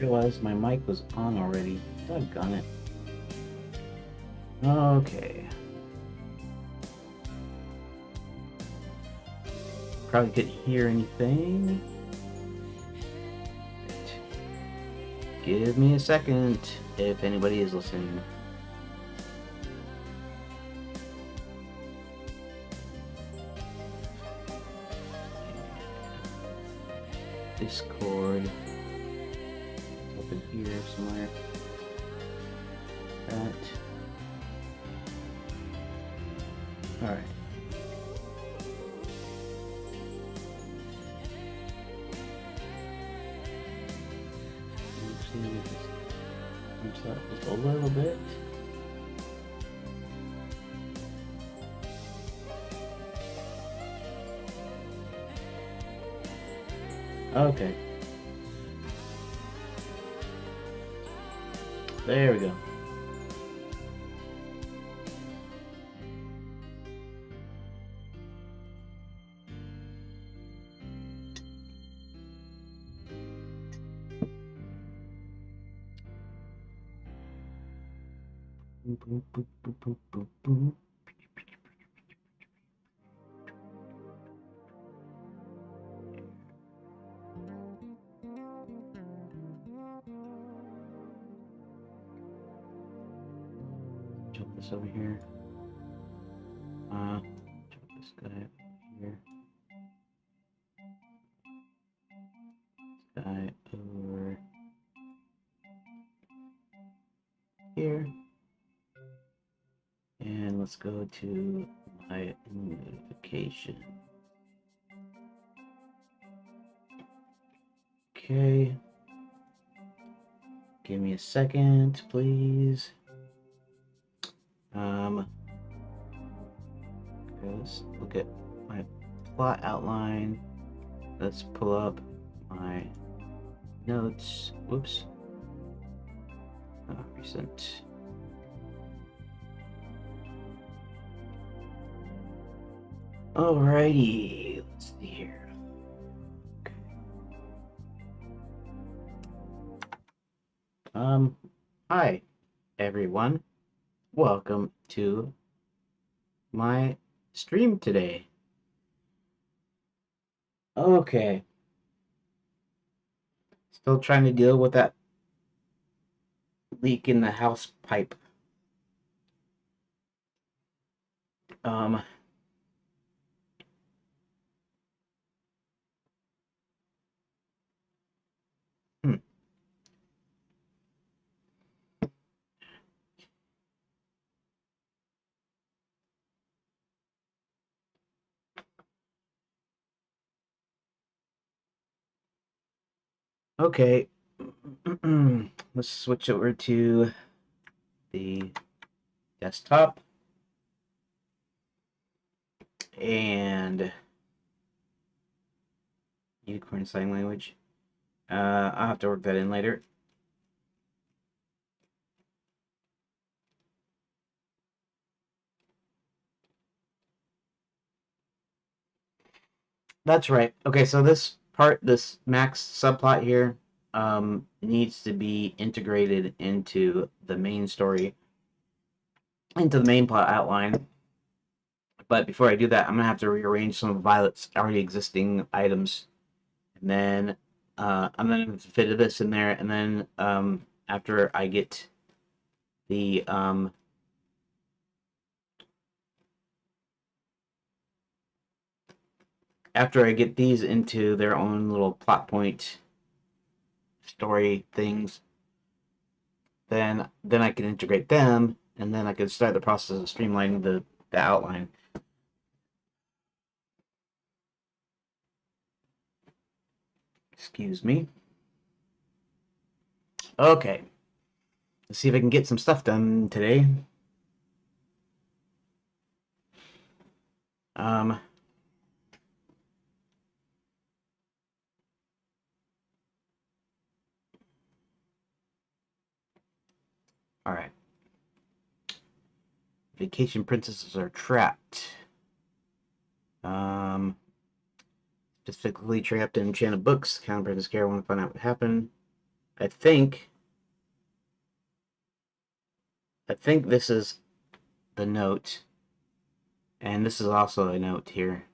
realized my mic was on already. Doggone it. Okay. Probably couldn't hear anything. Give me a second if anybody is listening. Discord. It's up in here somewhere. That. Alright. Just a little bit. Okay. There we go. Boop, boop, boop, boop, boop, boop. Jump this over here. Jump this guy over here. This guy over here. And let's go to my notification. Okay. Give me a second, please. Let's look at my plot outline. Let's pull up my notes. Whoops. Recent. Alrighty, let's see here. Okay. Hi, everyone. Welcome to my stream today. Okay. Still trying to deal with that leak in the house pipe. Okay. Let's switch over to the desktop. And unicorn sign language. I'll have to work that in later. That's right. Okay, so this part, this max subplot here, needs to be integrated into the main story, into the main plot outline. But before I do that, I'm gonna have to rearrange some of Violet's already existing items, and then I'm gonna fit this in there, and then after I get the after I get these into their own little plot point story things, then I can integrate them, and then I can start the process of streamlining the outline. Excuse me. Okay. Let's see if I can get some stuff done today. All right. Vacation princesses are trapped. Specifically trapped in enchanted books. Crown Princess Care want to find out what happened. I think this is the note, and this is also a note here.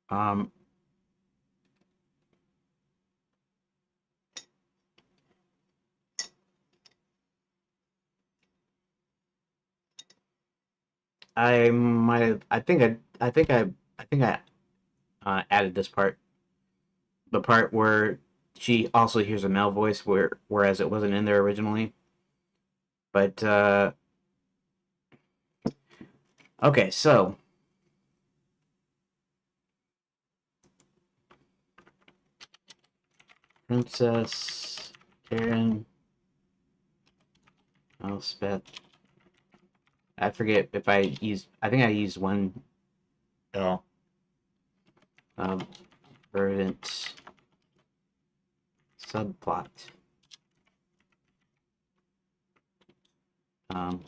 Um, I might have. I think I added this part, the part where she also hears a male voice, whereas it wasn't in there originally. But okay, so Princess Karen Elspeth. I forget if I used. I think I used one L. Verdant subplot. Um,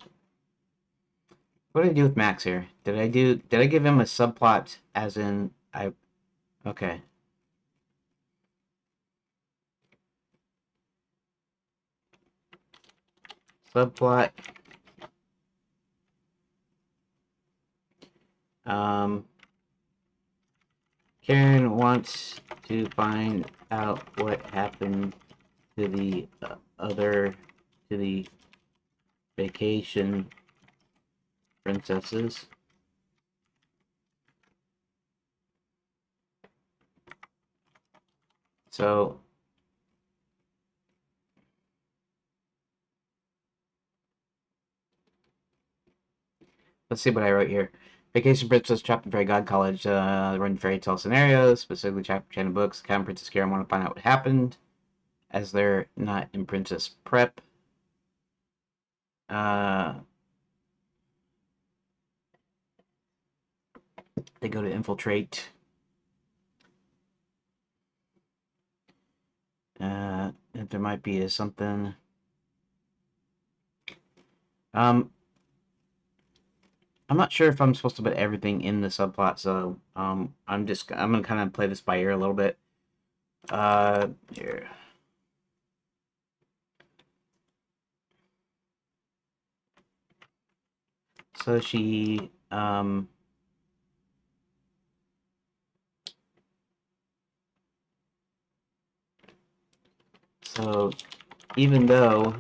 what did I do with Max here? Did I give him a subplot as in I okay. Subplot. Um Karen wants to find out what happened to the other to the vacation princesses. So let's see what I wrote here. Vacation Princess trapped in Fairy God College, run fairy tale scenarios, specifically chapter 10 books. Cat and Princess Karen want to find out what happened, as they're not in Princess Prep. Uh, they go to infiltrate. If there might be something. Um, I'm not sure if I'm supposed to put everything in the subplot, so I'm gonna kind of play this by ear a little bit. Here. So she so even though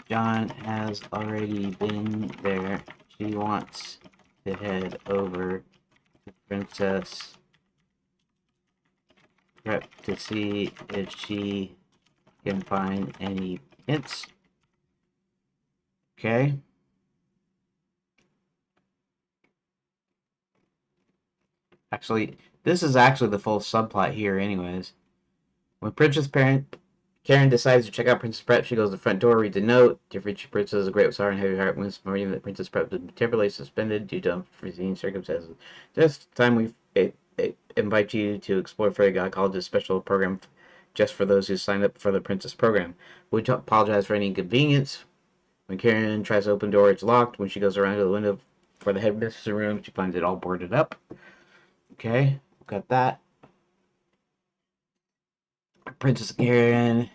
John has already been there, she wants to head over to Princess Prep to see if she can find any hints. Okay. Actually, this is actually the full subplot here, anyways. When Karen decides to check out Princess Prep, she goes to the front door, reads a note. Dear future princess, a great sorrow and heavy heart wins from reading that Princess Prep has been temporarily suspended due to unforeseen circumstances. Just time we invite you to explore Fairy God College's special program just for those who signed up for the Princess program. We apologize for any inconvenience. When Karen tries to open the door, it's locked. When she goes around to the window for the headmistress' room, she finds it all boarded up. Okay, got that. Princess Karen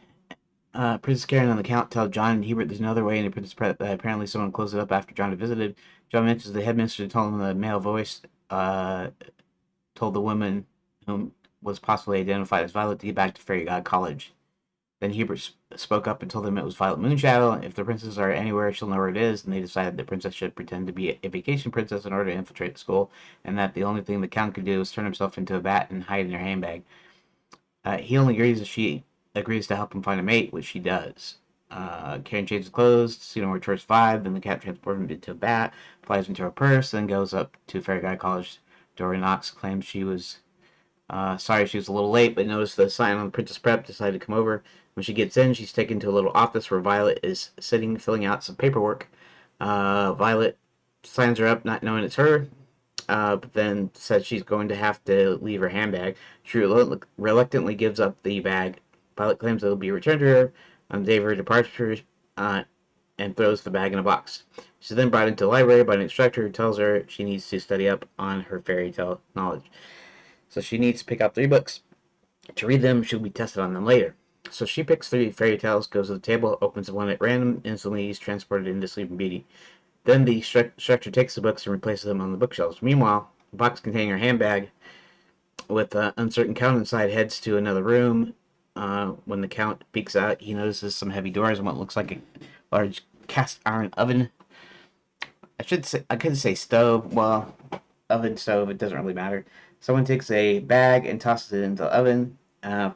Princess Karen and the Count tell John and Hebert there's another way into Princess Prep. Apparently, someone closed it up after John had visited. John mentions the headmistress told him the male voice told the woman whom was possibly identified as Violet to get back to Fairy God College. Then Hebert spoke up and told them it was Violet Moonshadow. If the princesses are anywhere, she'll know where it is. And they decided the princess should pretend to be a vacation princess in order to infiltrate the school, and that the only thing the Count could do is turn himself into a bat and hide in her handbag. He only agrees if she agrees to help him find a mate, which she does. Karen changes clothes, Casino returns 5, then the cat transports him into a bat, flies into her purse, then goes up to Fairy Guy College. Dory Knox claims she was sorry she was a little late, but noticed the sign on Princess Prep, decided to come over. When she gets in, she's taken to a little office where Violet is sitting, filling out some paperwork. Violet signs her up, not knowing it's her, but then says she's going to have to leave her handbag. She reluctantly gives up the bag. Violet claims it will be returned to her on the day of her departure, and and throws the bag in a box. She's then brought into the library by an instructor who tells her she needs to study up on her fairy tale knowledge. So she needs to pick out 3 books. To read them, she'll be tested on them later. So she picks 3 fairy tales, goes to the table, opens one at random, instantly is transported into Sleeping Beauty. Then the instructor takes the books and replaces them on the bookshelves. Meanwhile, the box containing her handbag with an uncertain count inside heads to another room. When the count peeks out, he notices some heavy doors and what looks like a large cast iron oven. I could say stove. Well, oven, stove, it doesn't really matter. Someone takes a bag and tosses it into the oven.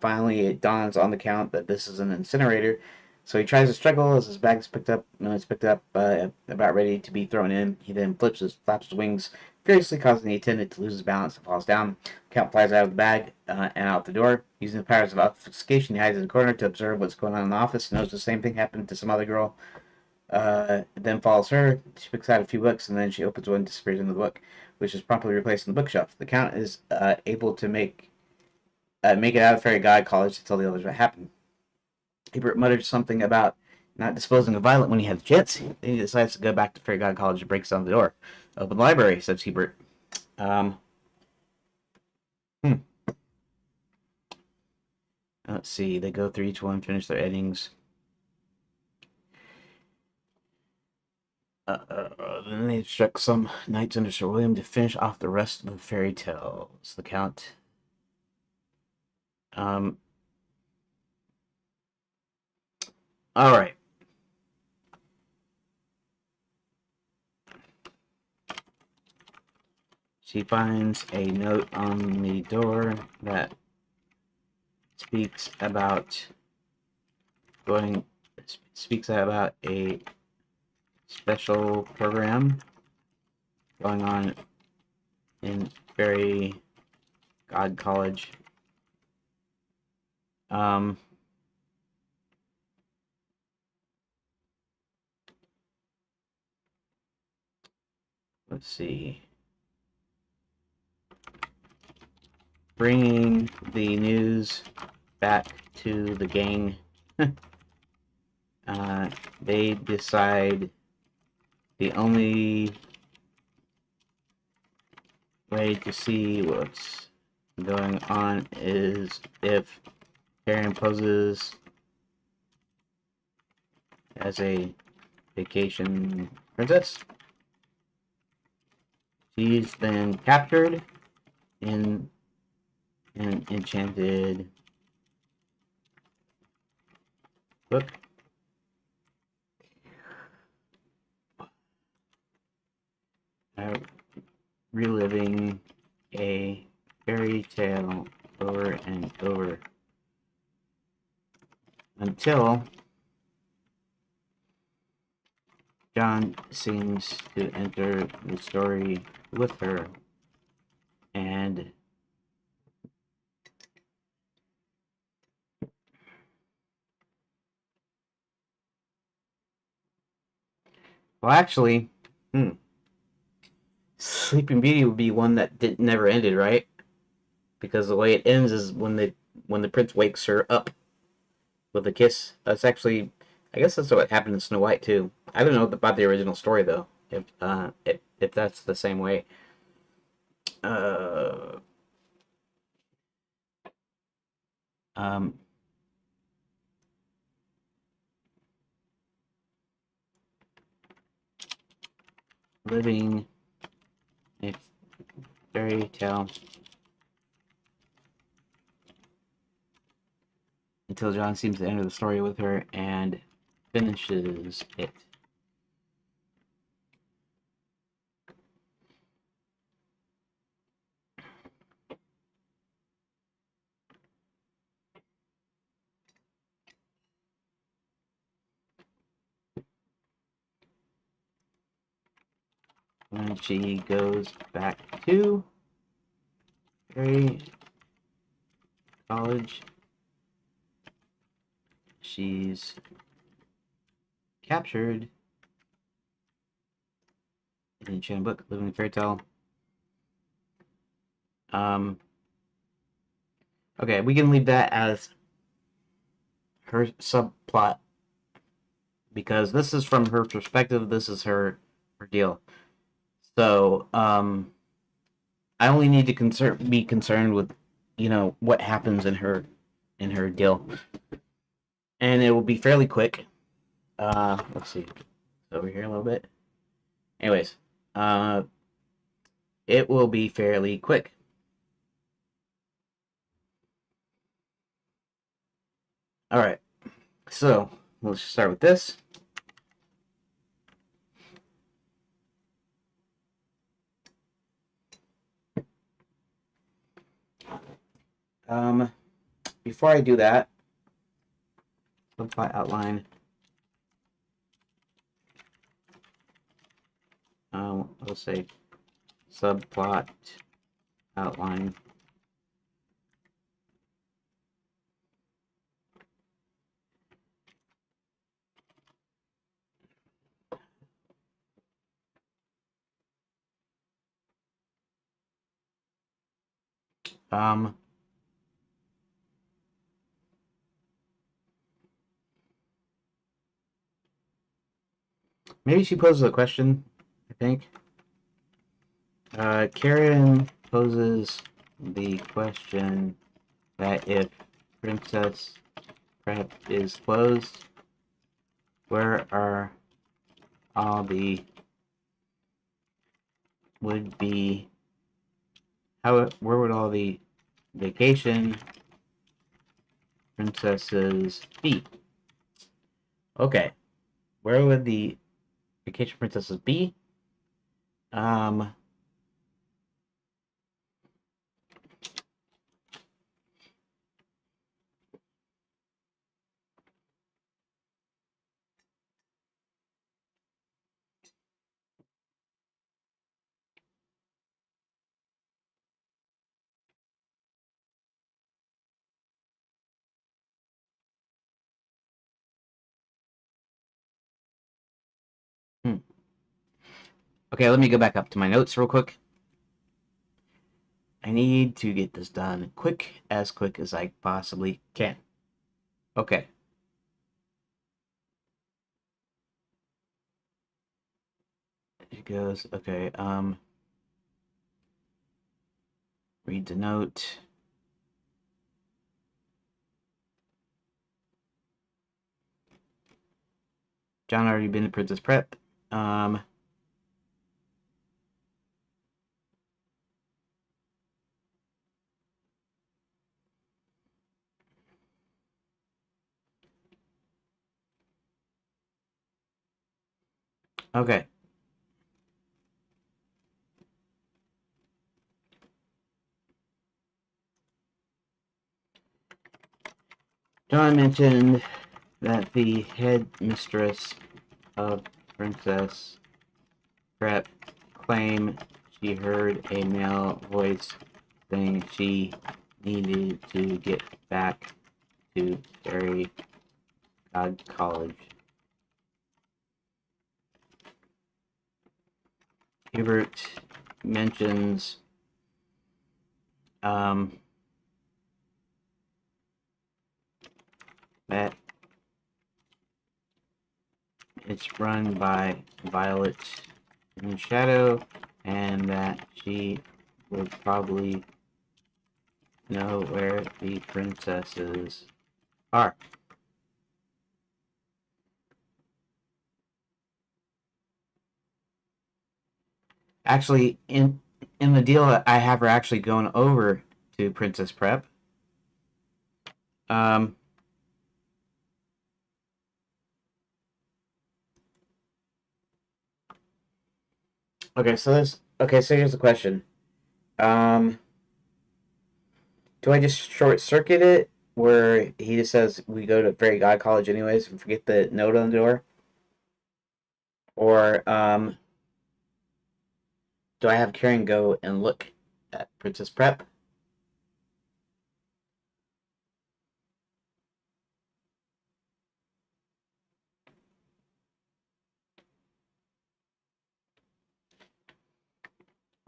Finally, it dawns on the count that this is an incinerator. So he tries to struggle as his bag is picked up. When it's picked up, about ready to be thrown in, he then flaps his wings furiously, causing the attendant to lose his balance and falls down. The count flies out of the bag and out the door. Using the powers of obfuscation, he hides in the corner to observe what's going on in the office. He knows the same thing happened to some other girl. Then follows her. She picks out a few books, and then she opens one and disappears into the book, which is promptly replaced in the bookshelf. The Count is able to make it out of Fairy God College to tell the others what happened. Hebert mutters something about not disposing of Violet when he has a chance. Then he decides to go back to Fairy God College and breaks down the door. Open the library, says Hebert. Let's see. They go through each one, finish their endings. Then they instruct some knights under Sir William to finish off the rest of the fairy tales. The Count. All right. She finds a note on the door that speaks about a special program going on in Fairy God College. Let's see. Bringing the news back to the gang. They decide the only way to see what's going on is if Karen poses as a vacation princess. She's then captured in an enchanted book. Reliving a fairy tale over and over until John seems to enter the story with her, and well, actually, Sleeping Beauty would be one that never ended, right? Because the way it ends is when the prince wakes her up with a kiss. That's actually, I guess that's what happened in Snow White too. I don't know about the original story though. If that's the same way. Living a fairy tale until John seems to enter the story with her and finishes it. When she goes back to Fairy College, she's captured in an enchanted book, Living a Fairy Tale. Okay, we can leave that as her subplot because this is from her perspective. This is her deal. So I only need to be concerned with, what happens in her deal, and it will be fairly quick. Let's see, over here a little bit. Anyways, uh, it will be fairly quick. All right, so let's start with this. Before I do that, subplot outline. Let's say subplot outline. Um, Maybe she poses a question, I think. Karen poses the question that if Princess Prep is closed, where are all the would be where would all the vacation princesses be? Okay, where would the vacation princesses be? Um, hmm. Okay, let me go back up to my notes real quick. I need to get this done quick as I possibly can. Okay. It goes, okay, read the note. John already been to Princess Prep. Okay. John mentioned that the headmistress of Princess Prep claimed she heard a male voice saying she needed to get back to Fairy God College. Hubert mentions that it's run by Violet in Shadow, and that she would probably know where the princesses are. Actually, in the deal, I have her actually going over to Princess Prep. Um, so here's the question. Do I just short circuit it where he just says we go to Fairy God College anyways and forget the note on the door? Or do I have Karen go and look at Princess Prep?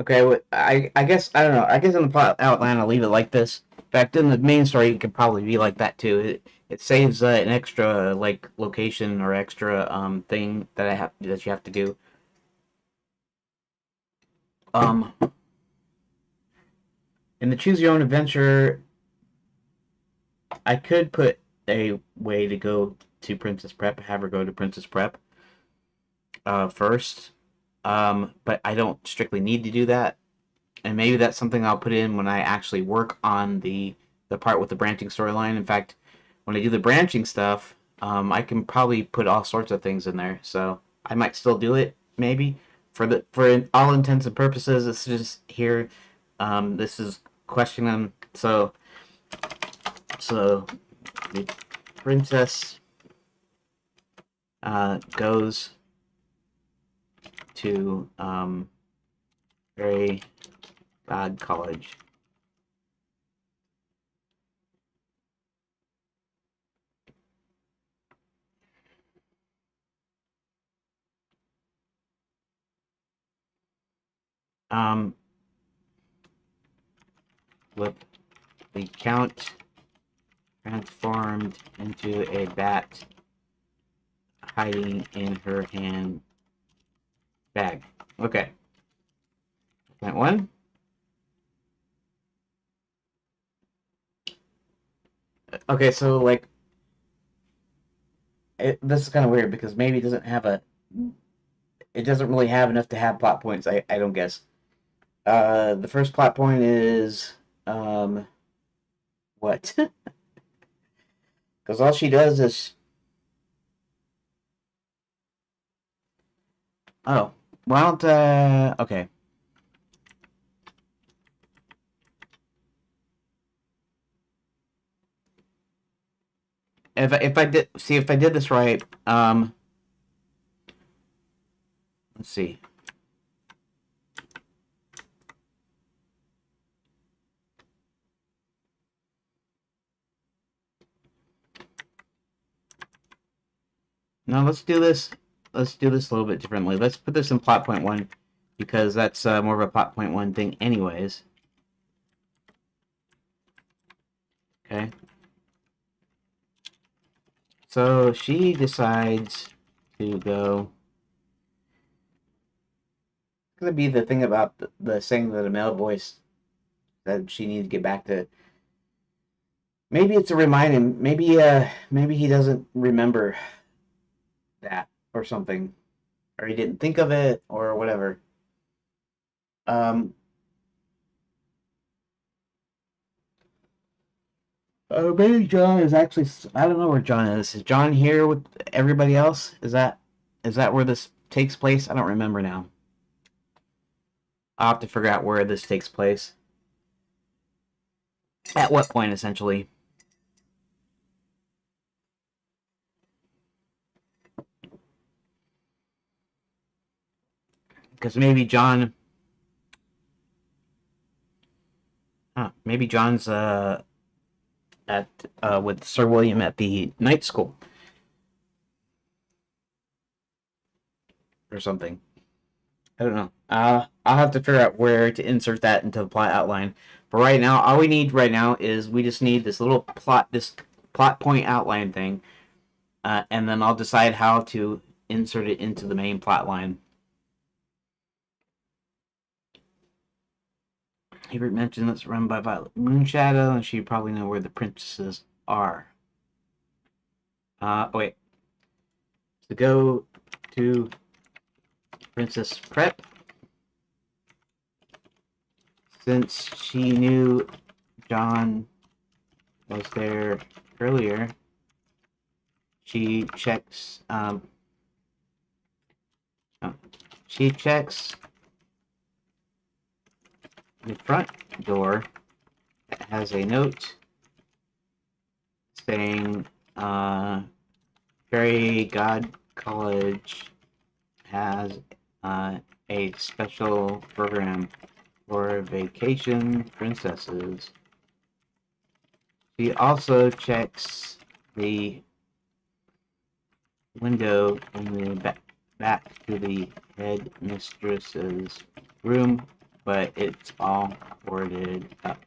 Okay, I guess I don't know. I guess in the plot outline I'll leave it like this. fact, in the main story, it could probably be like that too. It saves an extra like location or extra thing that you have to do. Um, in the choose your own adventure, I could put a way to go to Princess Prep, have her go to Princess Prep first, but I don't strictly need to do that, and maybe that's something I'll put in when I actually work on the part with the branching storyline. In fact, when I do the branching stuff, I can probably put all sorts of things in there. So I might still do it, maybe for all intents and purposes. It's just here. This is questioning. So the princess goes to very bad college. Um, with the count transformed into a bat hiding in her hand bag. Okay. That one. Okay, so like this is kind of weird because maybe it doesn't really have enough to have plot points. I don't guess. The first plot point is what? Because all she does is oh, why don't okay. If I did see if I did this right, let's see. No, let's do this. Let's do this a little bit differently. Let's put this in plot point one because that's more of a plot point one thing, anyways. Okay. So she decides to go. It's gonna be the thing about the saying that a male voice that she needs to get back to. Maybe it's a reminder. Maybe he doesn't remember that or something, or he didn't think of it or whatever. Um, maybe John is actually. I don't know where John is. Is John here with everybody else? Is that where this takes place? I don't remember now. I'll have to figure out where this takes place. At what point, essentially? Because maybe John. Huh, maybe John's at with Sir William at the night school or something. I don't know. I'll have to figure out where to insert that into the plot outline. But right now, all we need right now is we just need this plot point outline thing, and then I'll decide how to insert it into the main plot line. Hebert mentioned it's run by Violet Moonshadow, and she probably know where the princesses are. Wait. So go to Princess Prep. Since she knew John was there earlier, she checks. She checks the front door that has a note saying, "Fairy God College has a special program for vacation princesses." She also checks the window in the back to the headmistress's room, but it's all boarded up.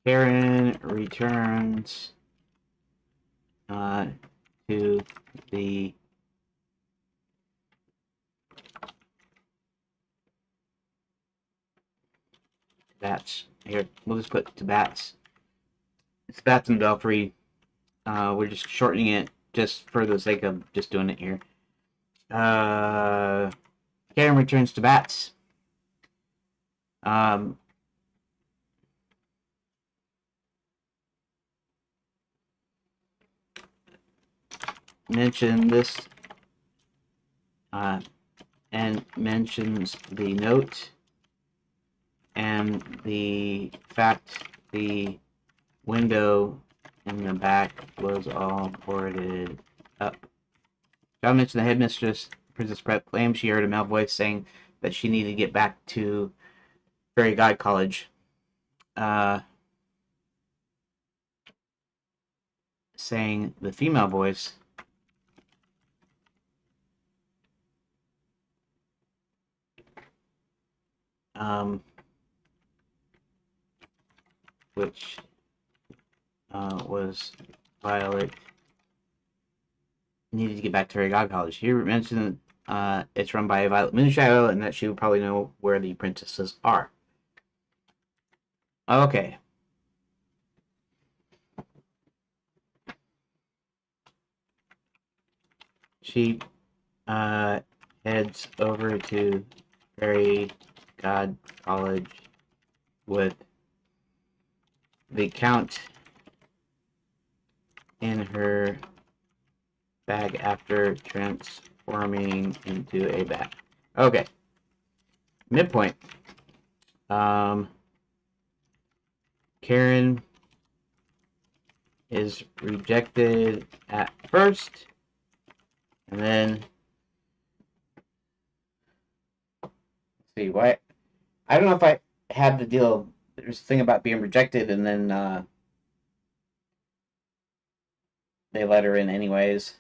Karen returns to the bats. Here, we'll just put to bats. It's bats and belfry. We're just shortening it just for the sake of just doing it here. Karen returns to bats. Mention this and mentions the note and the fact the window in the back was all boarded up. John mentioned the headmistress, Princess Brett, claimed she heard a male voice saying that she needed to get back to Fairy God College. Saying the female voice which was Violet, needed to get back to Fairy God College. He mentioned it's run by Violet Moonshadow and that she would probably know where the princesses are. Okay. She heads over to Fairy God College with the Count in her bag after transforming into a bat. Okay. Midpoint. Karen is rejected at first, and then let's see why. I don't know if I had the deal. There's a thing about being rejected, and then they let her in anyways.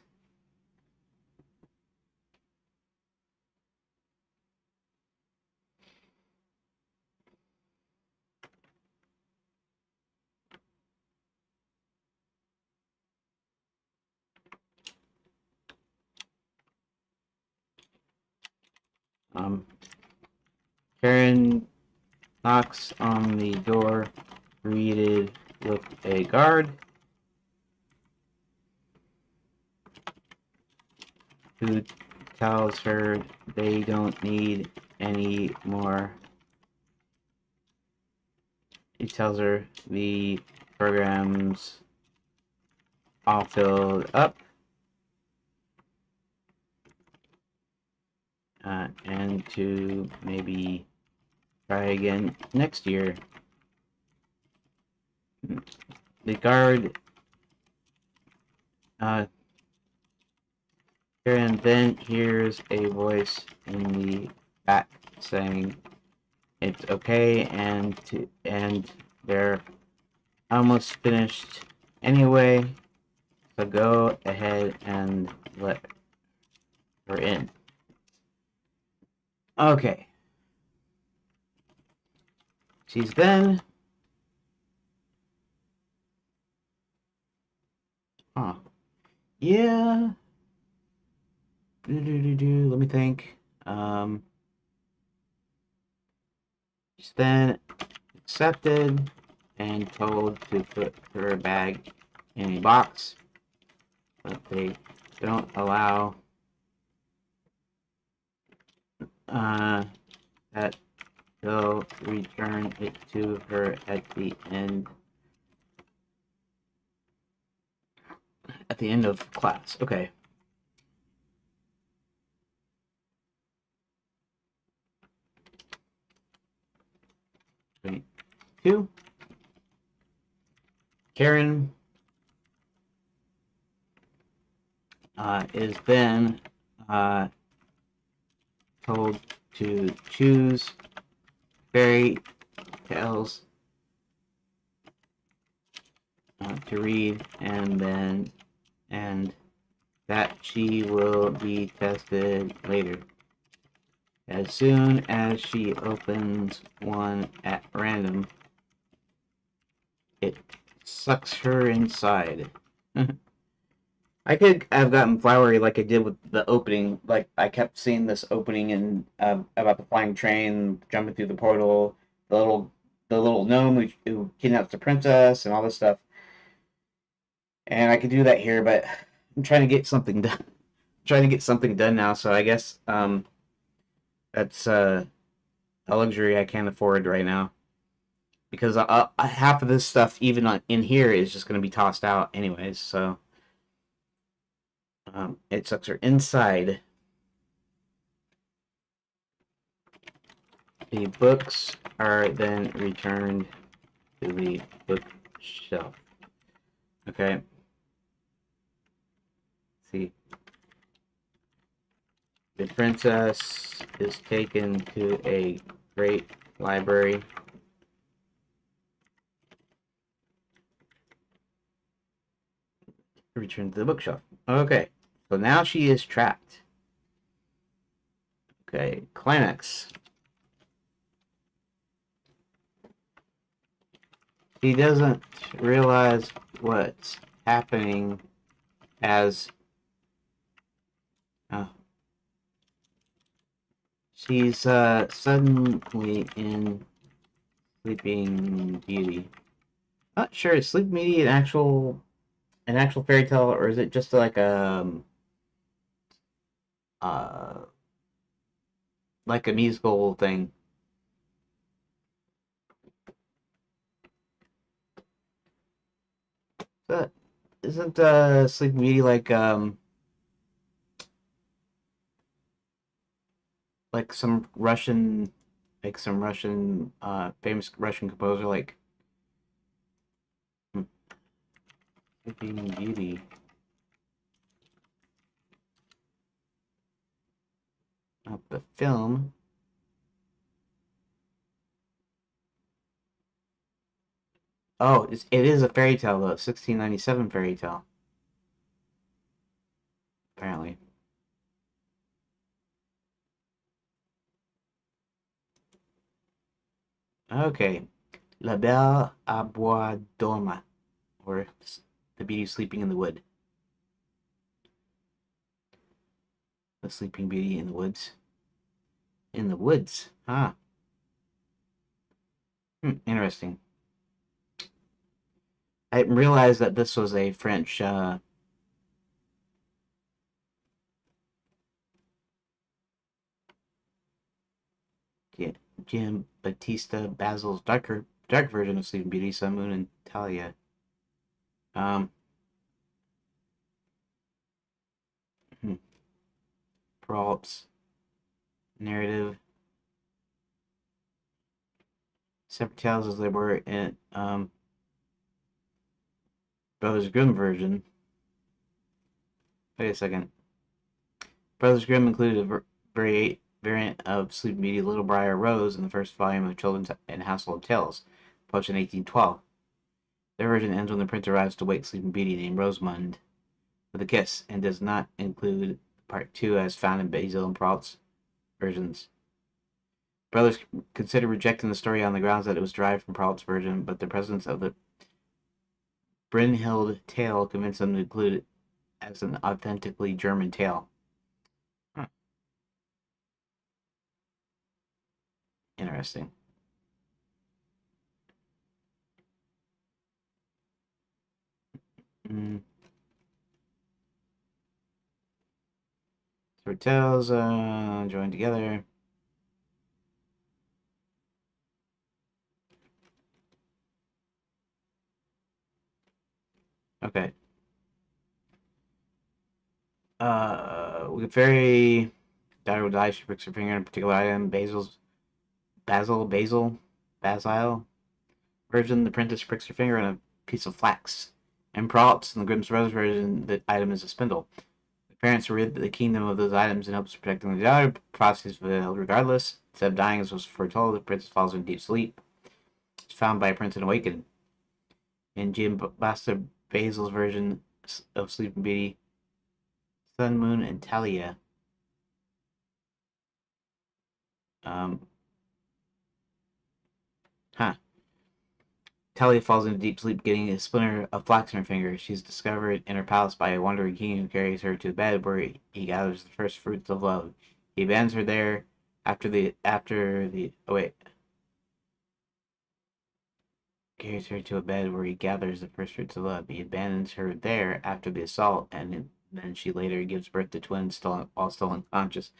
Karen knocks on the door, greeted with a guard who tells her they don't need any more. He tells her the program's all filled up. And to maybe try again next year. The guard and then hears a voice in the back saying it's okay and they're almost finished anyway, so go ahead and let her in. Okay. She's then yeah. Let me think. She's then accepted and told to put her bag in a box, but they don't allow that they'll return it to her at the end of class. Okay. Two. Karen is then told to choose fairy tales to read, and that she will be tested later. As soon as she opens one at random, It sucks her inside. I could have gotten flowery like I did with the opening. Like I kept seeing this opening and about the flying train jumping through the portal, the little gnome who kidnaps the princess and all this stuff. And I could do that here, but I'm trying to get something done. Trying to get something done now. So I guess that's a luxury I can't afford right now because half of this stuff, even in here, is just going to be tossed out anyways. So it sucks her inside. The books are then returned to the bookshelf. Okay. See, the princess is taken to a great library. Returned to the bookshelf. Okay, so now she is trapped. Okay, climax. He doesn't realize what's happening as uh, she's suddenly in Sleeping Beauty. Not sure, is Sleeping Beauty an actual fairy tale, or is it just uh like a musical thing? That isn't Sleeping Beauty like some Russian famous Russian composer like Sleeping Beauty. Not the film. Oh, it is a fairy tale though. 1697 fairy tale. Apparently. Okay. La Belle à Bois dorma, or the Beauty sleeping in the wood. The Sleeping Beauty in the woods. In the woods. Huh. Interesting. I didn't realize that this was a French Jim Batista Basil's dark version of Sleeping Beauty, Sun, Moon, and Talia. Um, hmm, props, narrative, separate tales as they were in Brothers Grimm version. Wait a second. Brothers Grimm included a variant of Sleeping Beauty, Little Briar Rose in the first volume of Children's and Household Tales, published in 1812. Their version ends when the prince arrives to wake Sleeping Beauty named Rosamund with a kiss, and does not include part 2 as found in Basil and Perrault's versions. Brothers considered rejecting the story on the grounds that it was derived from Perrault's version, but the presence of the Brynhild tale convinced them to include it as an authentically German tale. Huh. Interesting. Mm. Story tales joined together. Okay. We fairy daughter will die. She pricks her finger on a particular item. Basil version. The princess pricks her finger on a piece of flax. In Perrault's and the Grimm's Rose version, the item is a spindle. The parents rid the kingdom of those items in hopes of protecting the daughter. Prophecies failed regardless. Instead of dying as was foretold, the princess falls into deep sleep. It's found by a prince and awakened. In Jim Basta Basil's version of Sleeping Beauty, Sun, Moon, and Talia. Um, huh. Telly falls into deep sleep, getting a splinter of flax in her finger. She's discovered in her palace by a wandering king who carries her to bed where he gathers the first fruits of love. He abandons her there after the oh wait carries her to a bed where he gathers the first fruits of love. He abandons her there after the assault, and then she later gives birth to twins, while still unconscious.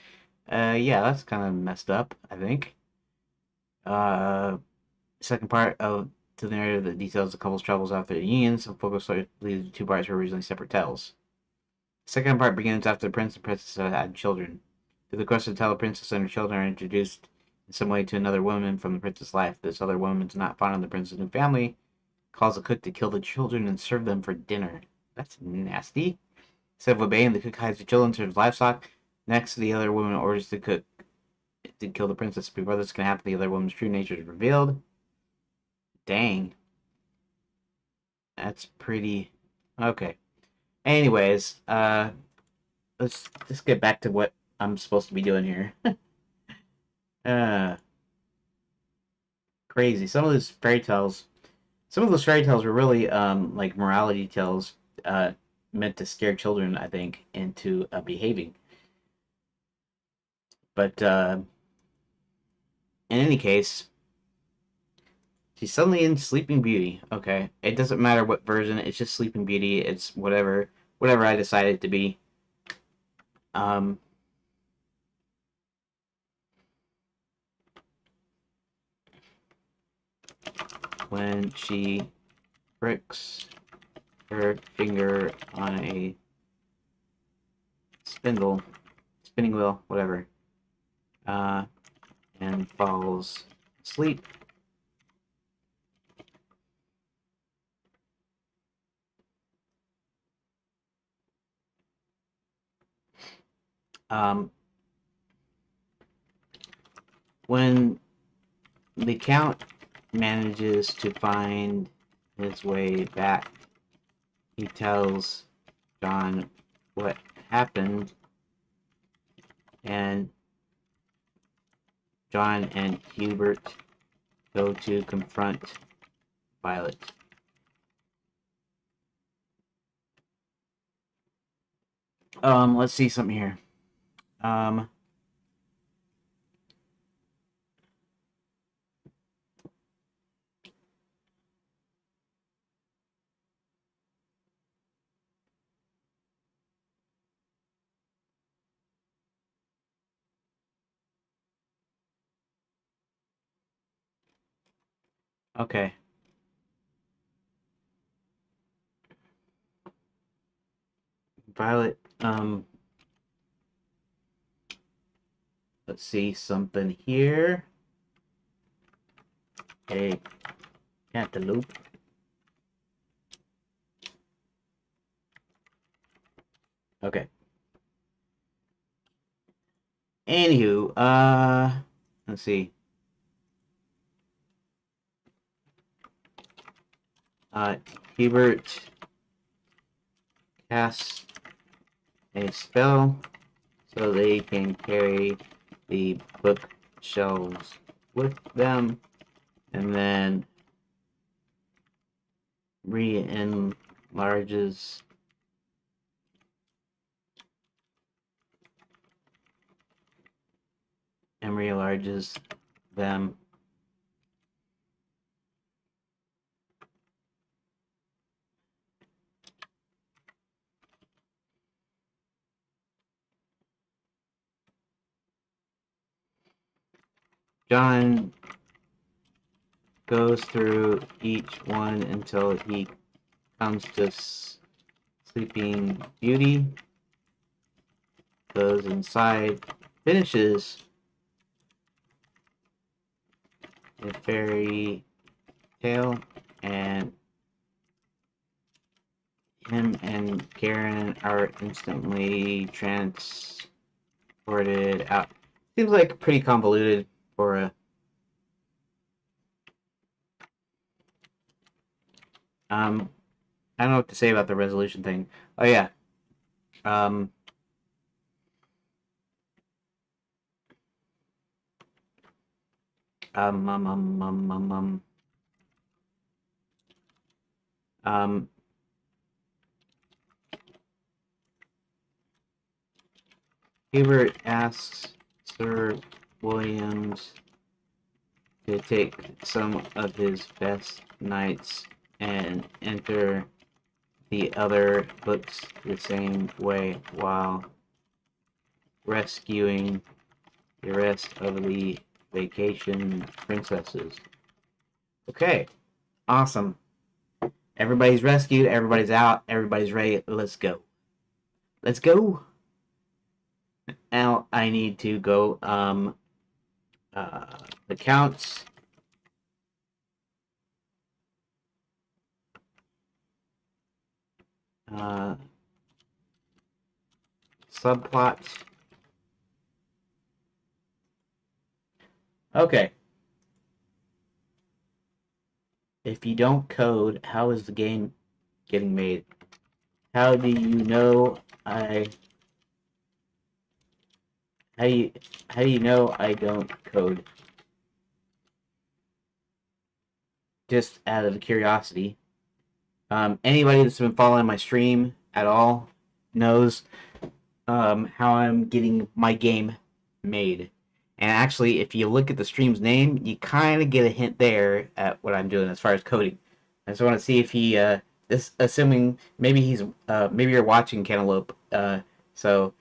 Yeah, that's kind of messed up, I think. Uh, Second part of to the narrative that details the couple's troubles after the union. Some focus leads the two parts were originally separate tales. The second part begins after the prince and princess have had children. Through the course of the tale, the princess and her children are introduced in some way to another woman from the prince's life. This other woman is not fond of the prince's new family, calls the cook to kill the children and serve them for dinner. That's nasty. Instead of obeying, the cook hides the children, serves livestock. Next, the other woman orders the cook to kill the princess. Before this can happen, the other woman's true nature is revealed. Dang. That's pretty... Okay. Anyways, let's just get back to what I'm supposed to be doing here. uh, Crazy. Some of those fairy tales were really like morality tales, meant to scare children, I think, into behaving. But in any case, she's suddenly in Sleeping Beauty. Okay, it doesn't matter what version. It's just Sleeping Beauty. It's whatever I decide it to be. Um, when she pricks her finger on a spinning wheel, whatever, uh, and falls asleep. Um, when the Count manages to find his way back, he tells John what happened, and John and Hubert go to confront Violet. Let's see something here. Um, okay. Violet, let's see something here. A cantaloupe. Okay. Anywho, let's see. Uh, Hubert casts a spell so they can carry the bookshelves with them, and then re-enlarges them. John goes through each one until he comes to Sleeping Beauty, goes inside, finishes a fairy tale, and him and Karen are instantly transported out. Seems like pretty convoluted for a I don't know what to say about the resolution thing. Oh yeah. Um um um um um um, um. Hubert asks Sir Williams to take some of his best knights and enter the other books the same way while rescuing the rest of the vacation princesses. Okay, awesome. Everybody's rescued, everybody's out, everybody's ready. Let's go. Let's go. Now I need to go accounts. Subplot. Okay. If you don't code, how is the game getting made? How do you know I how do you know I don't code? Just out of curiosity. Anybody that's been following my stream at all knows how I'm getting my game made. And actually, if you look at the stream's name, you kind of get a hint there at what I'm doing as far as coding. I just want to see if he, this, assuming maybe maybe you're watching Cantaloupe, so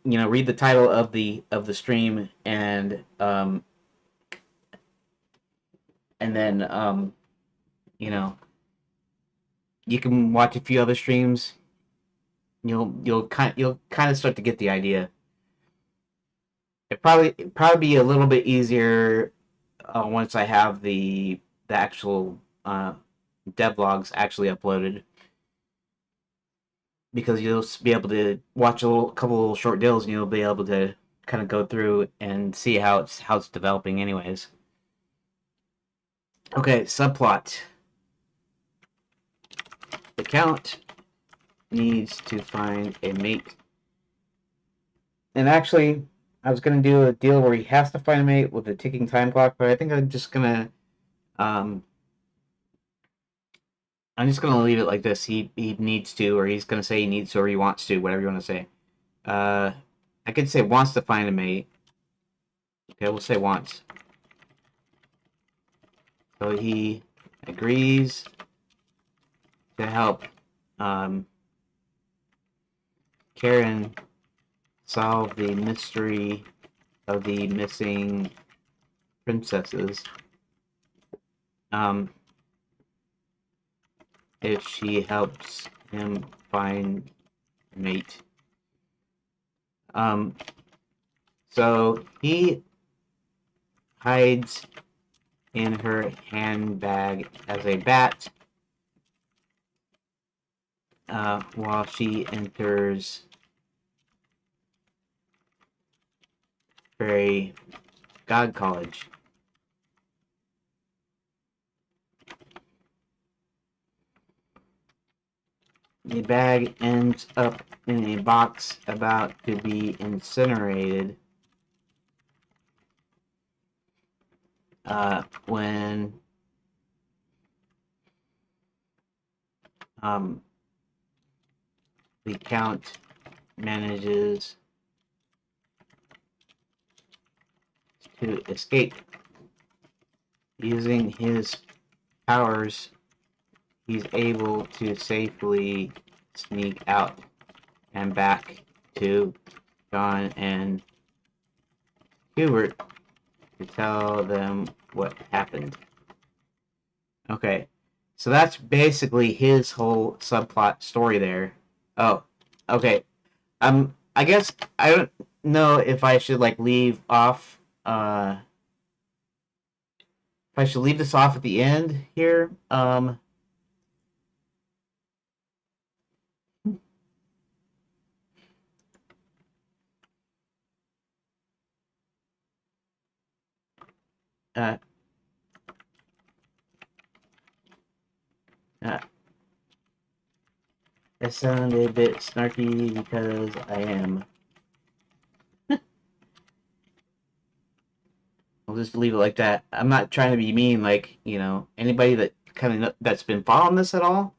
read the title of the stream and then you can watch a few other streams. You'll kind of start to get the idea. It'd probably be a little bit easier once I have the actual devlogs actually uploaded, because you'll be able to watch couple little short deals, and you'll be able to kind of go through and see how it's developing, anyways. Okay, subplot. The count needs to find a mate, and actually, I was gonna do a deal where he has to find a mate with a ticking time clock, but I think I'm just gonna leave it like this. He needs to, or he's gonna say he needs to, or he wants to, whatever you want to say. I could say wants to find a mate. Okay, we'll say wants. So he agrees to help Karen solve the mystery of the missing princesses. If she helps him find a mate. So he hides in her handbag as a bat while she enters Fairy God College. The bag ends up in a box about to be incinerated when the Count manages to escape. Using his powers, he's able to safely sneak out and back to John and Hubert to tell them what happened. Okay, so that's basically his whole subplot story there. Oh, okay. I guess I don't know if I should leave off. If I should leave this off at the end here. Uh, uh, it sounded a bit snarky because I am. I'll just leave it like that. I'm not trying to be mean, anybody that that's been following this at all.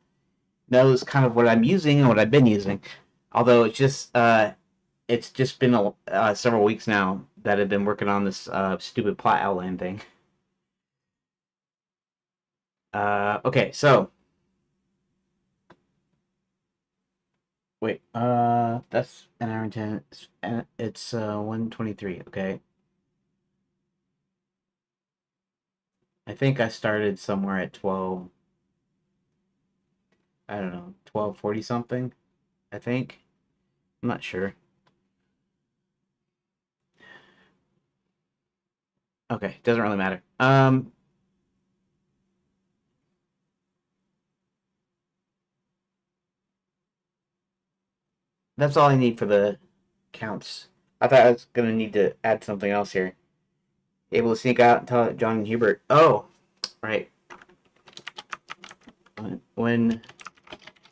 knows kind of what I'm using and what I've been using. Although it's just been several weeks now that I've been working on this stupid plot outline thing. Okay, so wait, that's an hour and 10. It's 1:23. Okay, I think I started somewhere at 12. I don't know, 12:40 something. I think. I'm not sure. Okay, doesn't really matter. That's all I need for the counts. I thought I was gonna need to add something else here. Able to sneak out and tell John and Hubert. Oh, right. When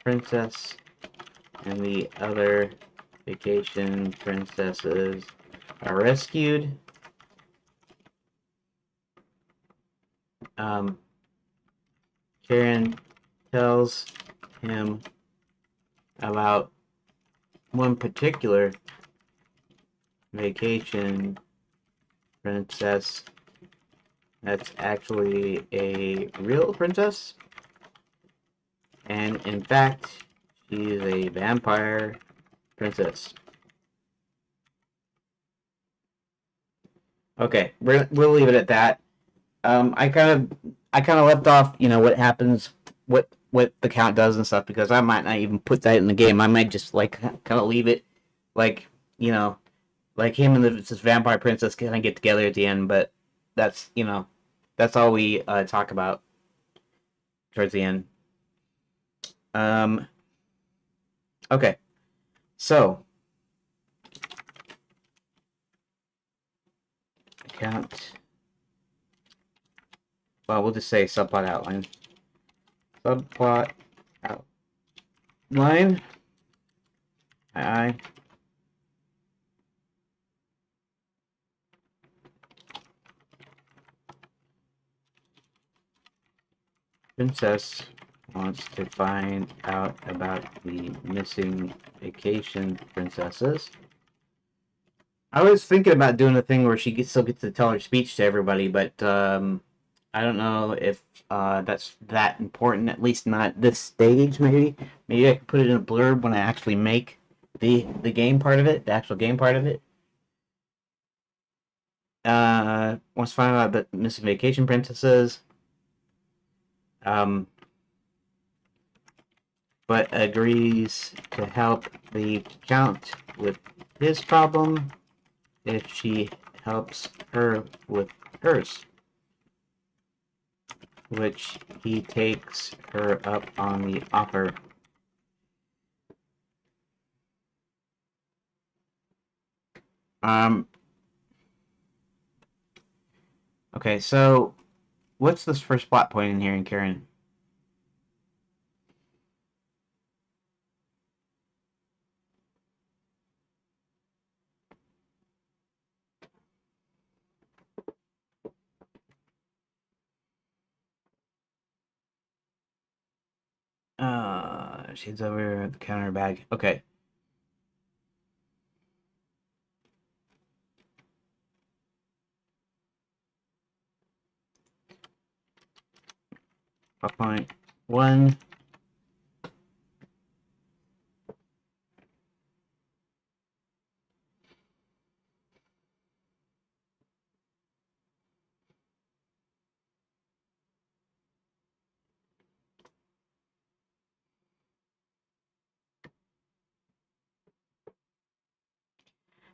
Princess and the other vacation princesses are rescued, um, Karen tells him about one particular vacation princess that's actually a real princess, and in fact, she's a vampire princess. Okay, we'll leave it at that. I kind of left off, what happens, what the count does and stuff, because I might not even put that in the game. I might just like kind of leave it, like you know, like him and this vampire princess kind of get together at the end. But that's that's all we talk about towards the end. Um, okay, so count. Well, we'll just say subplot outline. Subplot outline. I Princess wants to find out about the missing vacation princesses. I was thinking about doing a thing where still gets to tell her speech to everybody, but I don't know if that's that important. At least not this stage. Maybe I could put it in a blurb when I actually make the game part of it, the actual game part of it. Wants to find out about the missing vacation princesses. Um, but agrees to help the Count with his problem if she helps her with hers, which he takes her up on the offer. Um, okay, so what's this first plot point in here in Karen? She's over at the counter bag. Okay. Plot point one.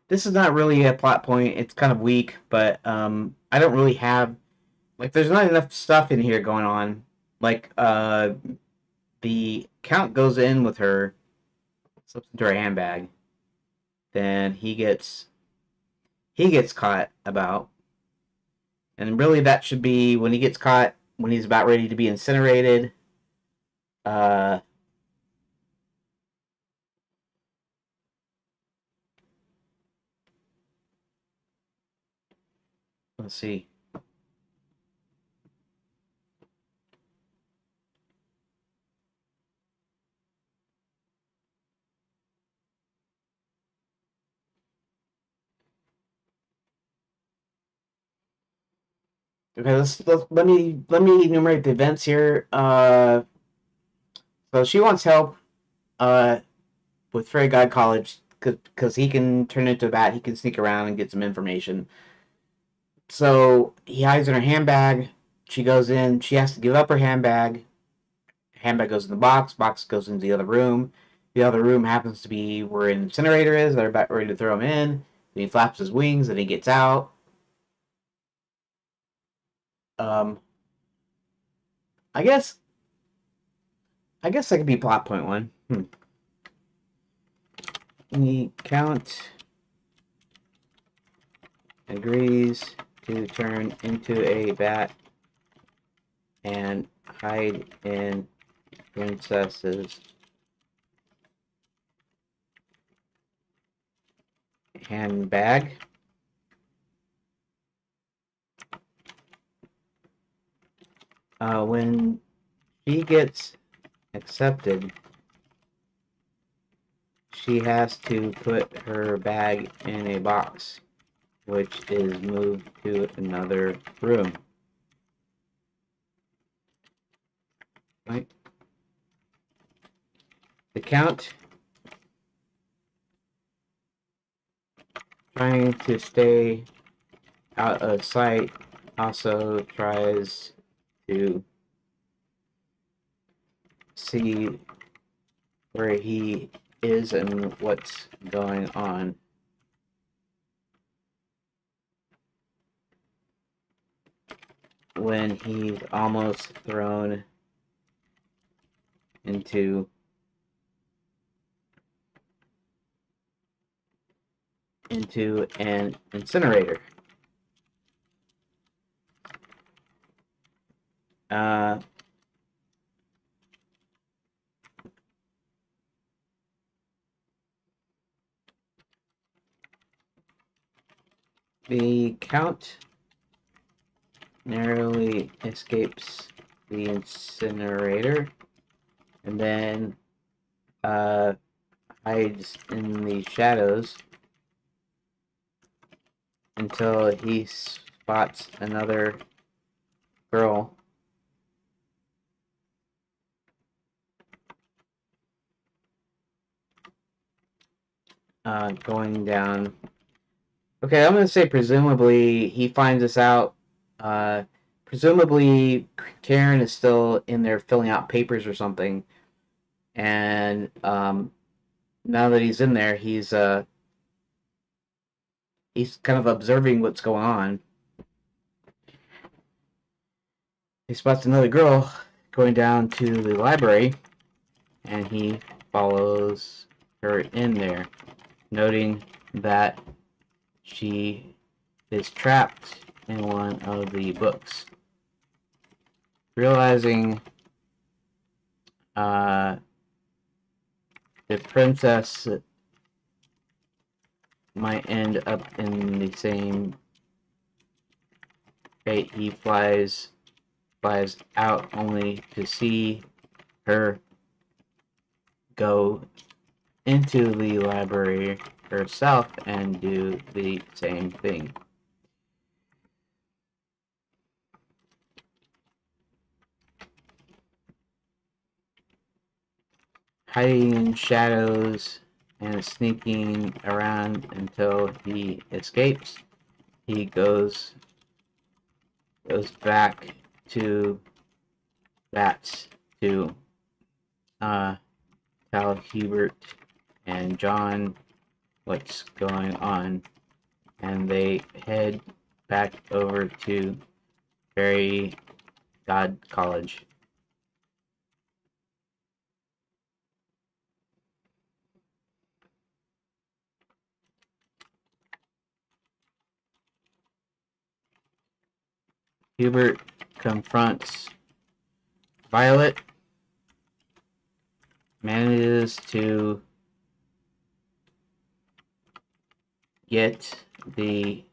This is not really a plot point. It's kind of weak, but I don't really have like there's not enough stuff in here going on. Like the Count goes in with her, slips into her handbag, then he gets caught about, and really that should be when he gets caught when he's about ready to be incinerated. Uh, let's see. Okay, let me enumerate the events here. So she wants help with Fairy God College because he can turn into a bat. He can sneak around and get some information. So he hides in her handbag. She goes in. She has to give up her handbag. Handbag goes in the box. Box goes into the other room. The other room happens to be where an incinerator is. They're about ready to throw him in. Then he flaps his wings and he gets out. Um, I guess that could be plot point one. The Count agrees to turn into a bat and hide in Princess's handbag. When she gets accepted, she has to put her bag in a box, which is moved to another room. Right? The Count, trying to stay out of sight, also tries to see where he is and what's going on. When he's almost thrown into an incinerator. Uh, the Count narrowly escapes the incinerator and then hides in the shadows until he spots another girl going down. Okay, I'm gonna say presumably he finds this out. Presumably Karen is still in there filling out papers or something, and now that he's in there, he's kind of observing what's going on. He spots another girl going down to the library, and he follows her in there, noting that she is trapped in one of the books. Realizing the princess might end up in the same fate, he flies out only to see her go into the library herself and do the same thing. Hiding in shadows and sneaking around until he escapes, he goes back to Bats to tell Hubert and John what's going on, and they head back over to Fairy God College. Hubert confronts Violet, manages to get the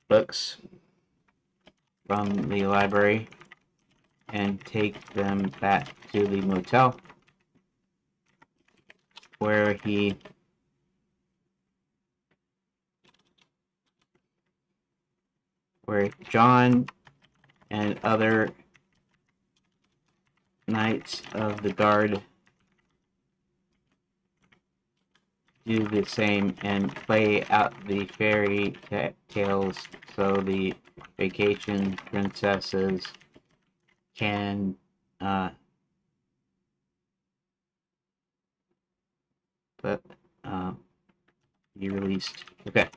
books from the library and take them back to the motel, where he where John and other Knights of the Guard do the same and play out the fairy tales so the vacation princesses can but be released. Okay.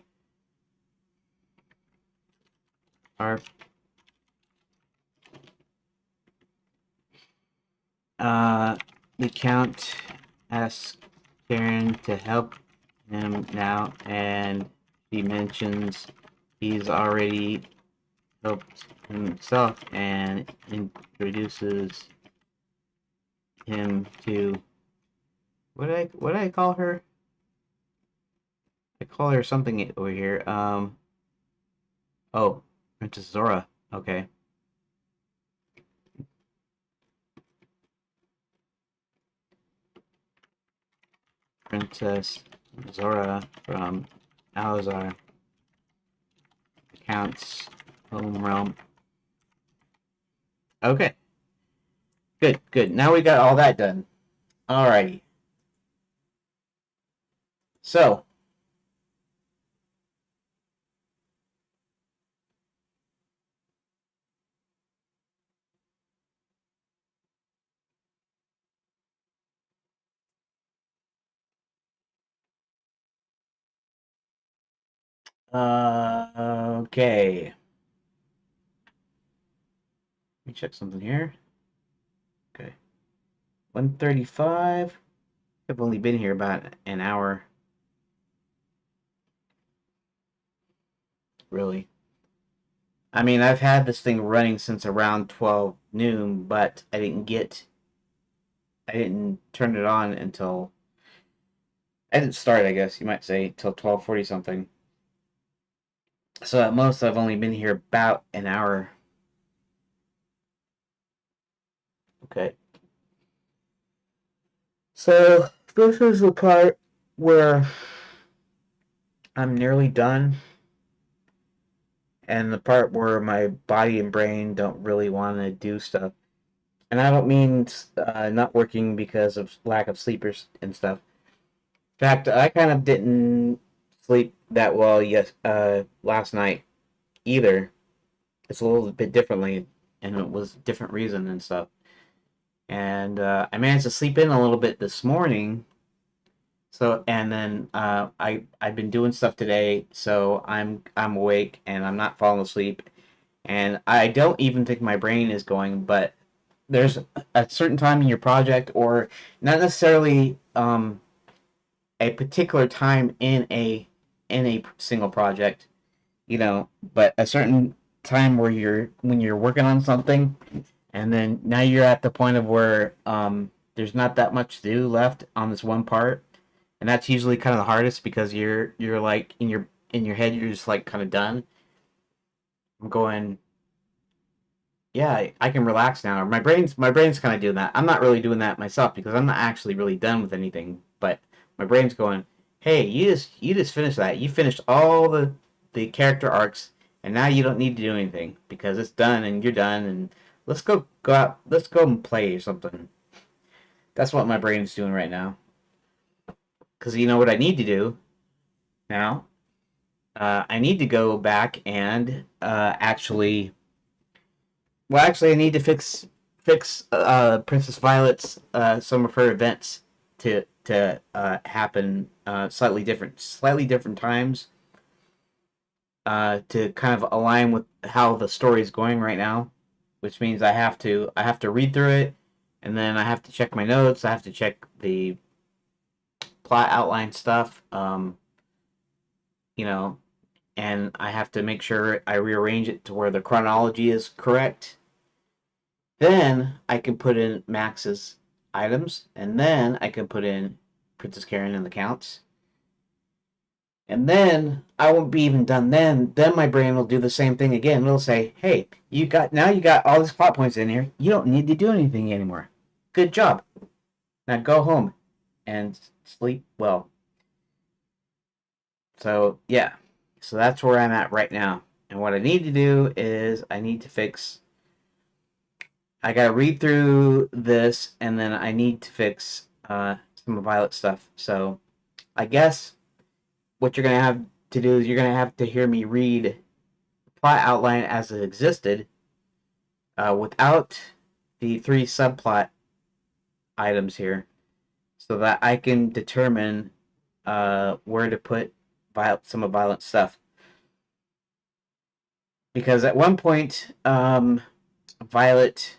Our the Count asks Karen to help him now, and he mentions he's already helped himself and introduces him to what did I call her? I call her something over here. Oh, Princess Zora. Okay. Princess Zora from Alazar, Count's home realm. Okay. Good, good. Now we got all that done. Alrighty. So, okay. Let me check something here. Okay. 1:35. I've only been here about an hour. Really. I mean, I've had this thing running since around 12 noon, but I didn't turn it on until, I didn't start, I guess you might say, till 12:40 something. So at most, I've only been here about an hour. Okay. So this is the part where I'm nearly done, and the part where my body and brain don't really want to do stuff. And I don't mean not working because of lack of sleep and stuff. In fact, I kind of didn't sleep that well last night either. It's a little bit differently, and it was a different reason and stuff. And I managed to sleep in a little bit this morning. So and then I've been doing stuff today, so I'm awake and I'm not falling asleep, and I don't even think my brain is going. But there's a certain time in your project, or not necessarily a particular time in a single project, but a certain time where when you're working on something, and then now you're at the point of where there's not that much to do left on this one part, and that's usually kind of the hardest because you're like in your head you're just like kind of done. I'm going, yeah, I can relax now. My brain's kind of doing that. I'm not really doing that myself because I'm not actually really done with anything, but my brain's going, hey, you just finished that. You finished all the character arcs, and now you don't need to do anything because it's done and you're done. And let's go out. Let's go and play or something. That's what my brain's doing right now. Because you know what I need to do now? I need to go back and actually, I need to fix Princess Violet's some of her events to happen slightly different times to kind of align with how the story is going right now, which means I have to read through it, and then I have to check my notes. I have to check the plot outline stuff, you know, and I have to make sure I rearrange it to where the chronology is correct. Then I can put in Max's items, and then I can put in Princess Karen and the Counts. And then I won't be even done then. Then my brain will do the same thing again. It'll say, hey, you got all these plot points in here. You don't need to do anything anymore. Good job. Now go home and sleep well. So yeah. So that's where I'm at right now. And what I need to do is I need to fix. I gotta read through this, and then I need to fix some Violet stuff. So I guess what you're gonna have to do is you're gonna have to hear me read the plot outline as it existed, without the 3 subplot items here, so that I can determine where to put some of Violet's stuff. Because at one point, Violet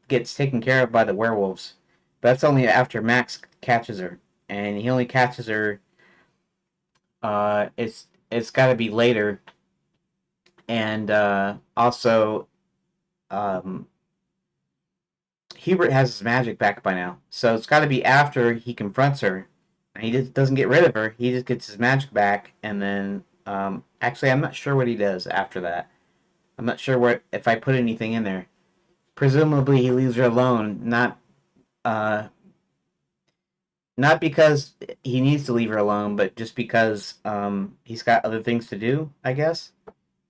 gets taken care of by the werewolves. But that's only after Max catches her, and he only catches her. It's got to be later, and also, um, Hubert has his magic back by now, so it's got to be after he confronts her. And he just doesn't get rid of her. He just gets his magic back, and then actually, I'm not sure what he does after that. I'm not sure if I put anything in there. Presumably, he leaves her alone, uh, not because he needs to leave her alone, but just because he's got other things to do, I guess.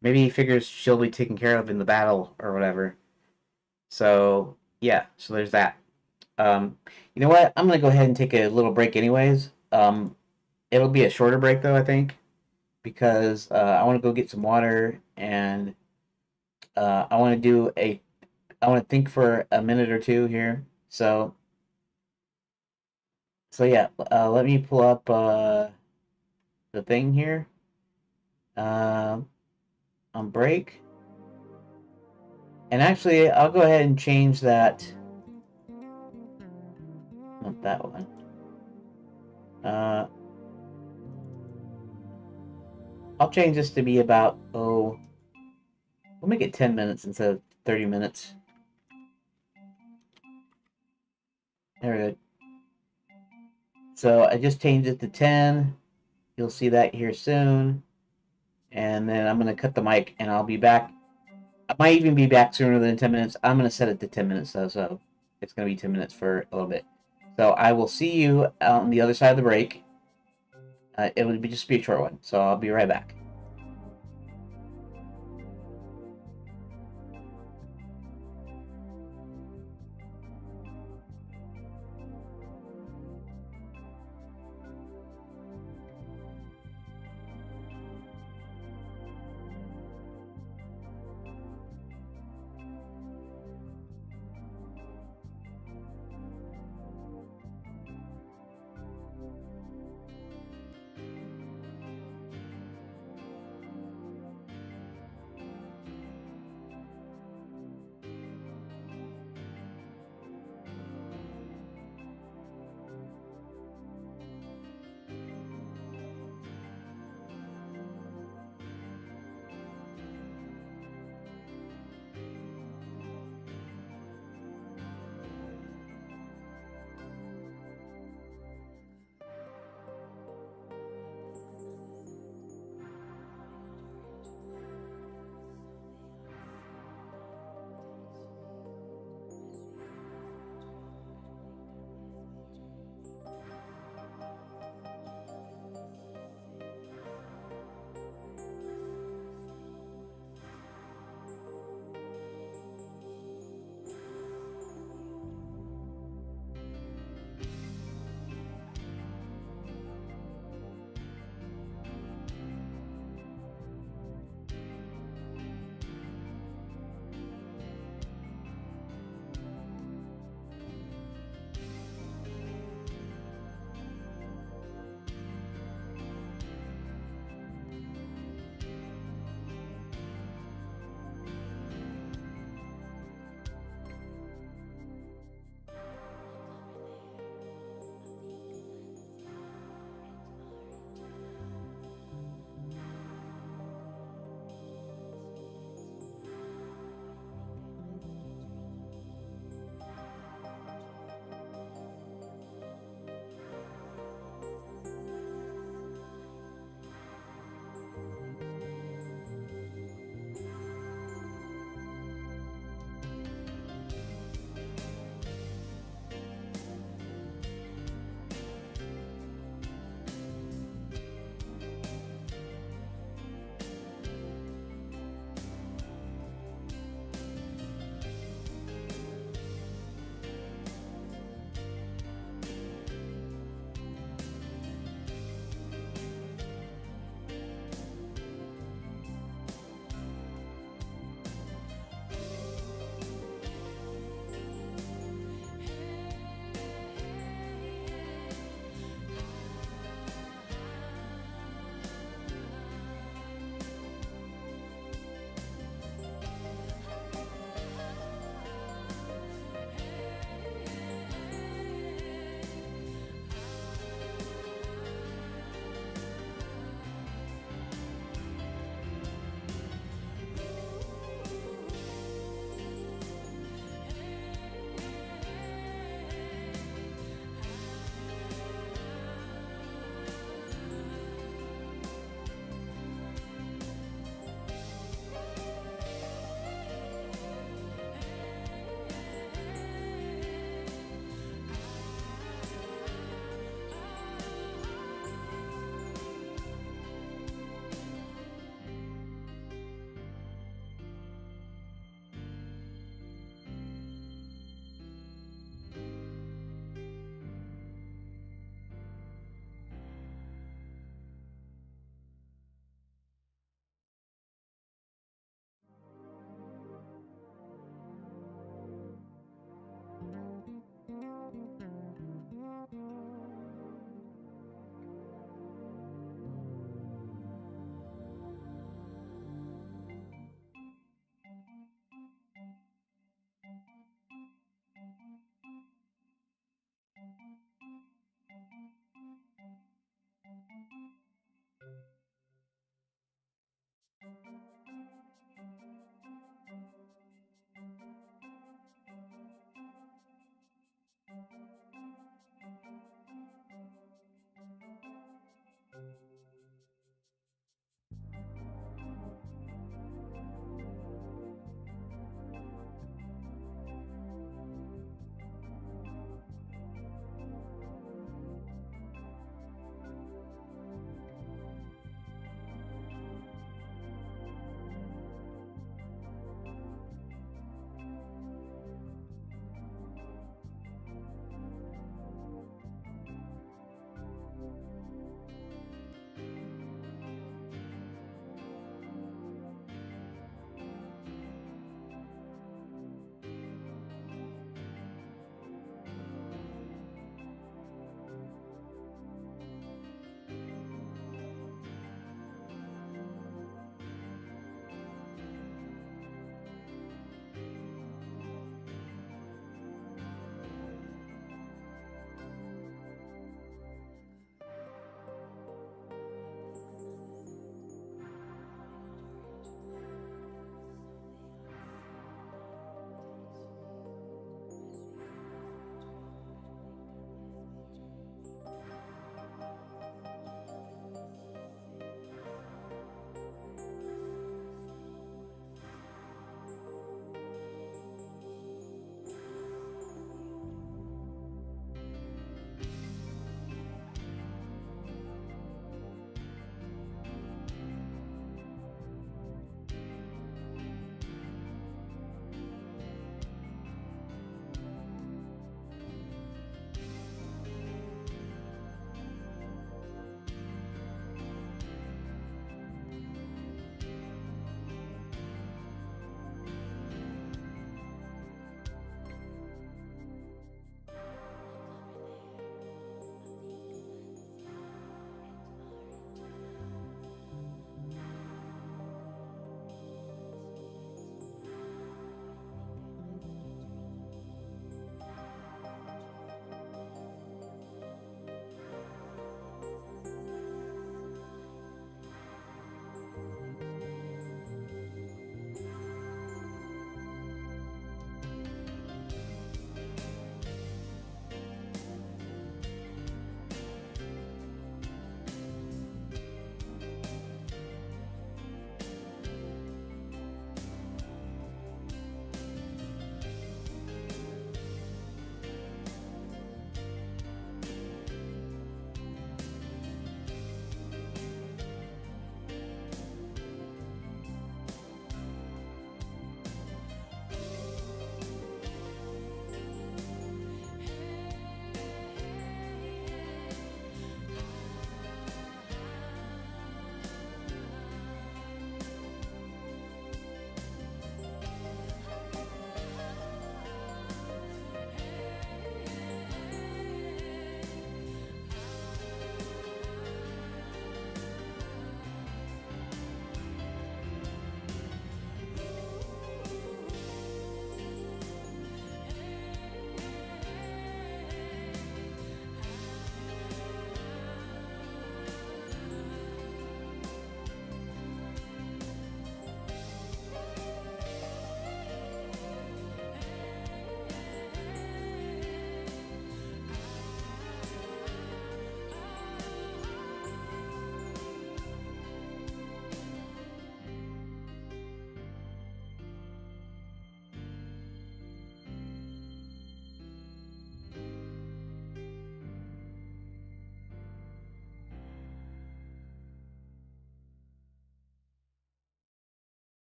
Maybe he figures she'll be taken care of in the battle or whatever. So, yeah, so there's that. Um, you know what? I'm going to go ahead and take a little break, anyways. It'll be a shorter break, though, I think, because I want to go get some water, and I want to I want to think for a minute or two here. So yeah, let me pull up the thing here. Uh, on break. And actually, I'll go ahead and change that. Not that one. Uh, I'll change this to be about, we'll make it 10 minutes instead of 30 minutes. There we go. So I just changed it to 10. You'll see that here soon. And then I'm going to cut the mic, and I'll be back. I might even be back sooner than 10 minutes. I'm going to set it to 10 minutes, though, so it's going to be 10 minutes for a little bit. So I will see you on the other side of the break. It would just be a short one, so I'll be right back.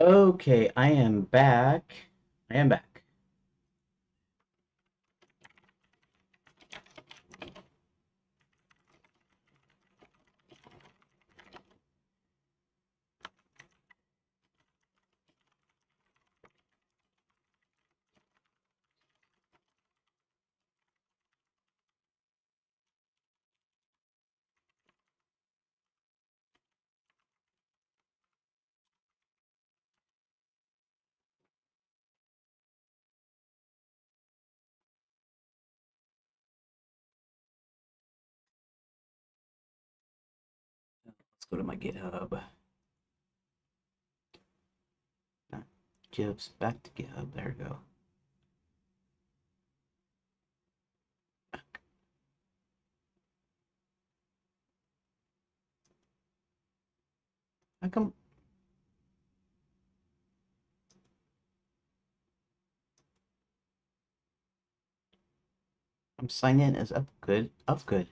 Okay, I am back. I am back. Let's go to my GitHub. Not GIFs, back to GitHub. There we go. How come? I'm signing in as Upgood. Upgood.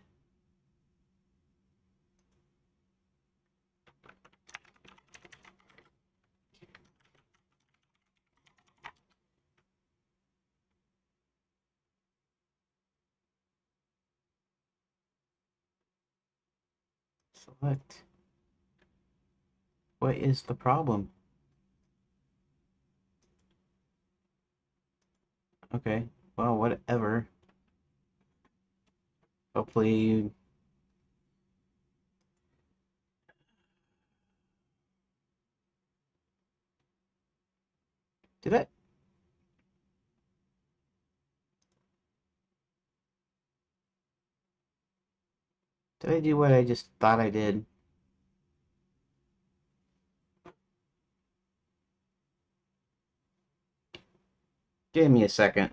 Select. What is the problem? Okay. Well, whatever. Hopefully. Did I? Did I do what I just thought I did? Give me a second.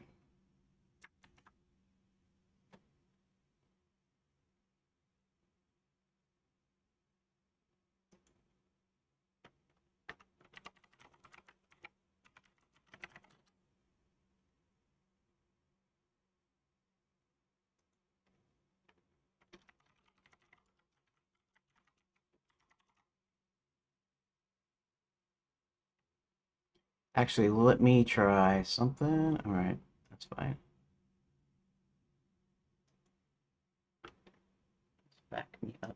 Actually, let me try something. All right, that's fine. Back me up.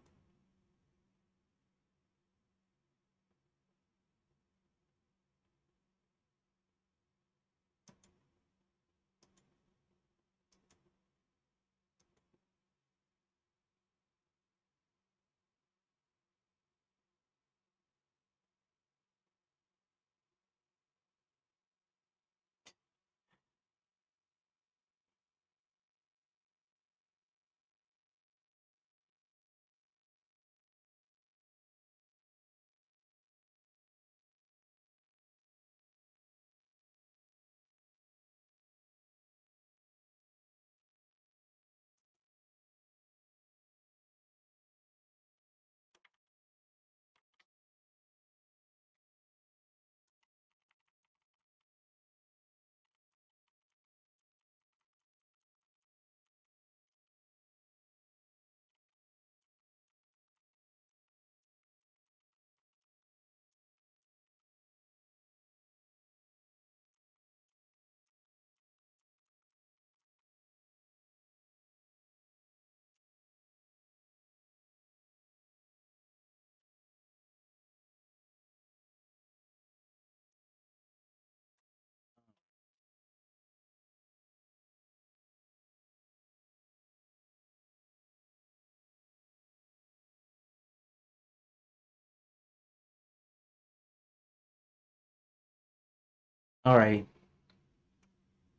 All right,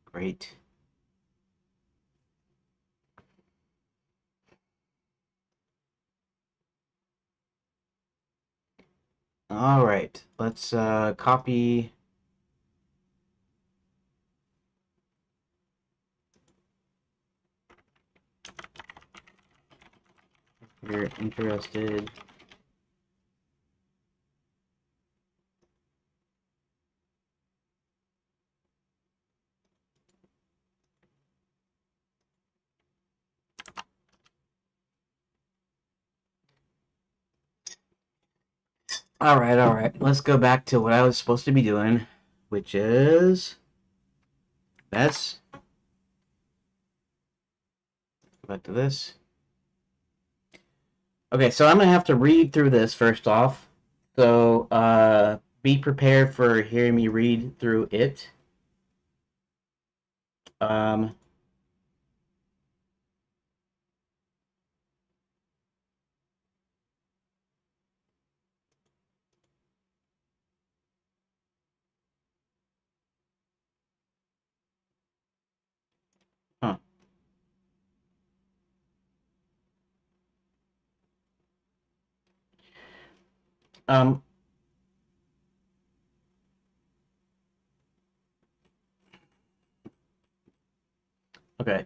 great. All right, let's copy. If you're interested. Alright. Let's go back to what I was supposed to be doing, which is this. Go back to this. Okay, so I'm going to have to read through this first off. So, be prepared for hearing me read through it. Um, huh. Um, okay.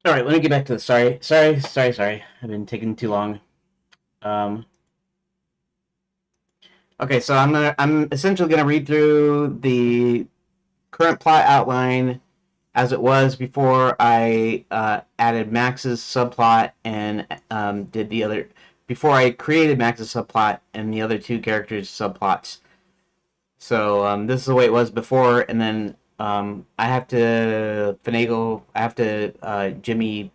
Alright, let me get back to this. Sorry. I've been taking too long. Um, okay, so I'm essentially gonna read through the current plot outline as it was before I added Max's subplot and did the other before I created Max's subplot and the other two characters' subplots. So this is the way it was before, and then I have to finagle. I have to Jimmy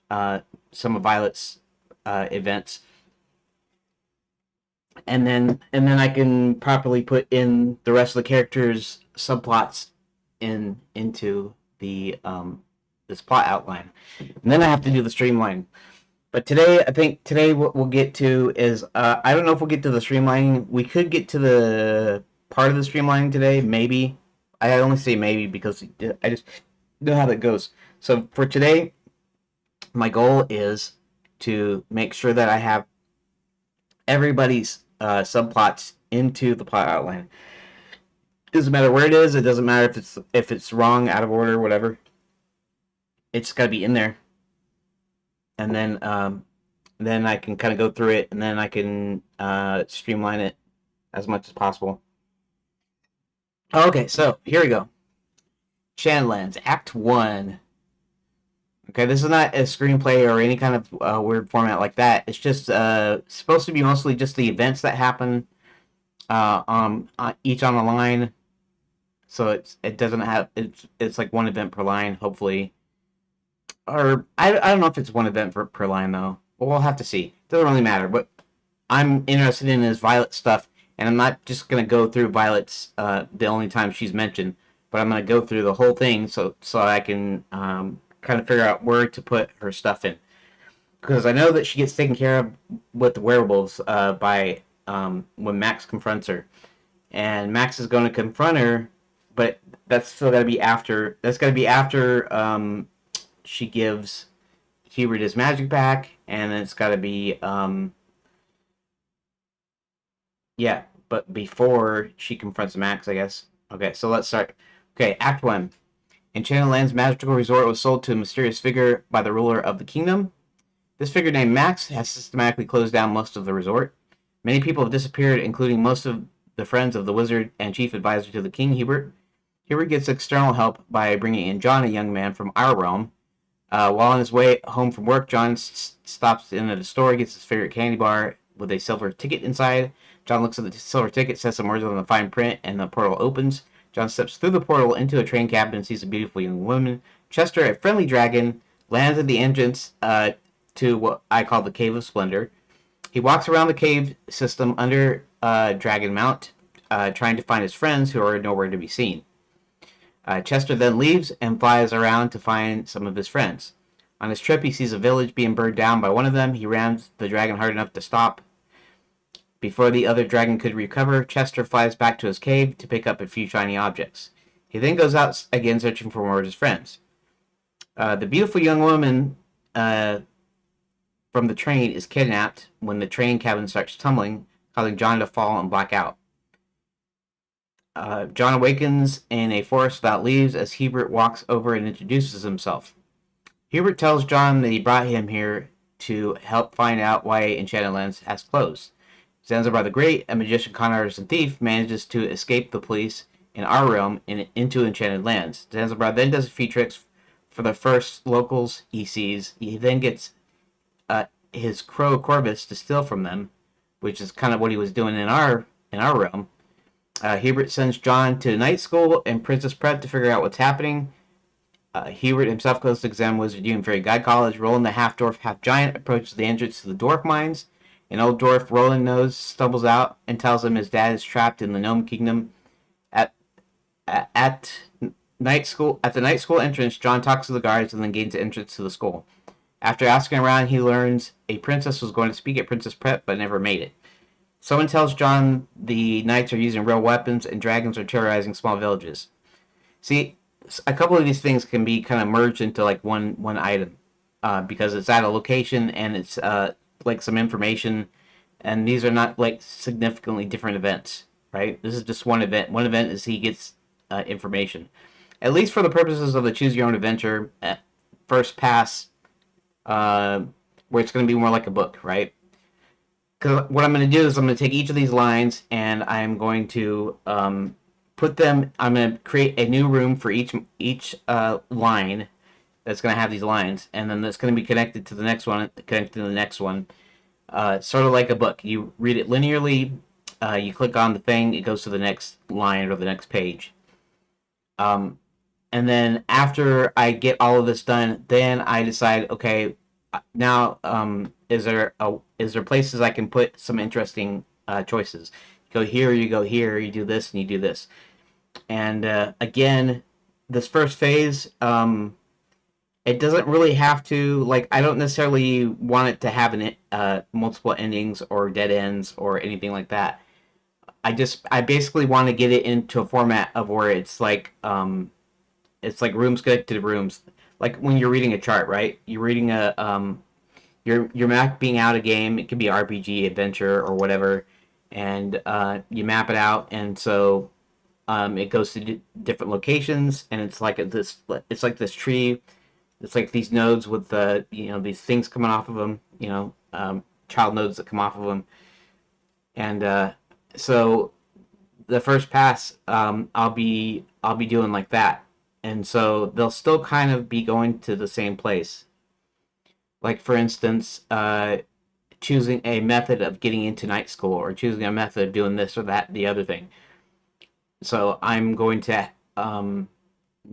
some of Violet's events, and then I can properly put in the rest of the characters' subplots into the this plot outline, and then I have to do the streamline. But today, I think today what we'll get to is I don't know if we'll get to the streamlining. We could get to the part of the streamlining today, maybe. I only say maybe because I just know how that goes. So for today, my goal is to make sure that I have everybody's subplots into the plot outline. It doesn't matter where it is. It doesn't matter if it's wrong, out of order, whatever. It's got to be in there, and then I can kind of go through it, and then I can streamline it as much as possible. Okay, so here we go. Shadowlands, Act 1. Okay, this is not a screenplay or any kind of weird format like that. It's just supposed to be mostly just the events that happen each on a line. So it doesn't have it's like one event per line, hopefully. Or I don't know if it's one event per line though. But we'll have to see. It doesn't really matter. What I'm interested in is Violet stuff, and I'm not just gonna go through Violet's the only time she's mentioned, but I'm gonna go through the whole thing so I can kind of figure out where to put her stuff in, because I know that she gets taken care of with the werewolves by when Max confronts her, and Max is going to confront her, but that's still got to be after. That's got to be after she gives Hubert his magic back, and it's got to be yeah, but before she confronts Max, I guess. Okay, so let's start. Okay, Act 1. Enchanted Land's magical resort was sold to a mysterious figure by the ruler of the kingdom. This figure named Max has systematically closed down most of the resort. Many people have disappeared, including most of the friends of the wizard and chief advisor to the king, Hubert. Hubert gets external help by bringing in John, a young man from our realm. While on his way home from work, John stops in at a store, gets his favorite candy bar with a silver ticket inside. John looks at the silver ticket, says some words on the fine print, and the portal opens. John steps through the portal into a train cabin and sees a beautiful young woman. Chester, a friendly dragon, lands at the entrance to what I call the Cave of Splendor. He walks around the cave system under Dragon Mount, trying to find his friends who are nowhere to be seen. Chester then leaves and flies around to find some of his friends. On his trip, he sees a village being burned down by one of them. He rams the dragon hard enough to stop. Before the other dragon could recover, Chester flies back to his cave to pick up a few shiny objects. He then goes out again searching for more of his friends. The beautiful young woman from the train is kidnapped when the train cabin starts tumbling, causing John to fall and black out. John awakens in a forest without leaves as Hubert walks over and introduces himself. Hubert tells John that he brought him here to help find out why Enchanted Lands has closed. Zanzibar the Great, a magician, con artist, and thief, manages to escape the police in our realm and into Enchanted Lands. Zanzibar then does a few tricks for the first locals he sees. He then gets his crow Corvus to steal from them, which is kind of what he was doing in our realm. Hubert sends John to night school and Princess Prep to figure out what's happening. Hubert himself goes to examine Wizard U and Fairy God College. Roland, the half-dwarf, half-giant, approaches the entrance to the dwarf mines. An old dwarf Roland knows stumbles out and tells him his dad is trapped in the Gnome Kingdom. At night school, at the night school entrance, John talks to the guards and then gains entrance to the school. After asking around, he learns a princess was going to speak at Princess Prep but never made it. Someone tells John the knights are using real weapons and dragons are terrorizing small villages. See, a couple of these things can be kind of merged into like one item because it's at a location and it's like some information, and these are not like significantly different events, right? This is just one event. One event is he gets information, at least for the purposes of the choose your own adventure first pass, where it's going to be more like a book, right? Because what I'm going to do is I'm going to take each of these lines and I'm going to put them. I'm going to create a new room for each line that's going to have these lines, and then that's going to be connected to the next one, connected to the next one. Sort of like a book. You read it linearly. You click on the thing, it goes to the next line or the next page. And then after I get all of this done, then I decide, okay, now is there places I can put some interesting choices? You go here, you go here, you do this, and you do this. And again, this first phase, it doesn't really have to, like, I don't necessarily want it to have multiple endings or dead ends or anything like that. I basically want to get it into a format of where it's like rooms connected to rooms. Like when you're reading a chart, right? You're reading you're mapping out a game. It could be RPG, adventure, or whatever, and you map it out, and so it goes to different locations, and it's like this tree. It's like these nodes with these things coming off of them, child nodes that come off of them, and so the first pass, I'll be doing like that, and so they'll still kind of be going to the same place. Like for instance, choosing a method of getting into night school, or choosing a method of doing this or that, the other thing. So I'm going to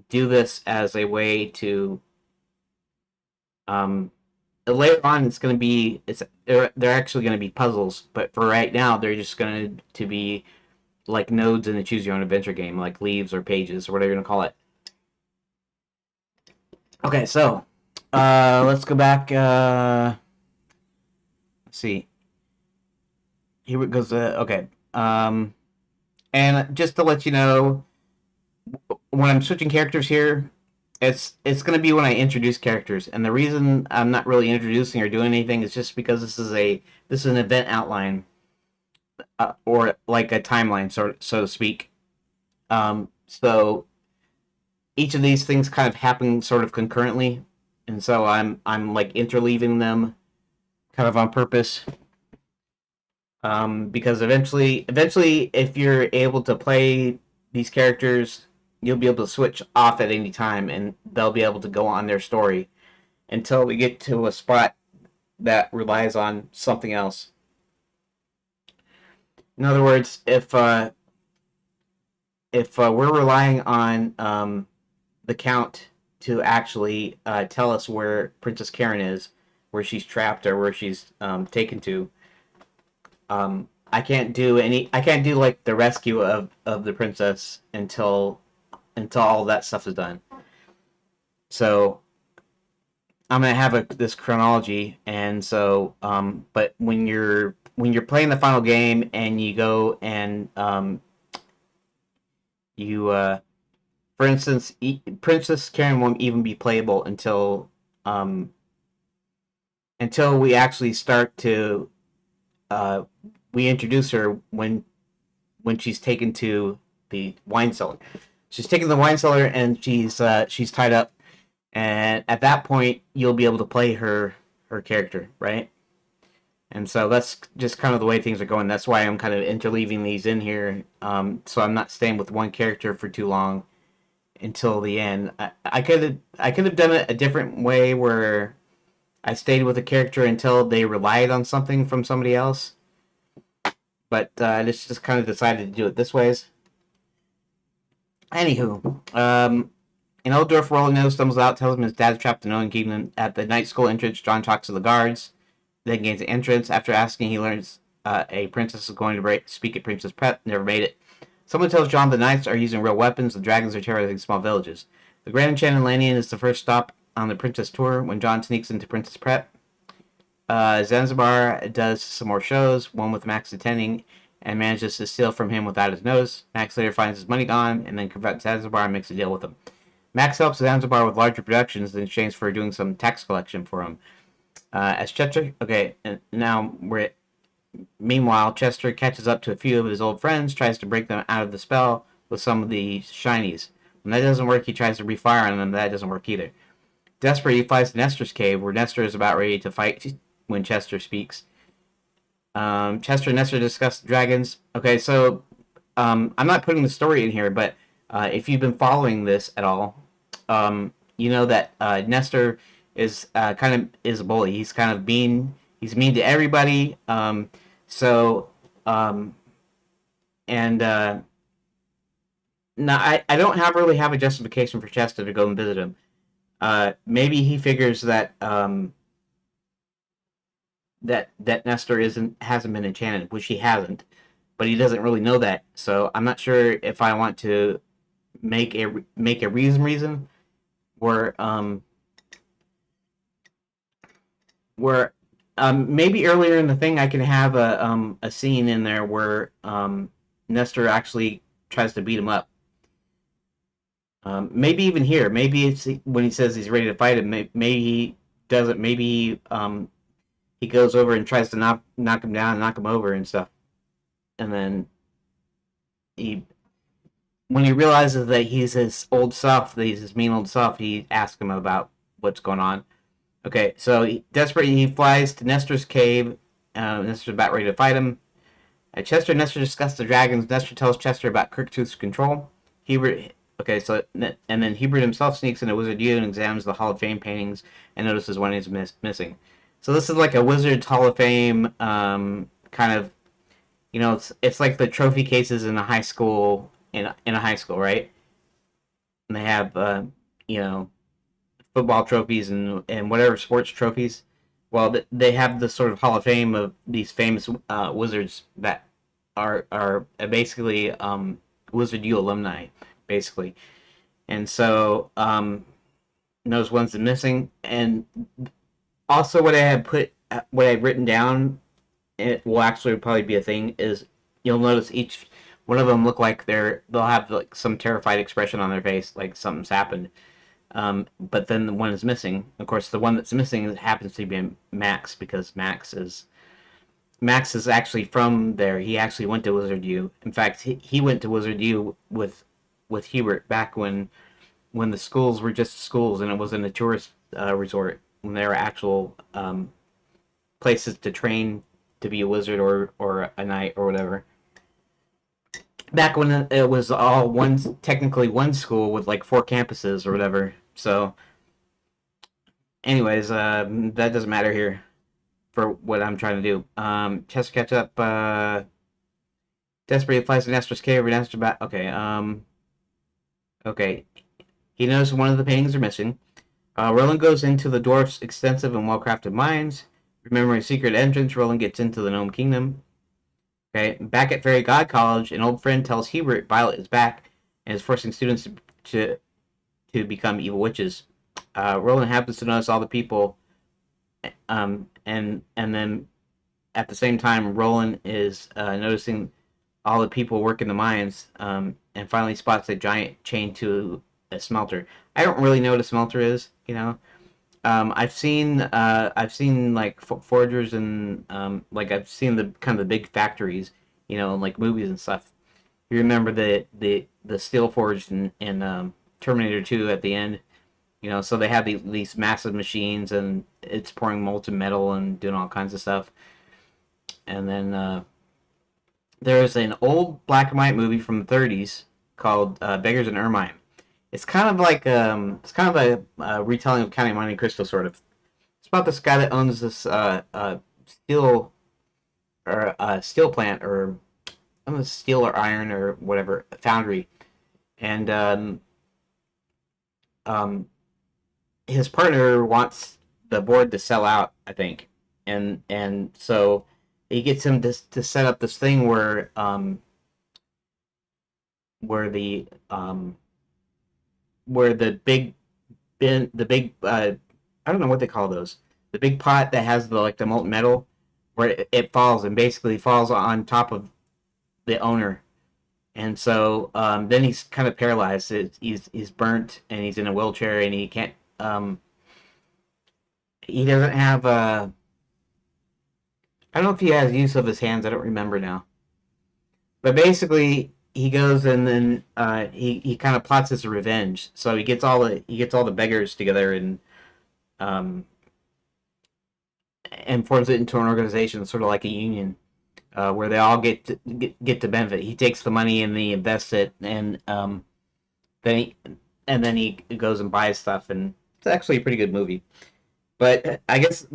do this as a way to later on it's going to be they're actually going to be puzzles, but for right now they're just going to be like nodes in a choose your own adventure game, like leaves or pages or whatever you're going to call it. Okay, so let's go back. Let's see. Here it goes. Okay. And just to let you know, when I'm switching characters here, it's going to be when I introduce characters, and the reason I'm not really introducing or doing anything is just because this is an event outline, or like a timeline, so to speak. So each of these things kind of happen sort of concurrently, and so I'm like interleaving them, kind of on purpose. Because eventually, if you're able to play these characters, you'll be able to switch off at any time, and they'll be able to go on their story until we get to a spot that relies on something else. In other words, if we're relying on the Count to actually tell us where Princess Karen is, where she's trapped or where she's taken to, I can't do like the rescue of the princess until all that stuff is done. So I'm gonna have this chronology, and so but when you're playing the final game and you go and for instance, Princess Karen won't even be playable until we actually start to we introduce her when she's taken to the wine cellar. She's taken to the wine cellar and she's tied up, and at that point you'll be able to play her character, right? And so that's just kind of the way things are going. That's why I'm kind of interleaving these in here, so I'm not staying with one character for too long, until the end. I could have done it a different way where I stayed with a character until they relied on something from somebody else, but I just kind of decided to do it this ways. Anywho, in old dwarf Rolando stumbles out, tells him his dad's trapped in Owen Kingdom. At the night school entrance, John talks to the guards, then gains an entrance. After asking, he learns a princess is going to speak at Princess Prep, never made it. Someone tells John the knights are using real weapons, the dragons are terrorizing small villages. The Grand Enchanted Landing is the first stop on the Princess Tour when John sneaks into Princess Prep. Zanzibar does some more shows, one with Max attending, and manages to steal from him without his nose. Max later finds his money gone, and then confronts Zanzibar and makes a deal with him. Max helps Zanzibar with larger productions in exchange for doing some tax collection for him. As Chester, okay, now we're meanwhile, Chester catches up to a few of his old friends, tries to break them out of the spell with some of the shinies. When that doesn't work, he tries to refire on them, that doesn't work either. Desperate, he flies to Nestor's cave, where Nestor is about ready to fight when Chester speaks. Chester and Nestor discuss the dragons. Okay, so I'm not putting the story in here, but if you've been following this at all, you know that Nestor is kind of is a bully. He's kind of he's mean to everybody. So and now I don't really have a justification for Chester to go and visit him. Maybe he figures that that Nestor hasn't been enchanted, which he hasn't, but he doesn't really know that. So I'm not sure if I want to make a reason where maybe earlier in the thing I can have a scene in there where Nestor actually tries to beat him up. Maybe even here. Maybe it's when he says he's ready to fight him. Maybe he doesn't. Maybe he goes over and tries to knock him down, knock him over, and stuff. And then he, when he realizes that he's his old self, that he's his mean old self, he asks him about what's going on. Okay, so desperate, he flies to Nestor's cave. Nestor's about ready to fight him. At Chester and Nestor discuss the dragons. Nestor tells Chester about Kirktooth's control. Hebert, okay, so and then Hebert himself sneaks into Wizard U and examines the Hall of Fame paintings and notices one is missing. So this is like a Wizards Hall of Fame kind of, it's like the trophy cases in a high school in a high school, right? And they have you know football trophies and whatever sports trophies. Well, they have the sort of Hall of Fame of these famous wizards that are basically Wizard U alumni, basically. And so those ones are missing. And also, what I had written down, it will actually probably be a thing. Is you'll notice each one of them look like they'll have like some terrified expression on their face, like something's happened. But then the one is missing. Of course, the one that's missing happens to be Max, because Max is actually from there. He actually went to Wizard U. In fact, he went to Wizard U with Hubert back when the schools were just schools and it wasn't a tourist resort. When there were actual places to train to be a wizard or a knight or whatever. Back when it was all technically one school with like 4 campuses or whatever. So, anyways, that doesn't matter here for what I'm trying to do. Chester catch up. Desperately flies to Nestor's cave. Nestor back. Okay. Okay. He knows one of the paintings are missing. Roland goes into the dwarf's extensive and well-crafted mines. Remembering a secret entrance, Roland gets into the Gnome Kingdom. Okay, back at Fairy God College, an old friend tells Hubert Violet is back and is forcing students to become evil witches. Roland happens to notice all the people, and then at the same time, Roland is noticing all the people working the mines, and finally spots a giant chained to a smelter. I don't really know what a smelter is, I've seen like forgers and like I've seen the kind of the big factories, in like movies and stuff. You remember the steel forge in Terminator 2 at the end, so they have these massive machines and it's pouring molten metal and doing all kinds of stuff. And then there's an old black and white movie from the 30s called Beggars and Ermine. It's kind of like a retelling of Counting Monte Cristo, sort of. It's about this guy that owns this steel or steel plant, or I don't know, steel or iron or whatever foundry, and um, his partner wants the board to sell out, I think, and so he gets him to set up this thing where the where the big bin the big I don't know what they call those, the big pot that has the like the molten metal, where it falls and basically falls on top of the owner. And so then he's kind of paralyzed. He's burnt and he's in a wheelchair and he can't. He doesn't have. I don't know if he has use of his hands. I don't remember now. But basically, he goes and then he kind of plots his revenge. So he gets all the beggars together um, and forms it into an organization, sort of like a union, where they all get to benefit. He takes the money and he invests it, and then he goes and buys stuff, and it's actually a pretty good movie. But I guess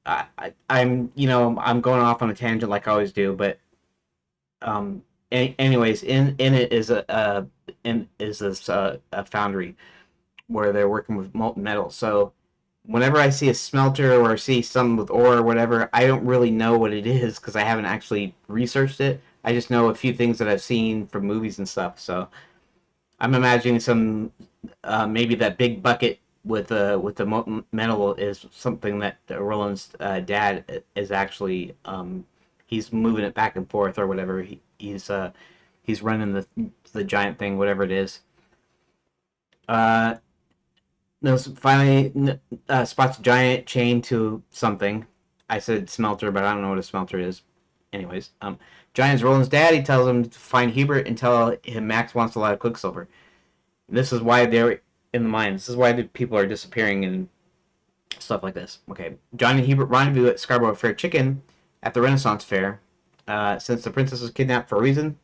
I'm I'm going off on a tangent like I always do, but anyways, in it is a foundry where they're working with molten metal. So whenever I see a smelter or see something with ore or whatever, I don't really know what it is because I haven't actually researched it. I just know a few things that I've seen from movies and stuff. So I'm imagining some maybe that big bucket with the molten metal is something that Roland's dad is actually he's moving it back and forth or whatever. He's running the giant thing, whatever it is. Uh, no, finally spots a giant chain to something. I said smelter, but I don't know what a smelter is. Anyways, Giant's Roland's dad. He tells him to find Hubert and tell him Max wants a lot of Quicksilver. This is why they're in the mines. This is why the people are disappearing and stuff like this. Okay, John and Hubert rendezvous at Scarborough Fair Chicken at the Renaissance Fair. Since the princess was kidnapped for a reason,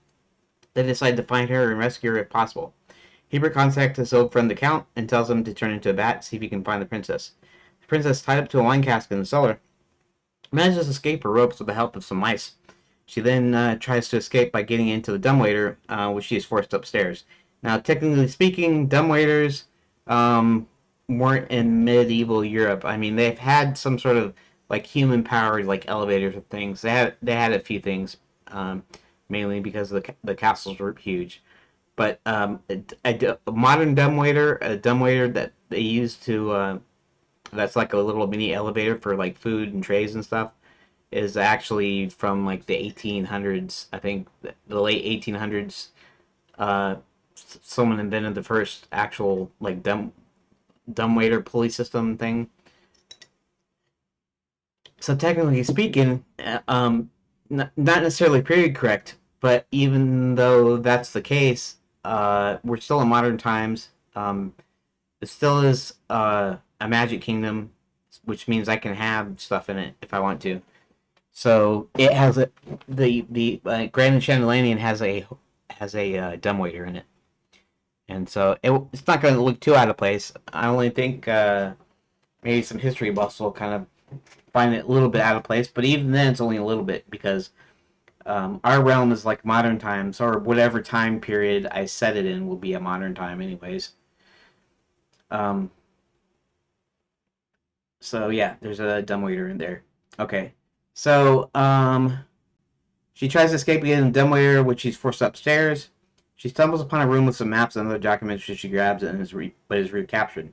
they decide to find her and rescue her if possible. Hubert contacts his old friend the Count and tells him to turn into a bat to see if he can find the princess. The princess, tied up to a wine cask in the cellar, manages to escape her ropes with the help of some mice. She then tries to escape by getting into the dumbwaiter, which she is forced upstairs. Now, technically speaking, dumbwaiters weren't in medieval Europe. I mean, they've had some sort of like human-powered like elevators and things. They had a few things, mainly because the castles were huge. But a modern dumbwaiter, a dumbwaiter that they use to that's like a little mini elevator for like food and trays and stuff, is actually from like the 1800s. I think the late 1800s. Uh, Someone invented the first actual like dumbwaiter pulley system thing. So technically speaking, not necessarily period correct, but even though that's the case, we're still in modern times. It still is a magic kingdom, which means I can have stuff in it if I want to. So it has the Grand and Chandelian has a dumbwaiter in it, and so it's not going to look too out of place. I only think maybe some history buffs will kind of find it a little bit out of place, but even then, it's only a little bit because our realm is like modern times, or whatever time period I set it in will be a modern time, anyways. Um, so yeah, there's a dumbwaiter in there. Okay, so she tries to escape again in the dumbwaiter, which she's forced upstairs. She stumbles upon a room with some maps and other documents, which she grabs and but is recaptured.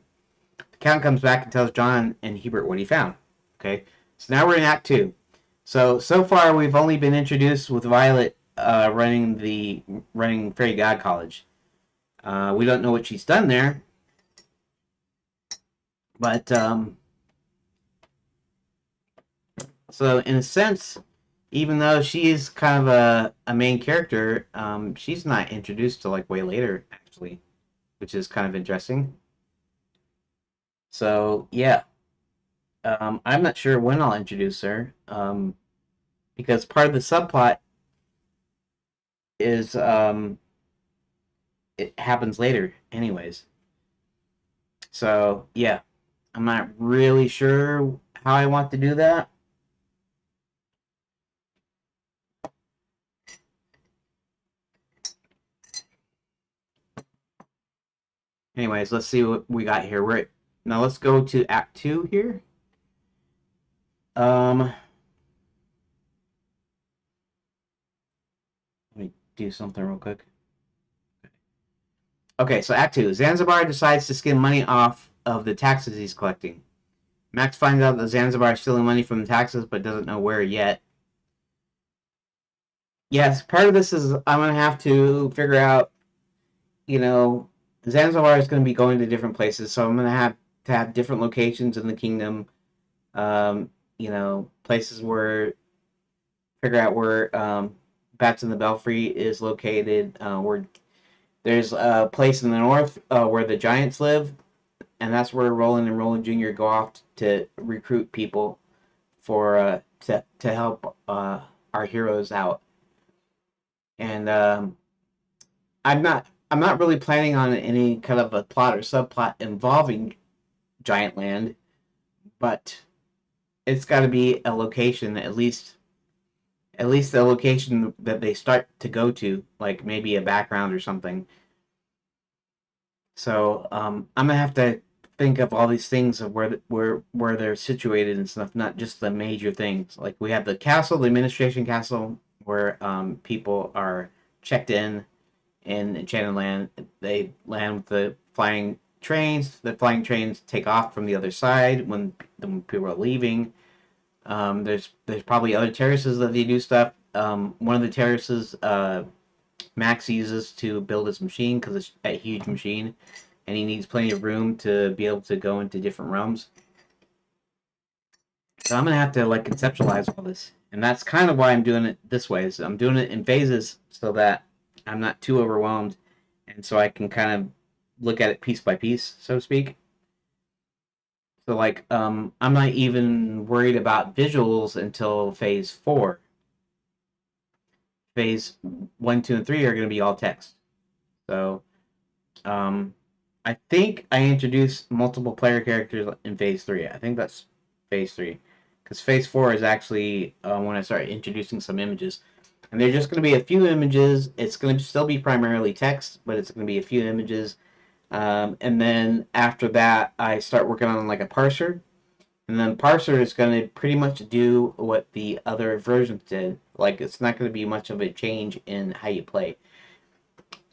The Count comes back and tells John and Hubert what he found. Okay, so now we're in Act 2. So far we've only been introduced with Violet running Fairy God College. We don't know what she's done there, but so in a sense, even though she is kind of a main character, she's not introduced to like way later actually, which is kind of interesting. So yeah, I'm not sure when I'll introduce her, because part of the subplot is it happens later, anyways. So yeah, I'm not really sure how I want to do that. Anyways, let's see what we got here. Now let's go to Act 2 here. Let me do something real quick. Okay, so Act 2. Zanzibar decides to skim money off of the taxes he's collecting. Max finds out that Zanzibar is stealing money from the taxes, but doesn't know where yet. Yes, part of this is I'm gonna have to figure out. You know, Zanzibar is going to be going to different places, so I'm going to have different locations in the kingdom. Places where figure out where Bats in the Belfry is located. Where there's a place in the north where the giants live, and that's where Roland and Roland Jr. go off to recruit people for to help our heroes out. And I'm not really planning on any kind of a plot or subplot involving Giant Land, but it's got to be a location at least a location that they start to go to, like maybe a background or something. So I'm gonna have to think of all these things of where they're situated and stuff, not just the major things. Like we have the castle, the administration castle, where people are checked in Enchanted Land. They land with the flying trains. The flying trains take off from the other side when people are leaving. There's probably other terraces that they do stuff. One of the terraces Max uses to build his machine because it's a huge machine, and he needs plenty of room to be able to go into different realms. So I'm gonna have to like conceptualize all this, and that's kind of why I'm doing it this way. So I'm doing it in phases so that I'm not too overwhelmed, and so I can kind of look at it piece by piece, so to speak. So like, I'm not even worried about visuals until phase 4. Phase 1, 2, and 3 are going to be all text. So, um, I think I introduced multiple player characters in phase 3. I think that's phase 3, because phase 4 is actually when I start introducing some images, and they're just going to be a few images. It's going to still be primarily text, but it's going to be a few images. And then after that, I start working on like a parser. And then parser is going to pretty much do what the other versions did. Like it's not going to be much of a change in how you play,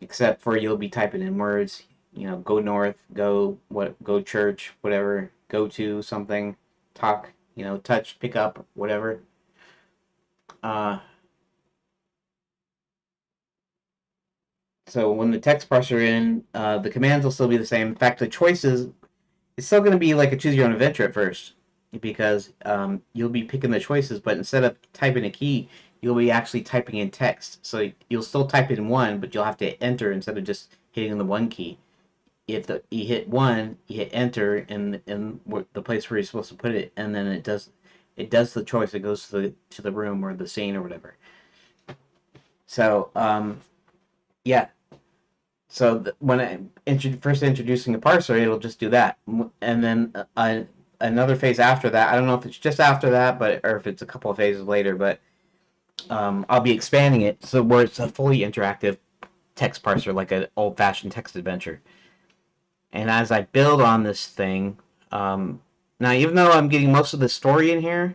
except for you'll be typing in words. Go north, go church, whatever. Go to something, talk. Touch, pick up, whatever. Uh, so when the text parser in, the commands will still be the same. In fact, the choices it's still going to be like a choose your own adventure at first because you'll be picking the choices, but instead of typing a key, you'll be actually typing in text. So you'll still type in one, but you'll have to enter instead of just hitting the one key. If you hit one, you hit enter in the place where you're supposed to put it, and then it does the choice. It goes to the room or the scene or whatever. So yeah, so when first introducing a parser, it'll just do that, and then another phase after that. I don't know if it's just after that, or if it's a couple of phases later. But I'll be expanding it so where it's a fully interactive text parser, like an old-fashioned text adventure. And as I build on this thing, now even though I'm getting most of the story in here,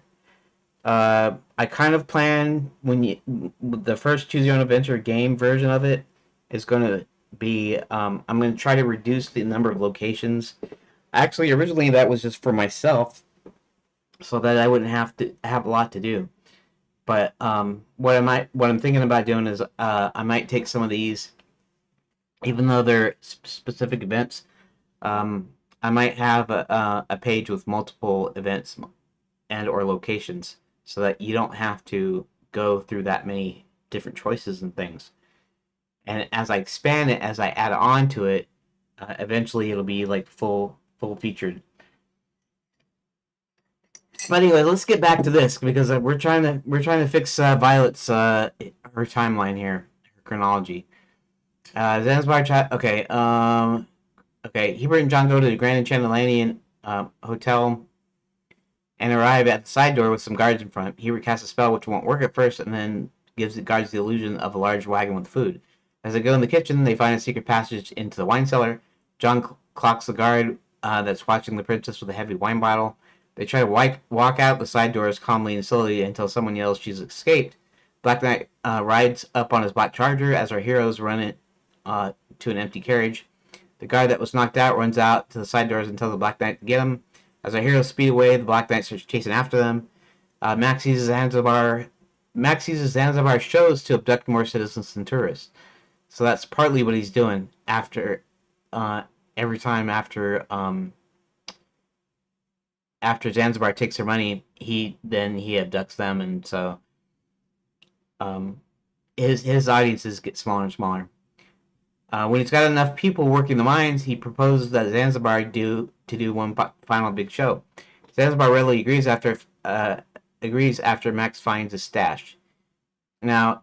I kind of plan the first Choose Your Own Adventure game version of it is going to be I'm going to try to reduce the number of locations. Actually, originally that was just for myself, so that I wouldn't have to have a lot to do. But what I'm thinking about doing is I might take some of these, even though they're specific events. I might have a page with multiple events and or locations, so that you don't have to go through that many different choices and things. And as I expand it, as I add on to it, eventually it'll be like full featured. But anyway, let's get back to this because we're trying to fix Violet's her timeline here, her chronology. Zanzibar chat. Okay. Okay, Hubert and John go to the Grand Enchanted Hotel and arrive at the side door with some guards in front. Hubert casts a spell which won't work at first, and then gives the guards the illusion of a large wagon with food. As they go in the kitchen, they find a secret passage into the wine cellar. John clocks the guard that's watching the princess with a heavy wine bottle. They try to walk out the side doors calmly and slowly until someone yells she's escaped. Black Knight rides up on his black charger as our heroes run it to an empty carriage. The guard that was knocked out runs out to the side doors and tells the Black Knight to get him. As our heroes speed away, the Black Knight starts chasing after them. Max uses Zanzibar shows to abduct more citizens and tourists. So that's partly what he's doing after every time after Zanzibar takes their money, he abducts them, and so his audiences get smaller and smaller. When he's got enough people working the mines, he proposes that Zanzibar do one final big show. Zanzibar readily agrees after Max finds his stash. Now,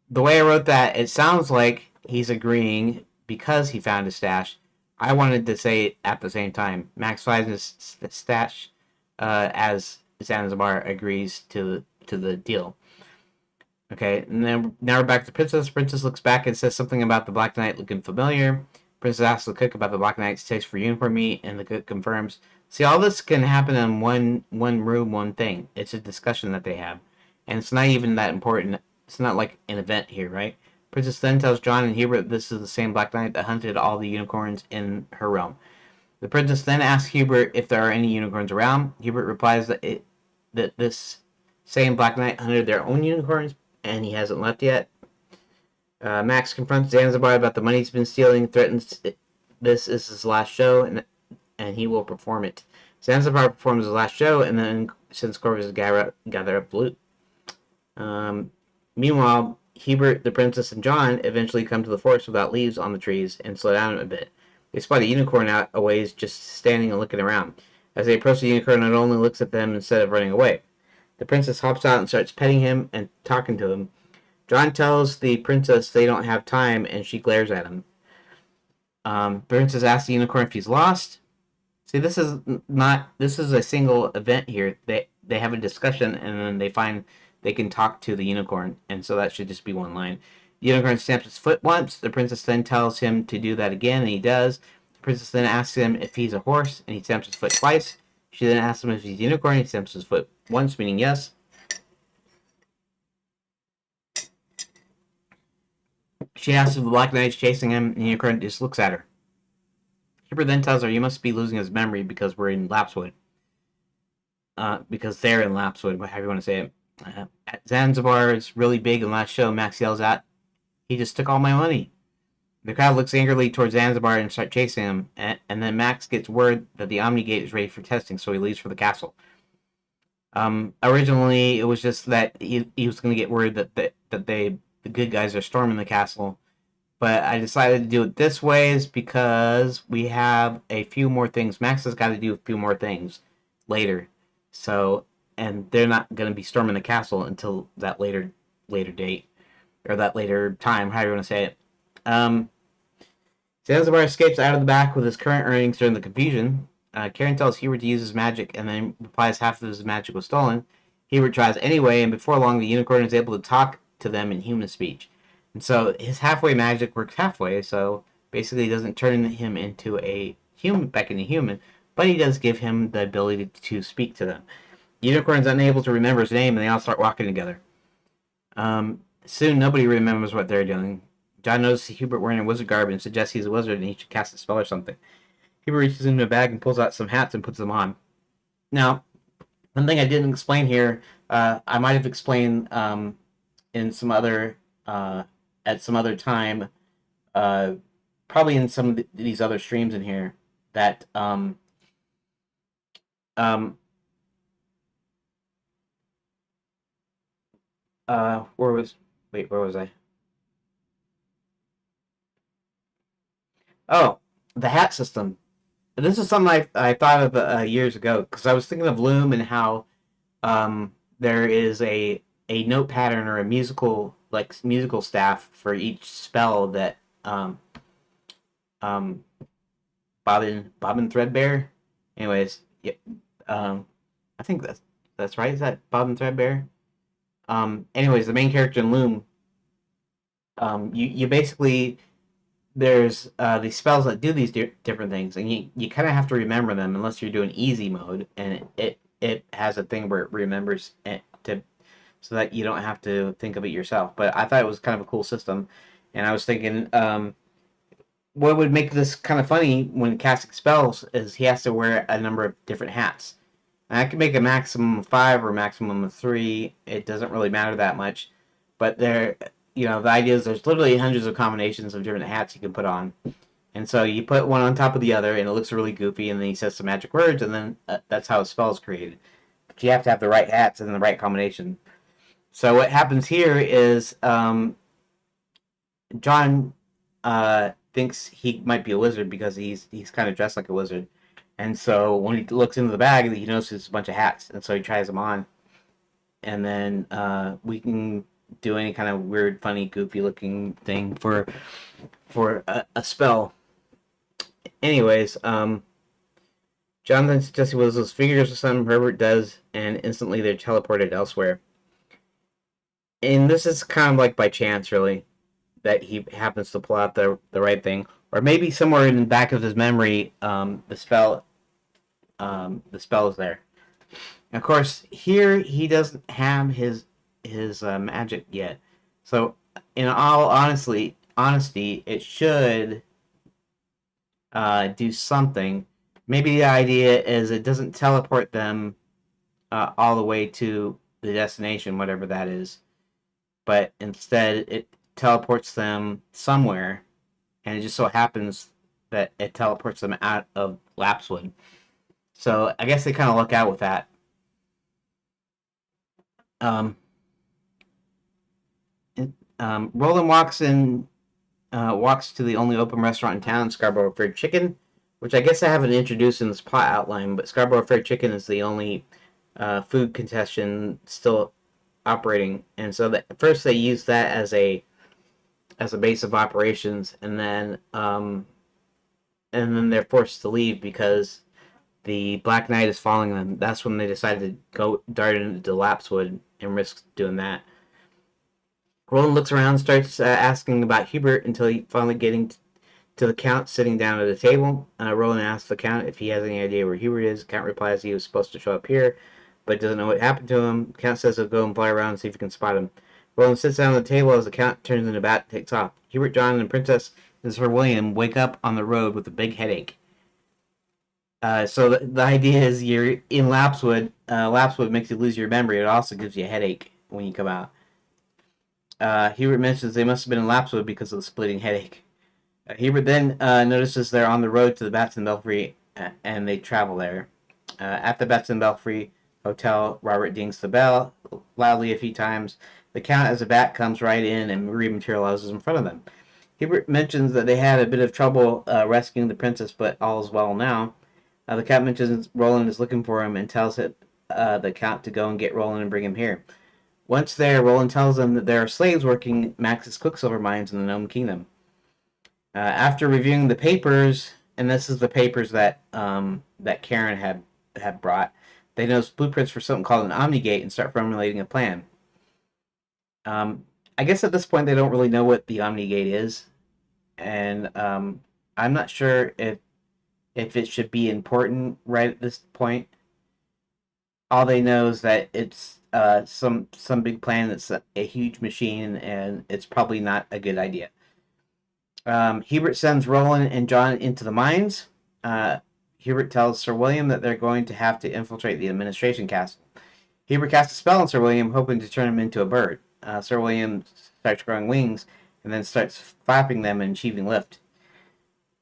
the way I wrote that, it sounds like he's agreeing because he found his stash. I wanted to say it at the same time. Max finds his stash as Zanzibar agrees to the deal. Okay, and then now we're back to Princess. Princess looks back and says something about the Black Knight looking familiar. Princess asks the cook about the Black Knight's taste for unicorn meat, and the cook confirms. See, all this can happen in one room, one thing. It's a discussion that they have, and it's not even that important. It's not like an event here, right? Princess then tells John and Hubert this is the same Black Knight that hunted all the unicorns in her realm. The princess then asks Hubert if there are any unicorns around. Hubert replies that this same Black Knight hunted their own unicorns, and he hasn't left yet. Max confronts Zanzibar about the money he's been stealing, threatens this is his last show, and he will perform it. Zanzibar performs his last show, and then sends Corvus to gather up the loot. Meanwhile, Hubert, the princess, and John eventually come to the forest without leaves on the trees and slow down a bit. They spot a unicorn out a ways, just standing and looking around. As they approach the unicorn, it only looks at them instead of running away. The princess hops out and starts petting him and talking to him. John tells the princess they don't have time, and she glares at him. The princess asks the unicorn if he's lost. See, this is a single event here. They have a discussion, and then they find they can talk to the unicorn, and so that should just be one line. The unicorn stamps his foot once. The princess then tells him to do that again, and he does. The princess then asks him if he's a horse, and he stamps his foot twice. She then asks him if he's a unicorn. He stamps his foot once, meaning yes. She asks if the Black Knight is chasing him, and the unicorn just looks at her. Hubert then tells her, "You must be losing his memory because we're in Lapswood." Because they're in Lapswood, however you want to say it. At Zanzibar, it's really big, and last show, Max yells out, "He just took all my money." The crowd looks angrily towards Zanzibar and start chasing him, and then Max gets word that the Omni Gate is ready for testing, so he leaves for the castle. Originally, it was just that he was going to get word that the good guys are storming the castle, but I decided to do it this way is because we have a few more things. Max has got to do a few more things later, so and they're not going to be storming the castle until that later date or that later time, however you want to say it. Zanzibar escapes out of the back with his current earnings during the confusion. Karen tells Hubert to use his magic and then replies half of his magic was stolen. Hubert tries anyway, and before long, the unicorn is able to talk to them in human speech. And so his halfway magic works halfway, so basically he doesn't turn him into a human, back into human, but he does give him the ability to speak to them. The unicorn's unable to remember his name, and they all start walking together. Soon, nobody remembers what they're doing. John notices Hubert wearing a wizard garb and suggests he's a wizard and he should cast a spell or something. Hubert reaches into a bag and pulls out some hats and puts them on. Now, one thing I didn't explain here, I might have explained in some other at some other time, probably in some of these other streams in here that where was I? Oh, the hat system. This is something I thought of years ago because I was thinking of Loom and how there is a note pattern or a musical staff for each spell that Bobbin Threadbare. Anyways, yeah, um, I think that's right. Is that Bobbin Threadbare? Anyways, the main character in Loom, you basically there's these spells that do these different things, and you kind of have to remember them unless you're doing easy mode, and it has a thing where it remembers it to so that you don't have to think of it yourself. But I thought it was kind of a cool system, and I was thinking, what would make this kind of funny when casting spells is he has to wear a number of different hats. And I can make a maximum of 5 or maximum of 3. It doesn't really matter that much, but the idea is there's literally hundreds of combinations of different hats you can put on. And so you put one on top of the other, and it looks really goofy, and then he says some magic words, and then that's how a spell is created. But you have to have the right hats and the right combination. So what happens here is John thinks he might be a wizard because he's kind of dressed like a wizard. And so when he looks into the bag, he notices a bunch of hats, and so he tries them on. And then we can do any kind of weird, funny, goofy-looking thing for a spell. Anyways, John then suggests he was those figures or something. Herbert does, and instantly they're teleported elsewhere. And this is kind of like by chance, really, that he happens to pull out the right thing, or maybe somewhere in the back of his memory, the spell is there. And of course, here he doesn't have his magic yet. So, in all honesty, it should do something. Maybe the idea is it doesn't teleport them all the way to the destination, whatever that is, but instead it teleports them somewhere, and it just so happens that it teleports them out of Lapswood. So I guess they kind of luck out with that. Um, Roland walks to the only open restaurant in town, Scarborough Fried Chicken, which I guess I haven't introduced in this plot outline, but Scarborough Fried Chicken is the only food concession still operating, and so first they use that as a base of operations, and then they're forced to leave because the Black Knight is following them. That's when they decide to go dart into Lapswood and risk doing that. Roland looks around, starts asking about Hubert until he finally getting to the Count sitting down at a table. Roland asks the Count if he has any idea where Hubert is. The Count replies he was supposed to show up here, but doesn't know what happened to him. The Count says he'll go and fly around and see if he can spot him. Roland sits down at the table as the Count turns in a bat and takes off. Hubert, John, and Princess and Sir William wake up on the road with a big headache. So the idea is you're in Lapswood. Lapswood makes you lose your memory. It also gives you a headache when you come out. Hubert mentions they must have been in Lapswood because of the splitting headache. Hubert then notices they're on the road to the Bats and Belfry, and they travel there. At the Bats and Belfry Hotel, Robert dings the bell loudly a few times. The Count, as a bat, comes right in and rematerializes in front of them. Hubert mentions that they had a bit of trouble rescuing the princess, but all is well now. The Count mentions Roland is looking for him and tells the Count to go and get Roland and bring him here. Once there, Roland tells them that there are slaves working Max's quicksilver mines in the Gnome Kingdom. After reviewing the papers, and this is the papers that Karen had brought, they notice blueprints for something called an Omnigate and start formulating a plan. I guess at this point they don't really know what the Omnigate is, and I'm not sure if it should be important right at this point. All they know is that it's some big plan that's a huge machine, and it's probably not a good idea. Hubert sends Roland and John into the mines. Hubert tells Sir William that they're going to have to infiltrate the administration castle. Hubert casts a spell on Sir William, hoping to turn him into a bird. Sir William starts growing wings and then starts flapping them and achieving lift.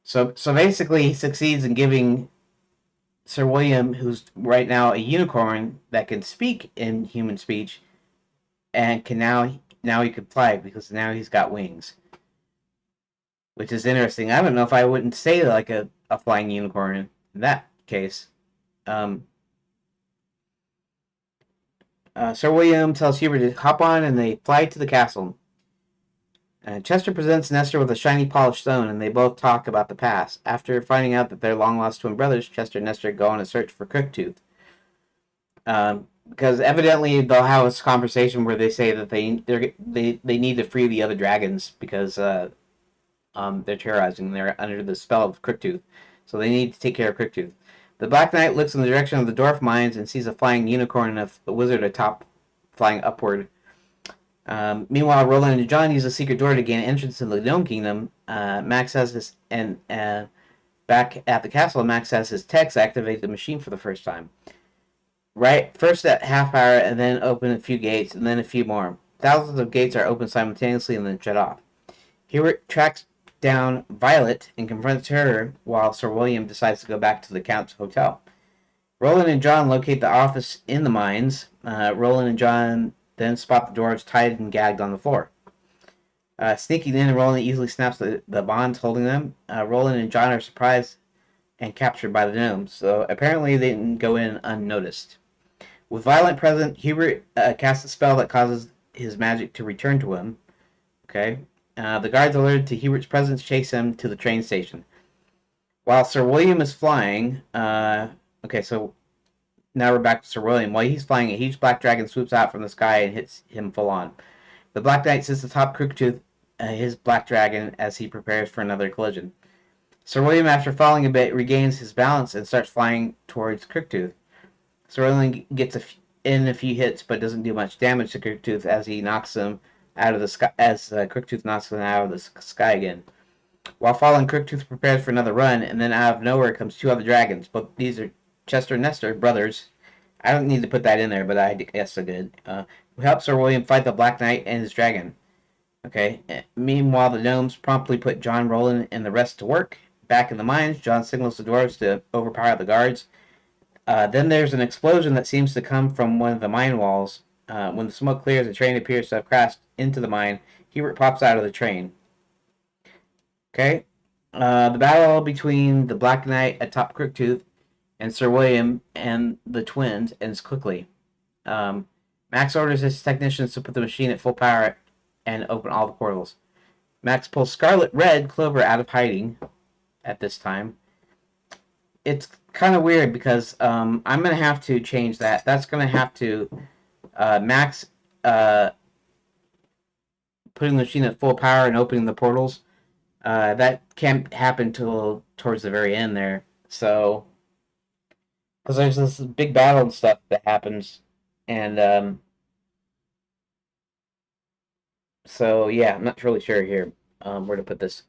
So basically, he succeeds in giving Sir William, who's right now a unicorn that can speak in human speech, and can now he can fly because now he's got wings, which is interesting. I don't know if I wouldn't say like a flying unicorn in that case. Sir William tells Hubert to hop on, and they fly to the castle. Chester presents Nestor with a shiny polished stone, and they both talk about the past. After finding out that they're long-lost twin brothers, Chester and Nestor go on a search for Crooktooth. Because evidently they'll have this conversation where they say that they need to free the other dragons because they're terrorizing. They're under the spell of Crooktooth, so they need to take care of Crooktooth. The Black Knight looks in the direction of the dwarf mines and sees a flying unicorn and a wizard atop, flying upward. Meanwhile, Roland and John use a secret door to gain entrance to the Gnome Kingdom. Max has his back at the castle, Max has his techs activate the machine for the first time. Right, first at half hour, and then open a few gates, and then a few more. Thousands of gates are opened simultaneously and then shut off. Hubert tracks down Violet and confronts her, while Sir William decides to go back to the Count's hotel. Roland and John locate the office in the mines. Roland and John then spot the dwarves tied and gagged on the floor. Sneaking in, Roland easily snaps the bonds holding them. Roland and John are surprised and captured by the gnomes, so apparently they didn't go in unnoticed. With Violet present, Hubert casts a spell that causes his magic to return to him. Okay. The guards alerted to Hubert's presence chase him to the train station. While Sir William is flying, okay, so now we're back to Sir William. While he's flying, a huge black dragon swoops out from the sky and hits him full on. The Black Knight sits atop Crooktooth, his black dragon, as he prepares for another collision. Sir William, after falling a bit, regains his balance and starts flying towards Crooktooth. Sir William gets in a few hits, but doesn't do much damage to Crooktooth as he knocks him out of the sky. As Crooktooth knocks him out of the sky again. While falling, Crooktooth prepares for another run, and then out of nowhere comes two other dragons. Both these are Chester and Nestor, brothers. I don't need to put that in there, but I guess I did. Who helps Sir William fight the Black Knight and his dragon. Okay. Meanwhile, the gnomes promptly put John, Roland, and the rest to work. Back in the mines, John signals the dwarves to overpower the guards. Then there's an explosion that seems to come from one of the mine walls. When the smoke clears, the train appears to have crashed into the mine. Hubert pops out of the train. Okay. The battle between the Black Knight atop Crooktooth and Sir William and the twins ends quickly. Max orders his technicians to put the machine at full power and open all the portals. Max pulls Scarlet Red Clover out of hiding at this time. It's kind of weird because I'm going to have to change that. That's going to have to Max putting the machine at full power and opening the portals. That can't happen till towards the very end there. So, because there's this big battle and stuff that happens, and so yeah, I'm not really sure here where to put this.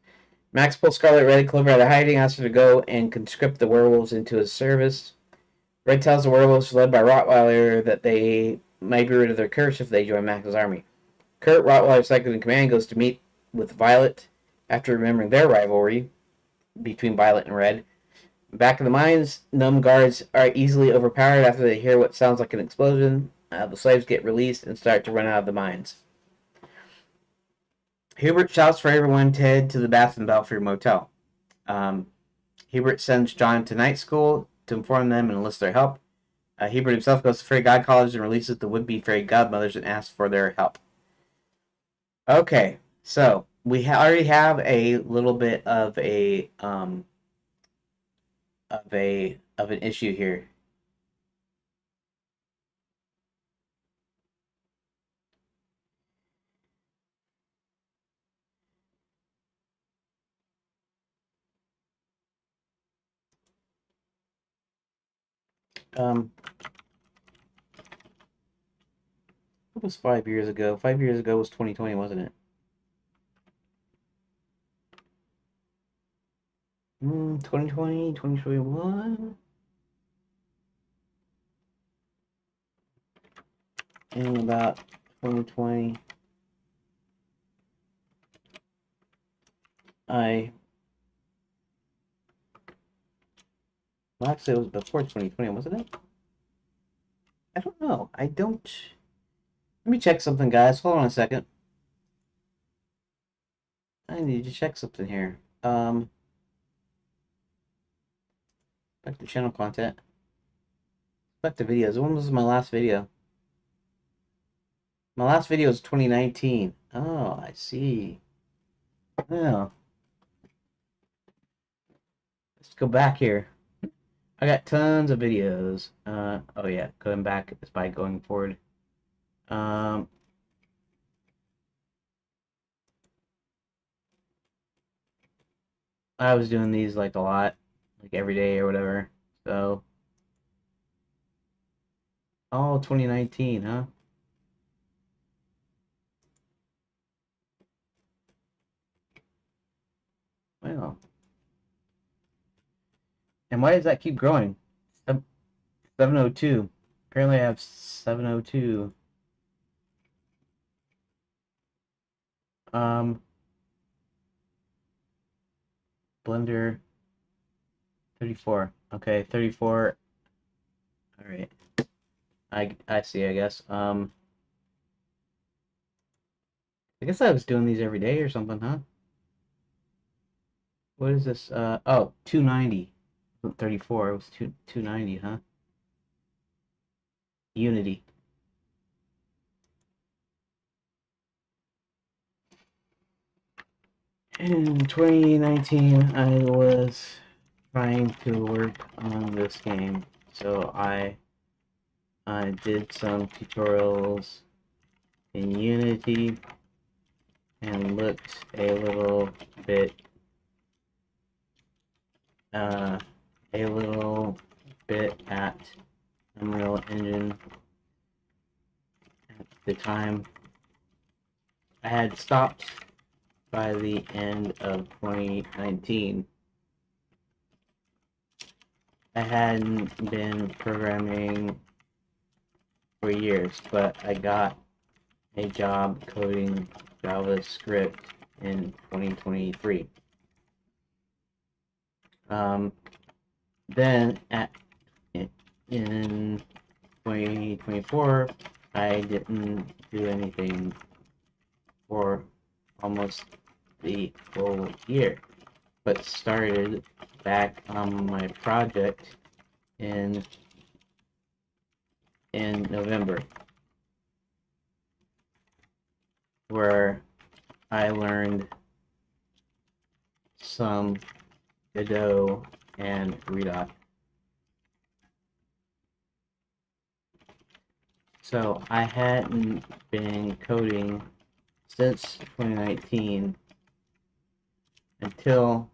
Max pulls Scarlet Red Clover out of hiding, asks her to go and conscript the werewolves into his service. Red tells the werewolves, led by Rottweiler, that they might be rid of their curse if they join Max's army. Kurt, Rottweiler's second in command, goes to meet with Violet after remembering their rivalry between Violet and Red. Back in the mines, gnome guards are easily overpowered after they hear what sounds like an explosion. The slaves get released and start to run out of the mines. Hubert shouts for everyone to head to the Bath and Belfry Motel. Hubert sends John to night school to inform them and enlist their help. Hubert himself goes to Fairy God College and releases the would-be fairy godmothers and asks for their help. Okay, so we already have a little bit of an issue here. It was 5 years ago. 5 years ago was 2020, wasn't it? 2020, 2021. And about 2020, well, actually, it was before 2020, wasn't it? I don't know. Let me check something, guys. Hold on a second. I need to check something here. Back to channel content. Back to videos. When was my last video? My last video was 2019. Oh, I see. Well, let's go back here. I got tons of videos. Oh yeah, going back is by going forward. Um, I was doing these like a lot, like every day or whatever. So, oh, 2019, huh? Well, and why does that keep growing? 702. Apparently, I have 702. Um, Blender 34. Okay, 34. All right. I see, I guess. I guess I was doing these every day or something, huh? What is this? Oh, 290. 34. It was 290, huh? Unity. In 2019, I was trying to work on this game, so I did some tutorials in Unity and looked bit uh, a little bit at Unreal Engine at the time. I had stopped by the end of 2019. I hadn't been programming for years, but I got a job coding JavaScript in 2023. Um, then in 2024, I didn't do anything for almost the full year, but started back on my project in November, where I learned some Godot and Redot. So I hadn't been coding since 2019 until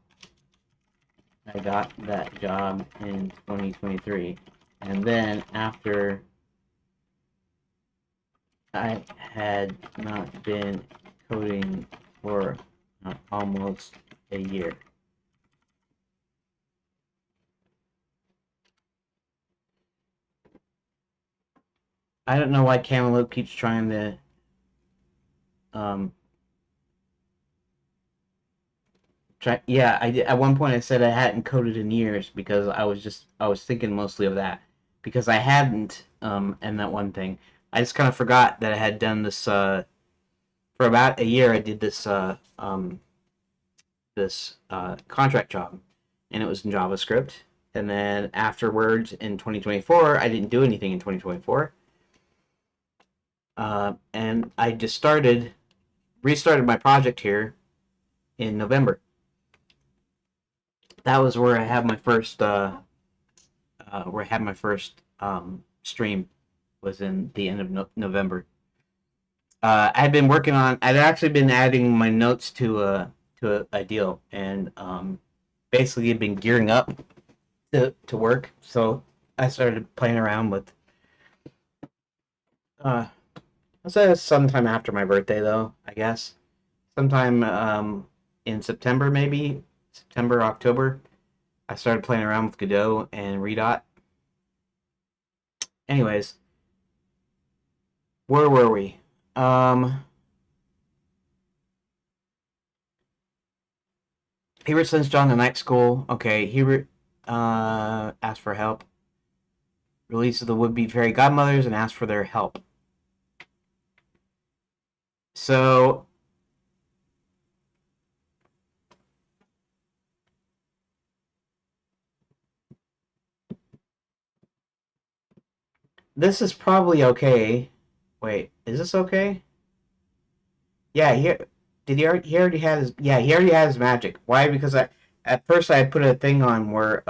I got that job in 2023. And then after I had not been coding for almost a year. I don't know why Cantaloupe keeps trying to um yeah, I did, at one point I said I hadn't coded in years because I was thinking mostly of that because I hadn't and that one thing. I just kind of forgot that I had done this for about a year. I did this contract job, and it was in JavaScript. And then afterwards, in 2024, I didn't do anything in 2024, and I just restarted my project here in November. That was where I had my first stream was in the end of November. I had been working on. I'd actually been adding my notes to a deal, and basically been gearing up to work. So I started playing around with. I'll say sometime after my birthday, though. I guess sometime in September, maybe September, October. I started playing around with Godot and Redot. Anyways, where were we? Um, He sends John to night school. Okay, asks for help. Releases the would-be fairy godmothers and asks for their help. So this is probably okay. Wait, is this okay? Yeah, here. Did he already? He already had his. Yeah, he already had his magic. Why? Because at first I put a thing on where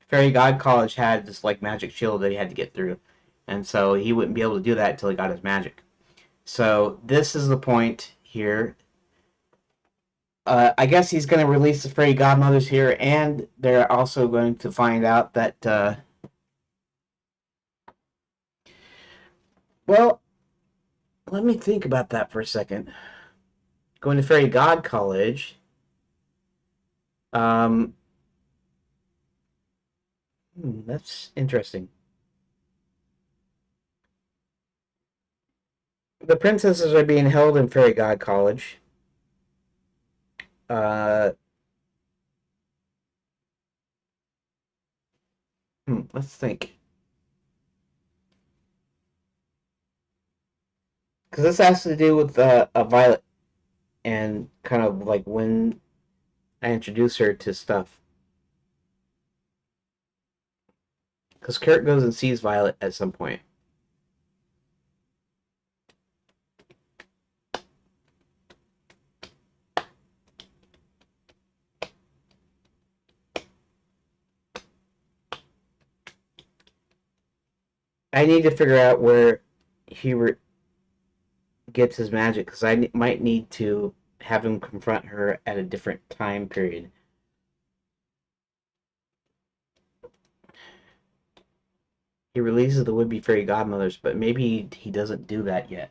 Fairy God College had this like magic shield that he had to get through, and so he wouldn't be able to do that until he got his magic. So this is the point here. I guess he's going to release the Fairy Godmothers here, and they're also going to find out that. Well, let me think about that for a second. Going to Fairy God College. Um, that's interesting. The princesses are being held in Fairy God College. Uh, let's think. Because this has to do with a Violet and kind of like when I introduce her to stuff. Because Kurt goes and sees Violet at some point. I need to figure out where he gets his magic because I might need to have him confront her at a different time period. He releases the would-be fairy godmothers, but maybe he doesn't do that yet.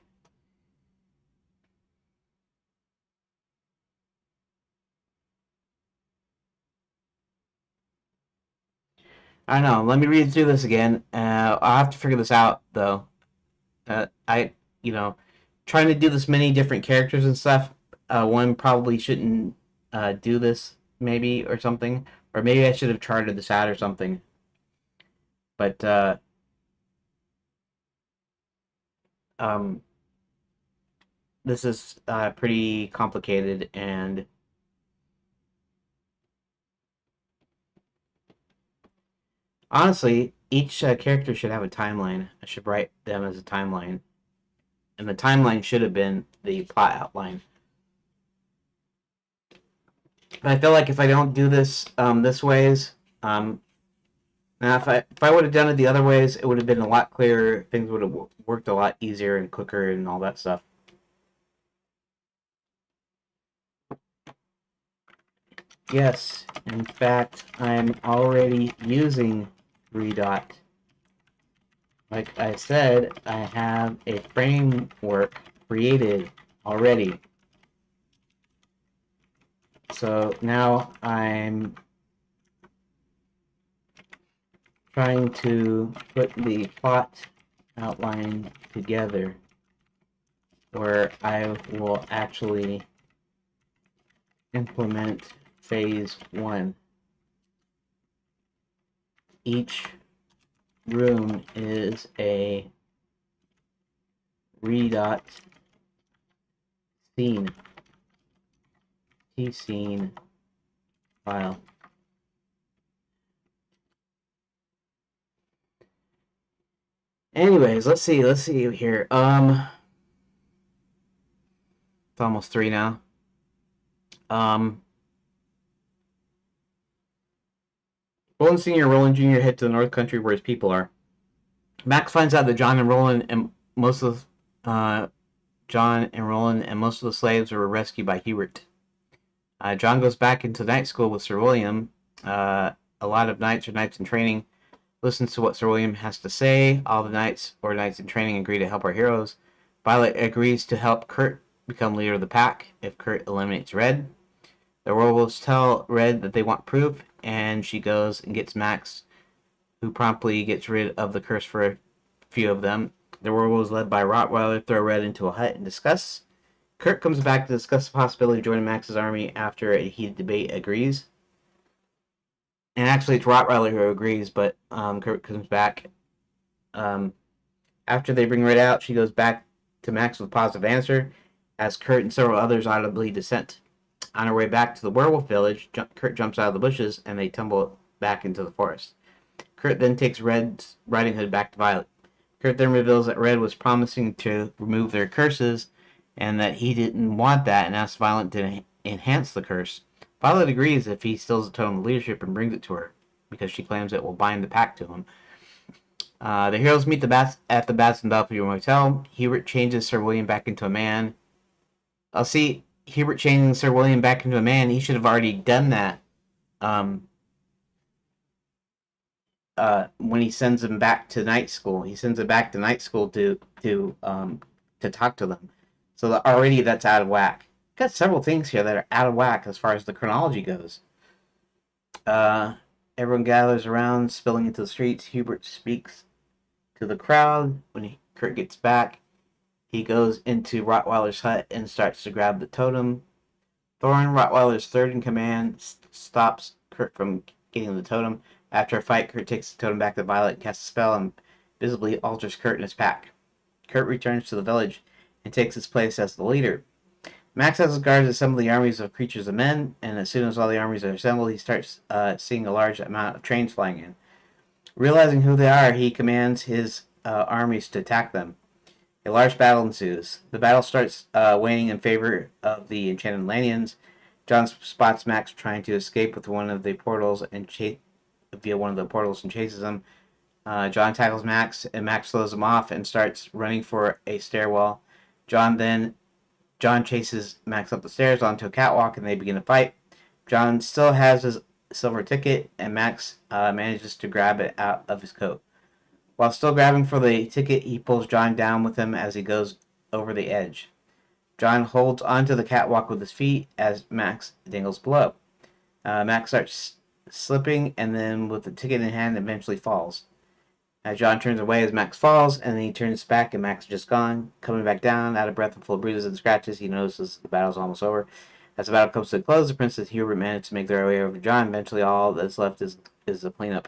I don't know. Let me read through this again. I'll have to figure this out though. I, you know, trying to do this many different characters and stuff. One probably shouldn't do this maybe or something, or maybe I should have charted this out or something. But um, this is pretty complicated, and honestly, each character should have a timeline. I should write them as a timeline, and the timeline should have been the plot outline. But I feel like if I don't do this this ways, now if I would have done it the other ways, it would have been a lot clearer. Things would have worked a lot easier and quicker and all that stuff. Yes, in fact, I'm already using Redot. Like I said, I have a framework created already. So now I'm trying to put the plot outline together where I will actually implement phase 1. Each room is a Redot scene, T-scene file. Anyways, let's see here. It's almost 3 now. Roland Sr. and Roland Jr. head to the North Country where his people are. Max finds out that John and Roland and most of the slaves were rescued by Hubert. John goes back into night school with Sir William. A lot of knights are knights in training. Listens to what Sir William has to say. All the knights or knights in training agree to help our heroes. Violet agrees to help Kurt become leader of the pack if Kurt eliminates Red. The werewolves tell Red that they want proof, and she goes and gets Max, who promptly gets rid of the curse for a few of them. The werewolves, led by Rottweiler, throw Red into a hut and discuss. Kurt comes back to discuss the possibility of joining Max's army after a heated debate agrees. And actually, it's Rottweiler who agrees, but Kurt comes back. After they bring Red out, she goes back to Max with a positive answer, as Kurt and several others audibly dissent. On her way back to the werewolf village, Kurt jumps out of the bushes, and they tumble back into the forest. Kurt then takes Red's Riding Hood back to Violet. Kurt then reveals that Red was promising to remove their curses, and that he didn't want that and asked Violet to enhance the curse. Violet agrees if he steals the totem of leadership and brings it to her, because she claims it will bind the pack to him. The heroes meet the bats at the Batson W Motel. Hubert changes Sir William back into a man. I'll see Hubert changing Sir William back into a man. He should have already done that um, when he sends him back to night school. He sends him back to night school to talk to them. So that already that's out of whack. Got several things here that are out of whack as far as the chronology goes. Uh, Everyone gathers around, spilling into the streets. Hubert speaks to the crowd. When Kurt gets back, he goes into Rottweiler's hut and starts to grab the totem. Thorin, Rottweiler's third in command, stops Kurt from getting the totem. After a fight, Kurt takes the totem back to Violet, casts a spell, and visibly alters Kurt and his pack. Kurt returns to the village and takes his place as the leader. Max has his guards assemble the armies of creatures and men, and as soon as all the armies are assembled, he starts seeing a large amount of trains flying in. Realizing who they are, he commands his armies to attack them. A large battle ensues. The battle starts waning in favor of the Enchanted Lannians. John spots Max trying to escape with one of the portals and via one of the portals and chases him. John tackles Max, and Max slows him off and starts running for a stairwell. John chases Max up the stairs onto a catwalk, and they begin to fight. John still has his silver ticket, and Max manages to grab it out of his coat. While still grabbing for the ticket, he pulls John down with him as he goes over the edge. John holds onto the catwalk with his feet as Max dangles below. Max starts slipping, and then with the ticket in hand, eventually falls. John turns away as Max falls, and then he turns back, and Max is just gone. Coming back down, out of breath and full of bruises and scratches, he notices the battle's almost over. As the battle comes to a close, the Prince and Hubert manage to make their way over John. Eventually, all that's left is the cleanup.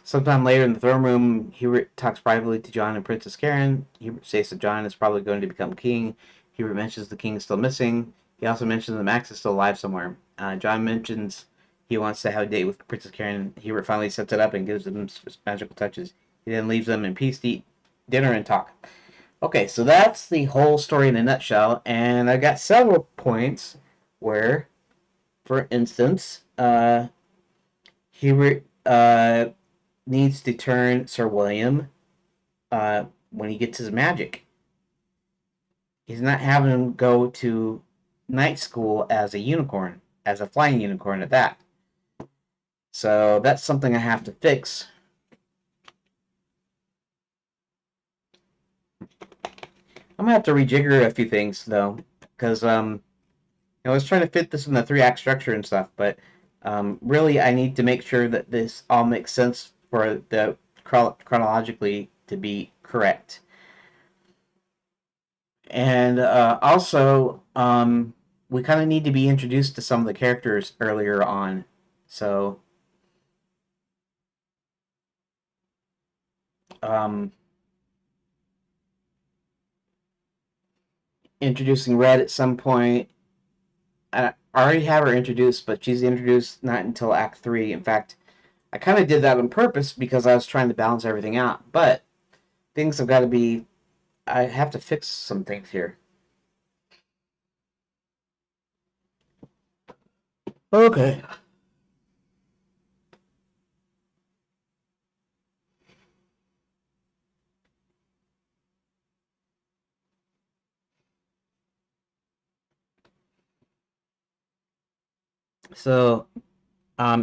Sometime later in the throne room, Hubert talks privately to John and Princess Karen. Hubert states that John is probably going to become king. Hubert mentions the king is still missing. He also mentions that Max is still alive somewhere. John mentions he wants to have a date with Princess Karen. Hubert finally sets it up and gives them magical touches. He then leaves them in peace to eat dinner and talk. Okay, so that's the whole story in a nutshell, and I got several points where, for instance, Hubert needs to turn Sir William when he gets his magic. He's not having him go to night school as a unicorn, as a flying unicorn at that. So that's something I have to fix. I'm gonna have to rejigger a few things though, because I was trying to fit this in the 3-act structure and stuff, but really I need to make sure that this all makes sense for the chronologically to be correct. And also, we kind of need to be introduced to some of the characters earlier on. So, introducing Red at some point. I already have her introduced, but she's introduced not until Act 3. In fact, I kind of did that on purpose because I was trying to balance everything out. But things have got to be... I have to fix some things here. Okay. So,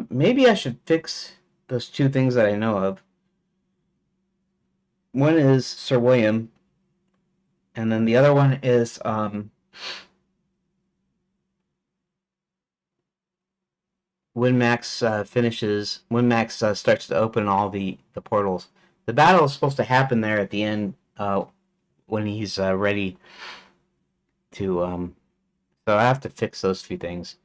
maybe I should fix those 2 things that I know of. One is Sir William, and then the other one is when Max starts to open all the portals. The battle is supposed to happen there at the end when he's ready to. So I have to fix those 2 things.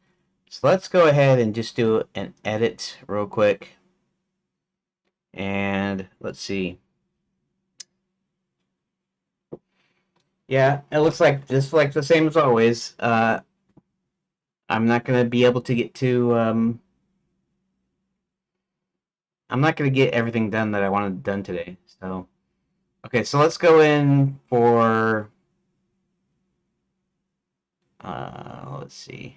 So let's go ahead and just do an edit real quick. And let's see. Yeah, it looks like just like the same as always. I'm not going to be able to get to... I'm not going to get everything done that I wanted done today. So, okay, so let's go in for... Let's see.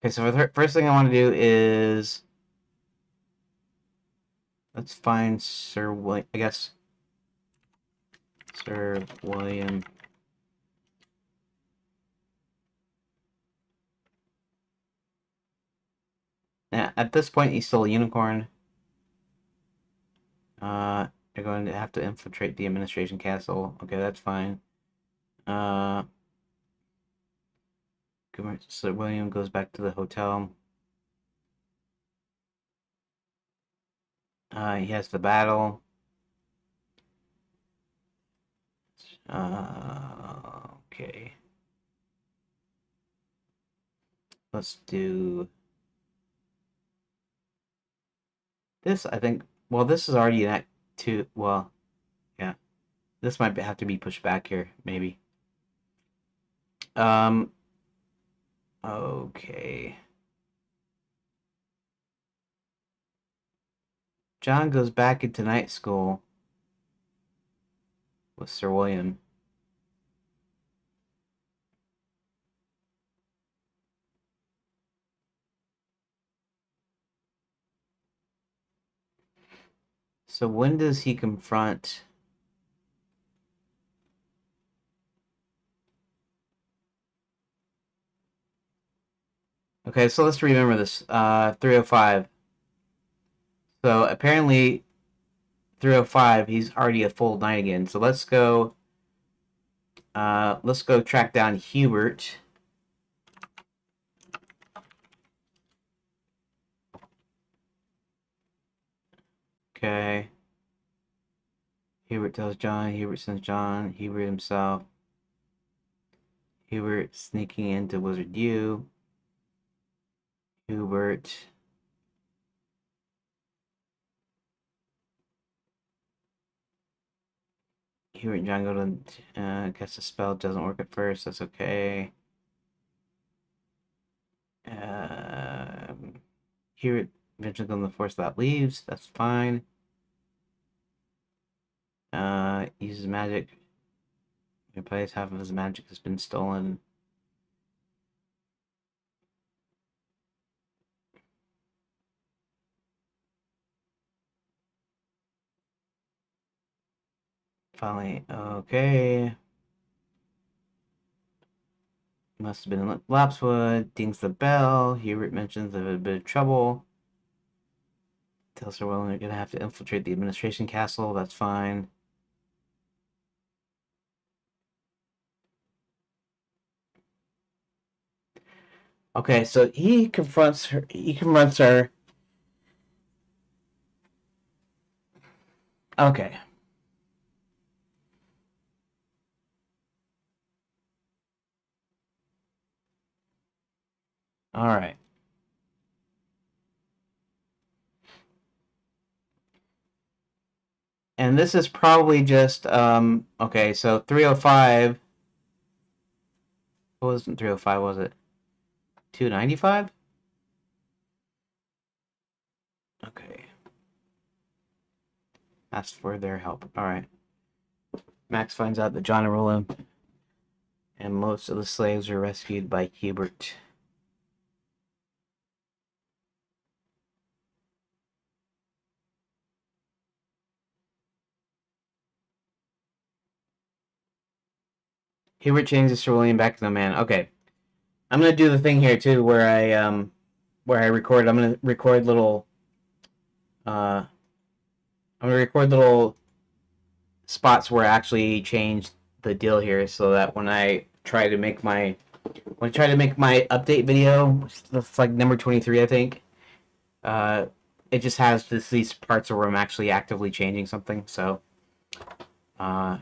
Okay, so the first thing I want to do is let's find Sir William. I guess Sir William. Yeah, at this point, he's still a unicorn. They're going to have to infiltrate the administration castle. Okay, that's fine. Sir William goes back to the hotel. He has the battle. Okay. Let's do this. I think. Well, this is already an act two. Well, yeah. This might have to be pushed back here, maybe. Um. Okay. John goes back into night school with Sir William. So when does he confront? Okay, so let's remember this. 305. So apparently 305, he's already a full knight again. So let's go track down Hubert. Okay. Hubert tells John, Hubert sends John, Hubert himself. Hubert sneaking into Wizard U. Hubert. Hubert and John go to cast a spell. Doesn't work at first. That's okay. Hubert eventually on the force that leaves. That's fine. Uses magic. Replace half of his magic has been stolen. Finally, okay. Must have been in Lapswood. Dings the bell. Hubert mentions a bit of trouble. Tells her, well, you're gonna have to infiltrate the administration castle. That's fine. Okay, so he confronts her. He confronts her. Okay. All right. And this is probably just okay, so 305. What wasn't 305, was it? 295? Okay. Asked for their help. All right. Max finds out that John and Roland and most of the slaves are rescued by Hubert. Hubert changes Sir William back to the man. Okay. I'm gonna do the thing here too where I record. I'm gonna record little I'm gonna record little spots where I actually change the deal here so that when I try to make my update video, that's like number 23, I think. Uh, it just has these parts where I'm actually actively changing something. So, uh,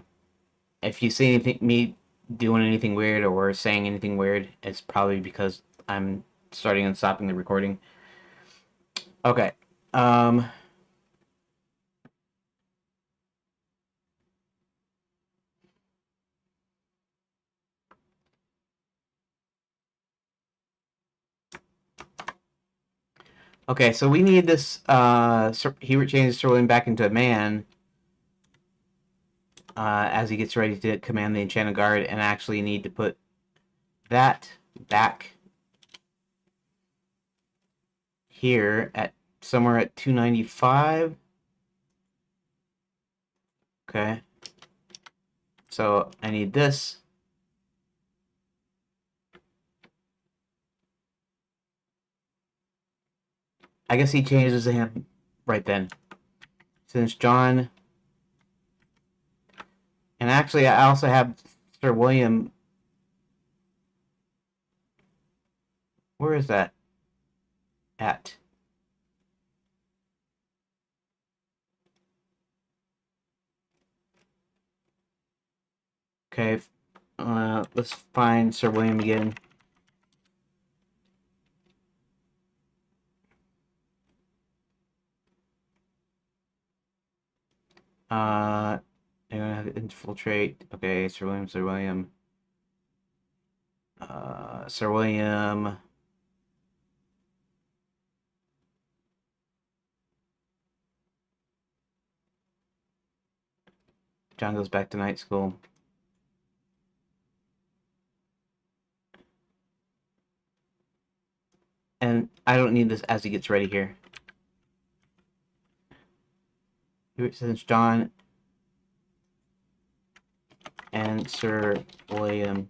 if you see anything me doing anything weird or saying anything weird, it's probably because I'm starting and stopping the recording. Okay. Um, Okay, so we need this. He changes Sir William back into a man as he gets ready to command the Enchanted Guard, and actually need to put that back here at somewhere at 295. Okay, so I need this. I guess he changes him right then. Since John, and actually I also have Sir William. Where is that at? Okay, let's find Sir William again. They're gonna have to infiltrate. Okay, Sir William, Sir William. Sir William. John goes back to night school. And I don't need this as he gets ready here. Since John and Sir William.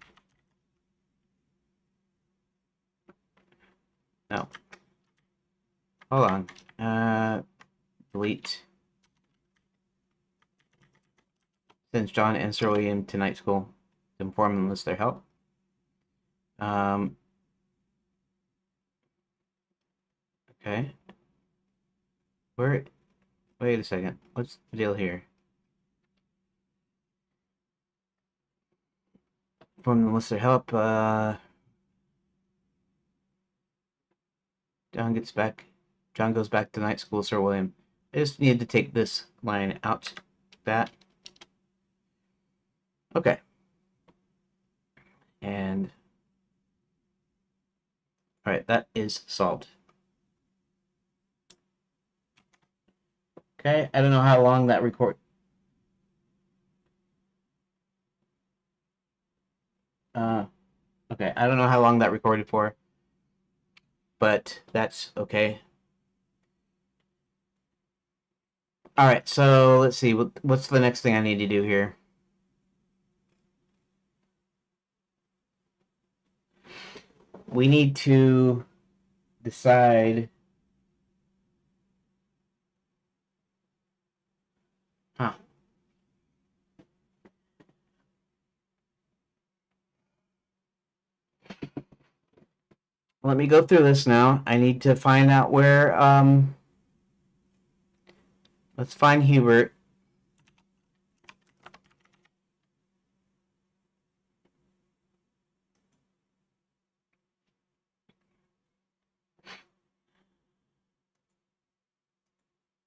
No. Hold on. Delete. Sends John and Sir William to night school to inform them list their help. Okay. Where? Wait a second. What's the deal here? Inform them list their help. John gets back. John goes back to night school. Sir William. I just need to take this line out. That. Okay. And all right, that is solved. Okay, I don't know how long that record. Okay, I don't know how long that recorded for, but that's okay. All right, so let's see. What's the next thing I need to do here? We need to decide. Huh. Let me go through this now. I need to find out where. Let's find Hubert.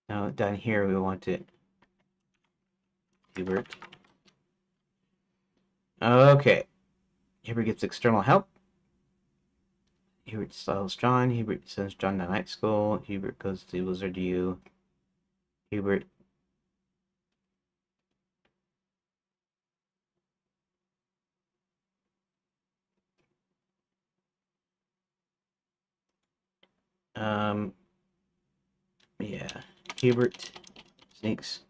No, down here we want it. Hubert. Okay. Hubert gets external help. Hubert styles John. Hubert sends John to night school. Hubert goes to Wizard U. Hubert. Yeah. Hubert sneaks.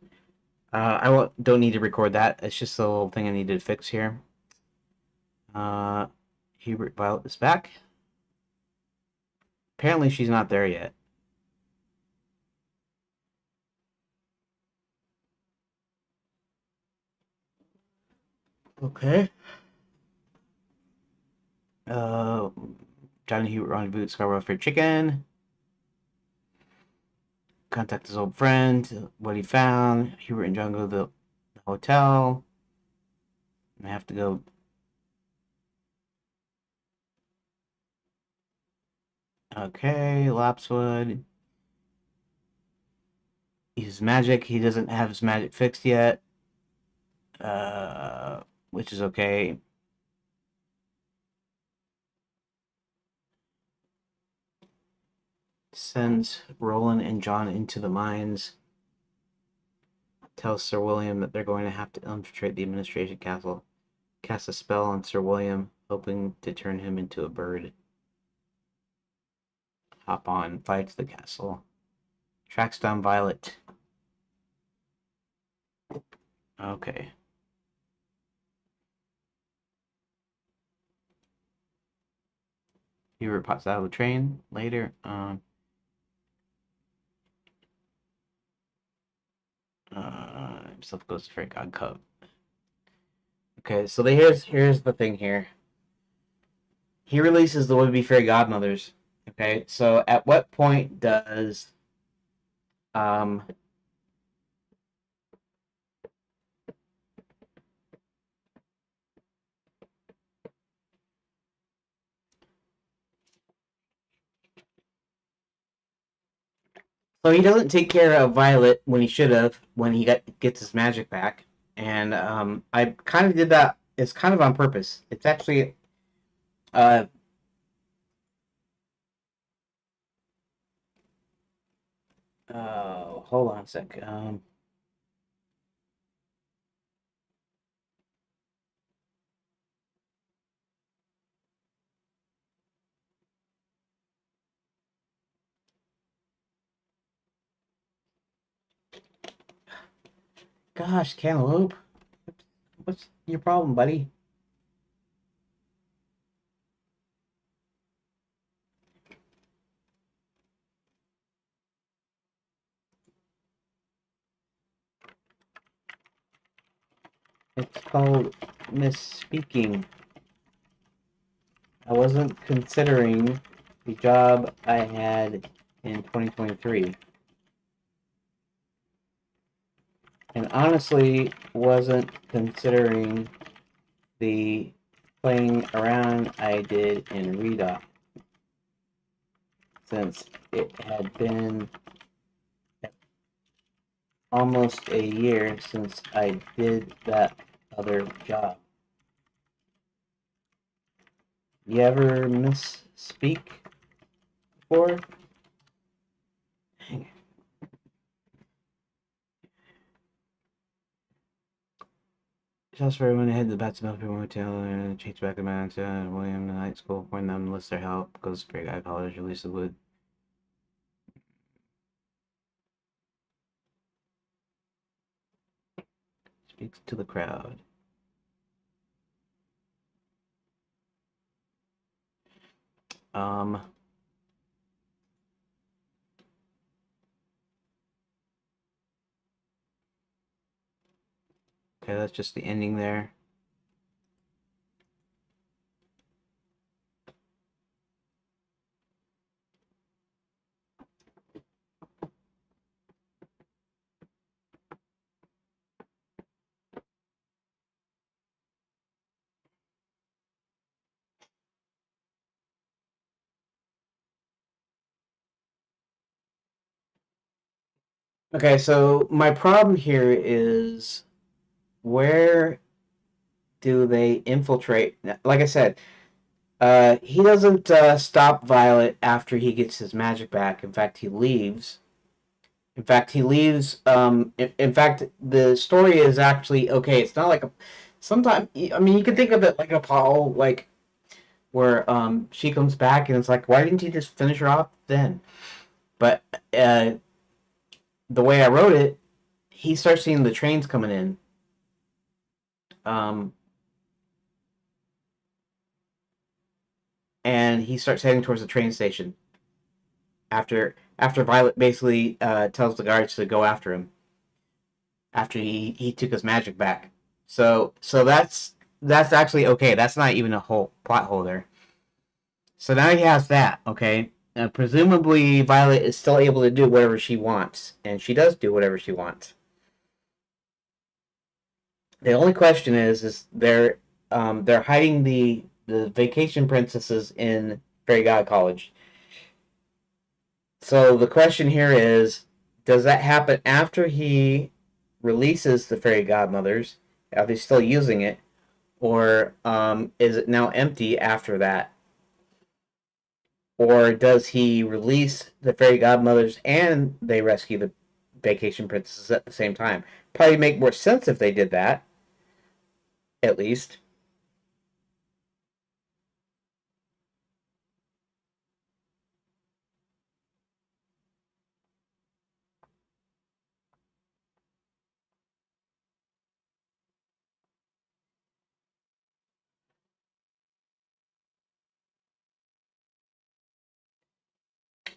Don't need to record that. It's just a little thing I need to fix here. Hubert Violet is back. Apparently she's not there yet. Okay. John and Hubert rendezvous at Scarborough for chicken. Contact his old friend. What he found. Hubert and John go to the hotel. I have to go. Okay, Lapswood. Uses magic. He doesn't have his magic fixed yet. Which is okay. sends Roland and John into the mines. Tells Sir William that they're going to have to infiltrate the administration castle. Casts a spell on Sir William, hoping to turn him into a bird. Hop on, fights the castle. Tracks down Violet. Okay. Hubert pops out of the train later. Himself goes to Fairy God Cup. Okay, so here's the thing here. He releases the would-be fairy godmothers. Okay, so at what point does um so he doesn't take care of Violet when he should have when he gets his magic back, and I kind of did that. It's kind of on purpose. It's actually uh hold on a sec. Gosh, Cantaloupe, what's your problem, buddy? It's called misspeaking. I wasn't considering the job I had in 2023. And honestly, wasn't considering the playing around I did in Redot, since it had been almost a year since I did that other job. You ever misspeak before? Just for everyone ahead, the bats about everyone hotel and change back the man to William the night school, point them to list their help, goes to Great Guy College, release the wood. Speaks to the crowd. Um okay, that's just the ending there. Okay, so my problem here is where do they infiltrate? Like I said, he doesn't stop Violet after he gets his magic back. In fact, he leaves. In fact, he leaves. In fact, the story is actually okay. It's not like a. Sometimes, I mean, you can think of it like a Paul, like where she comes back and it's like, why didn't you just finish her off then? But the way I wrote it, he starts seeing the trains coming in. Um, and he starts heading towards the train station after Violet basically tells the guards to go after him after he took his magic back. So that's actually okay. That's not even a whole plot hole there. So now he has that. Okay, presumably Violet is still able to do whatever she wants, and she does do whatever she wants. The only question is they're hiding the vacation princesses in Fairy God College. So the question here is, does that happen after he releases the fairy godmothers? Are they still using it, or is it now empty after that? Or does he release the fairy godmothers and they rescue the vacation princesses at the same time? Probably make more sense if they did that, at least.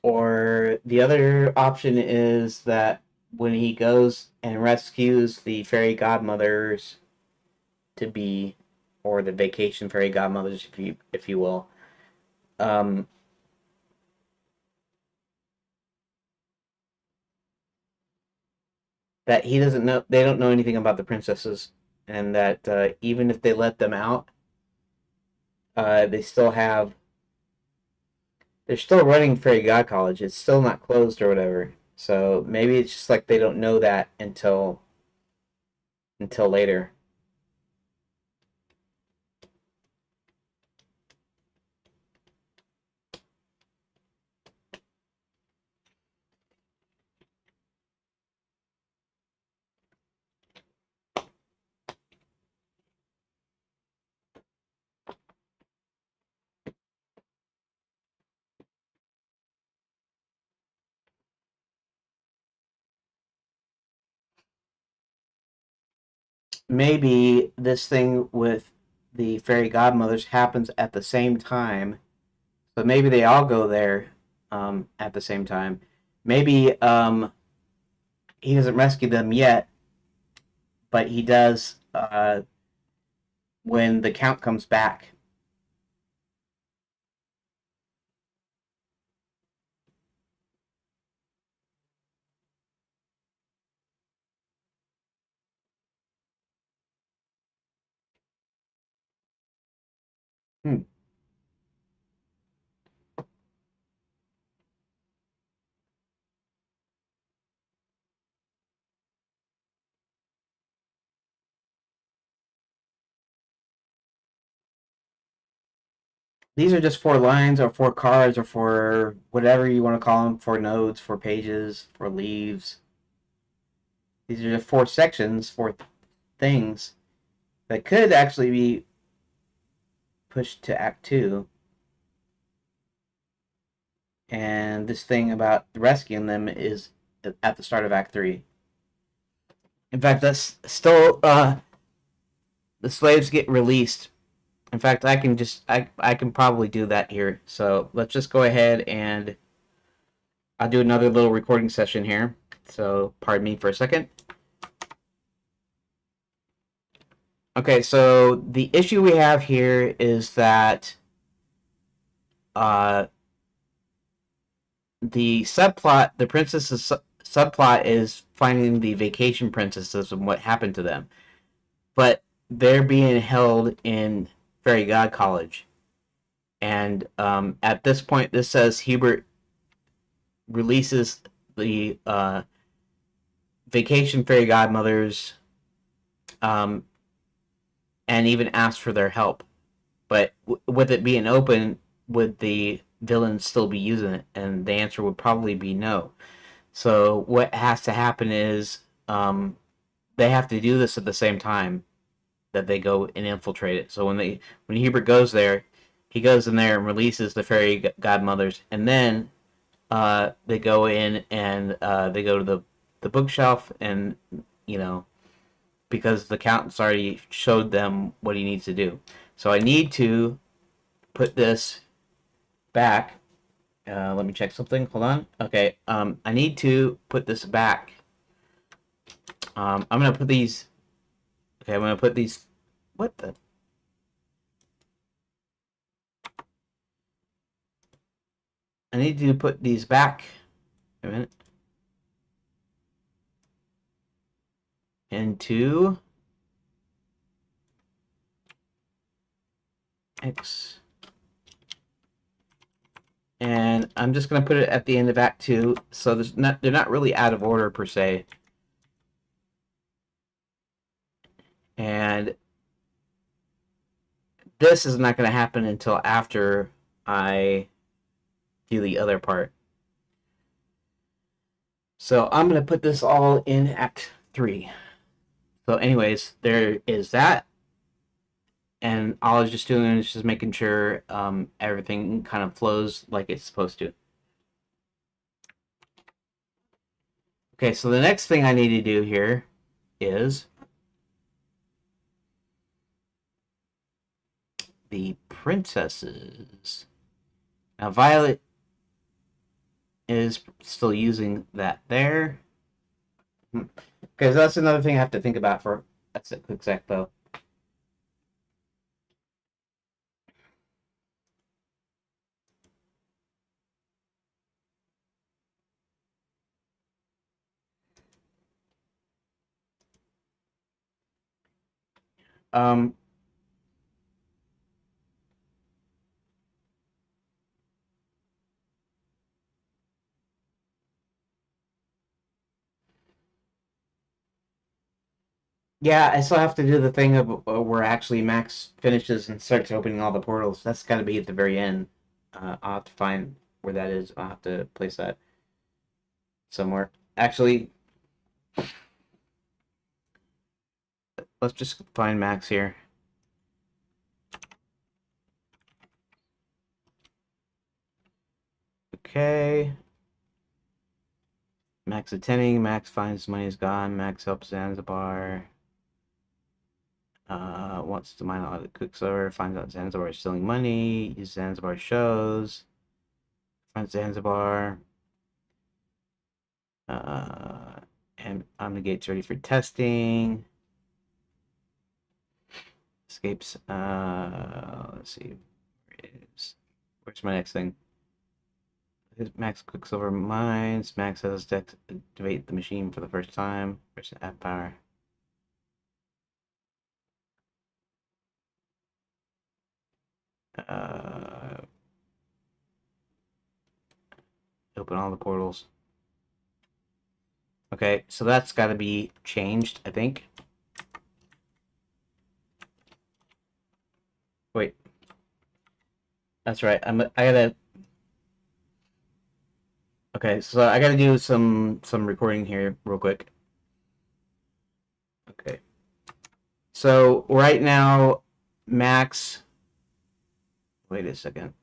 Or the other option is that when he goes and rescues the fairy godmothers to be, or the vacation fairy godmothers, if you will, um, that he doesn't know, they don't know anything about the princesses, and that even if they let them out, they still have, they're still running fairy god college. It's still not closed or whatever. So maybe it's just like they don't know that until later. Maybe this thing with the fairy godmothers happens at the same time. So maybe they all go there at the same time. Maybe he doesn't rescue them yet, but he does when the count comes back. Hmm. These are just 4 lines or 4 cards or for whatever you want to call them, 4 nodes, 4 pages, 4 leaves. These are just 4 sections, 4 things that could actually be pushed to Act 2. And this thing about rescuing them is at the start of Act 3. In fact, that's still the slaves get released. In fact, I can probably do that here. So let's just go ahead and I'll do another little recording session here. So pardon me for a second. Okay, so the issue we have here is that uh, the princess's subplot is finding the vacation princesses and what happened to them, but they're being held in Fairy God College, and at this point, this says Hubert releases the vacation fairy godmothers, um, and even asks for their help. But with it being open, would the villains still be using it? And the answer would probably be no. So what has to happen is they have to do this at the same time that they go and infiltrate it. So when Hubert goes there, he goes in there and releases the fairy godmothers, and then they go in and they go to the bookshelf, and you know because the accountant's already showed them what he needs to do. So I need to put this back. Let me check something. Hold on. Okay. I need to put this back. I'm gonna put these. Okay, I'm gonna put these. What the? I need to put these back. A minute. Into X. And I'm just gonna put it at the end of Act 2. So they're not really out of order per se. And this is not gonna happen until after I do the other part. So I'm going to put this all in Act 3. So anyways, there is that. And all I was just doing is just making sure everything kind of flows like it's supposed to. Okay, so the next thing I need to do here is the princesses. Now Violet is still using that there. Because that's another thing I have to think about for that's a quick sec though. Um, yeah, I still have to do the thing of where actually Max finishes and starts opening all the portals. That's got to be at the very end. I'll have to find where that is. I'll have to place that somewhere. Actually, let's just find Max here. Okay. Max attending. Max finds money is gone. Max helps Zanzibar. Wants to mine all the Quicksilver. Finds out Zanzibar is stealing money. Uses Zanzibar shows. Finds Zanzibar. Uh, and Omnigate's ready for testing. Escapes. Let's see. Where's my next thing? Max Quicksilver mines. Max has to activate the machine for the first time. Where's the app power? Uh, Open all the portals. Okay, so that's got to be changed, I think. Wait, that's right. I gotta. Okay, so I gotta do some recording here real quick. Okay. So right now, Max. Wait a second.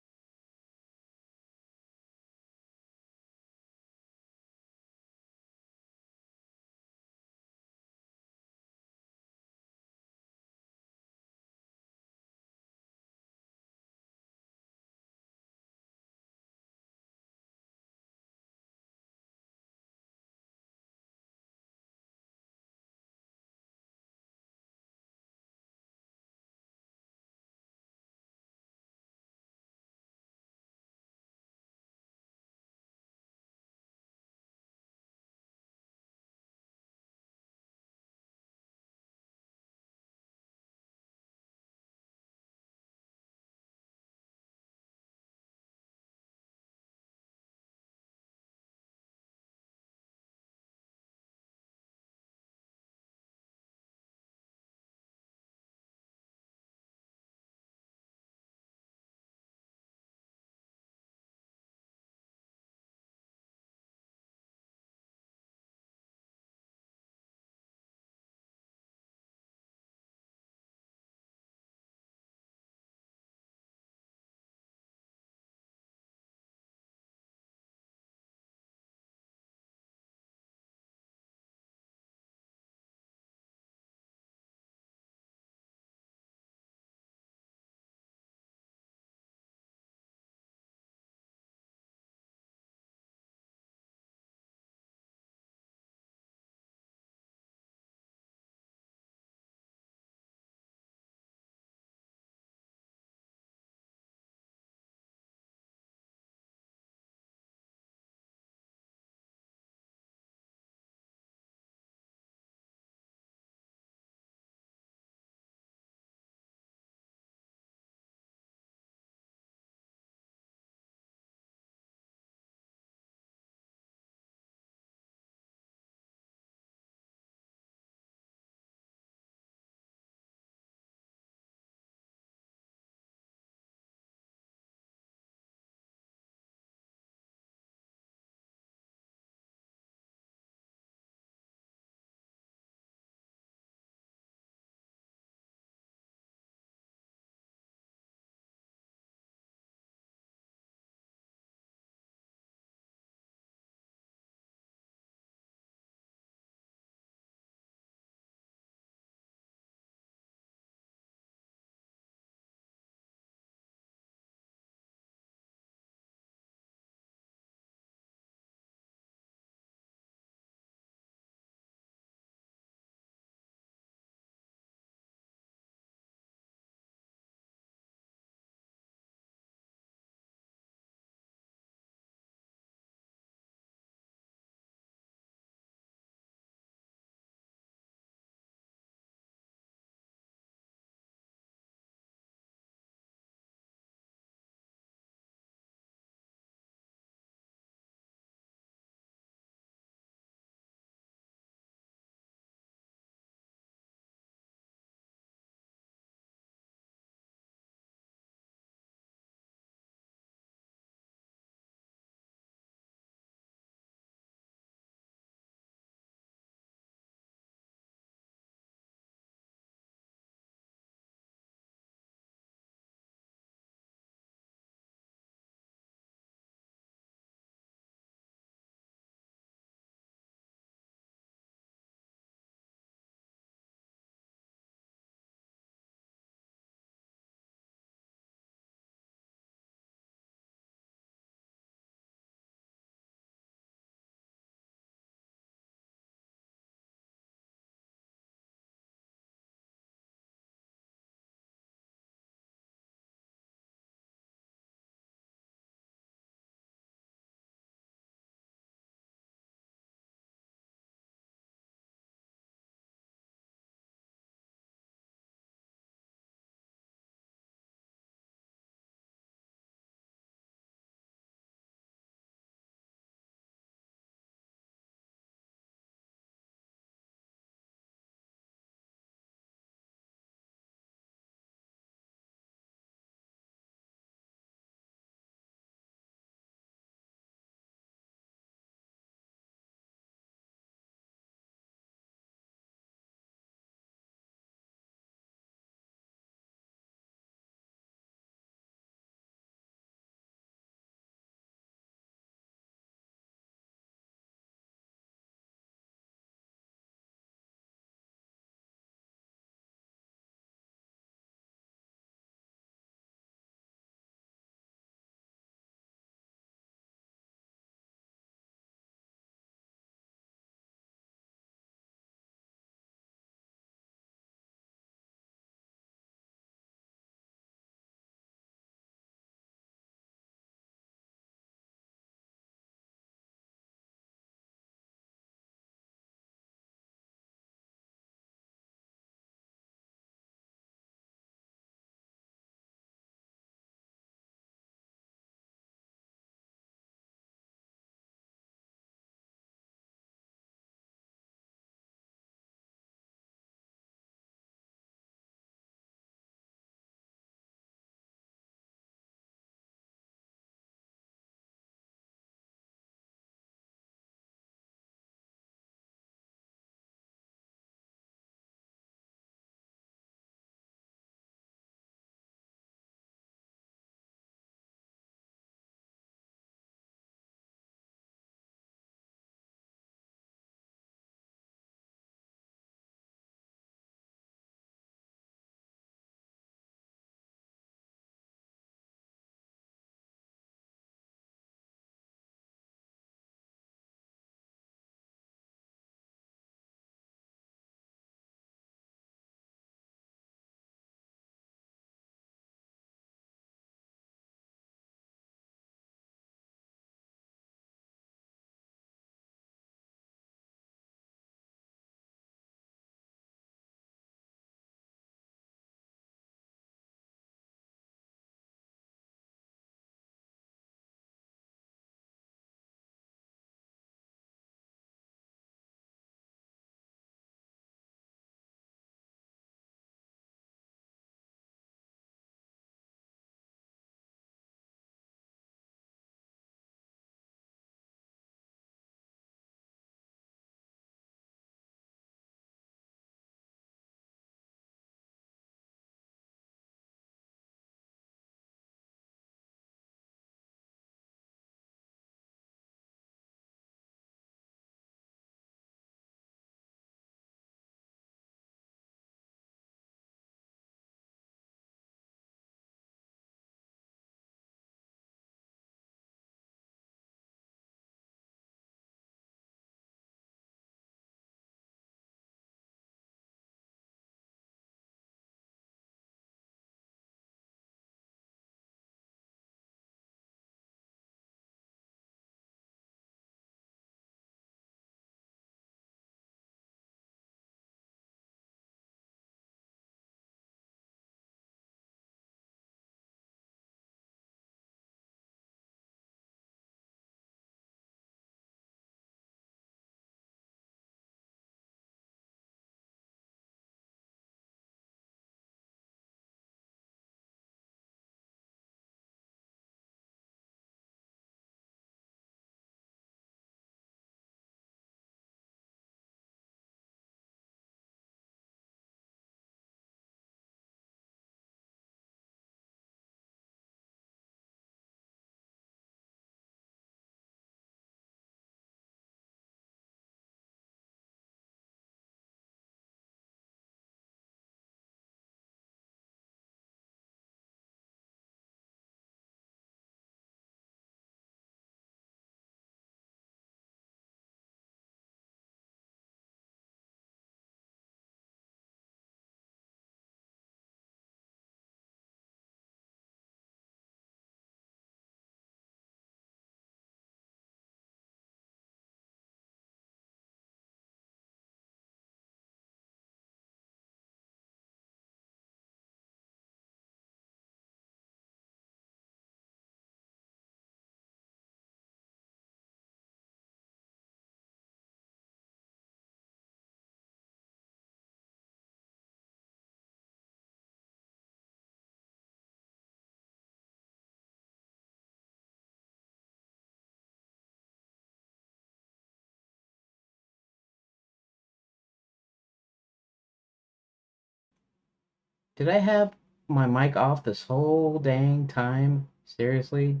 Did I have my mic off this whole dang time? Seriously?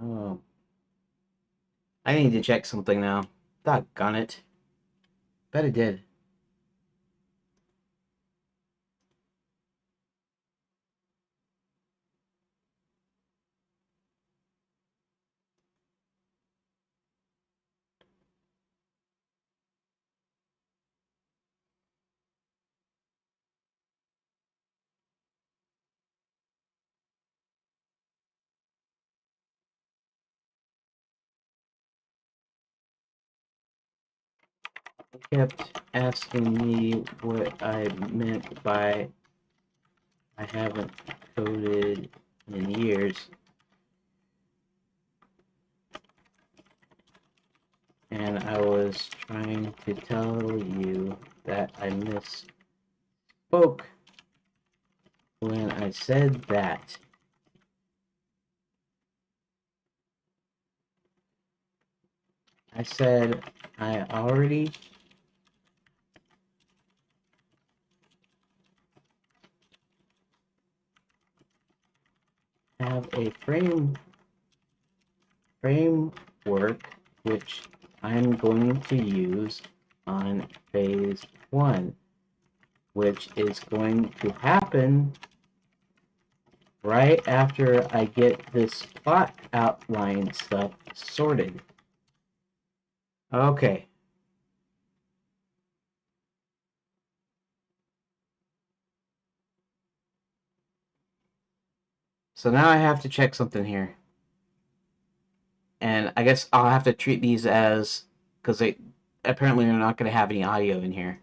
Oh, I need to check something now. Doggone it. Bet it did. Kept asking me what I meant by I haven't coded in years, and I was trying to tell you that I misspoke when I said that. I said I already have a framework which I'm going to use on phase 1, which is going to happen right after I get this plot outline stuff sorted. Okay. So now I have to check something here. And I guess I'll have to treat these as, because they apparently are not going to have any audio in here.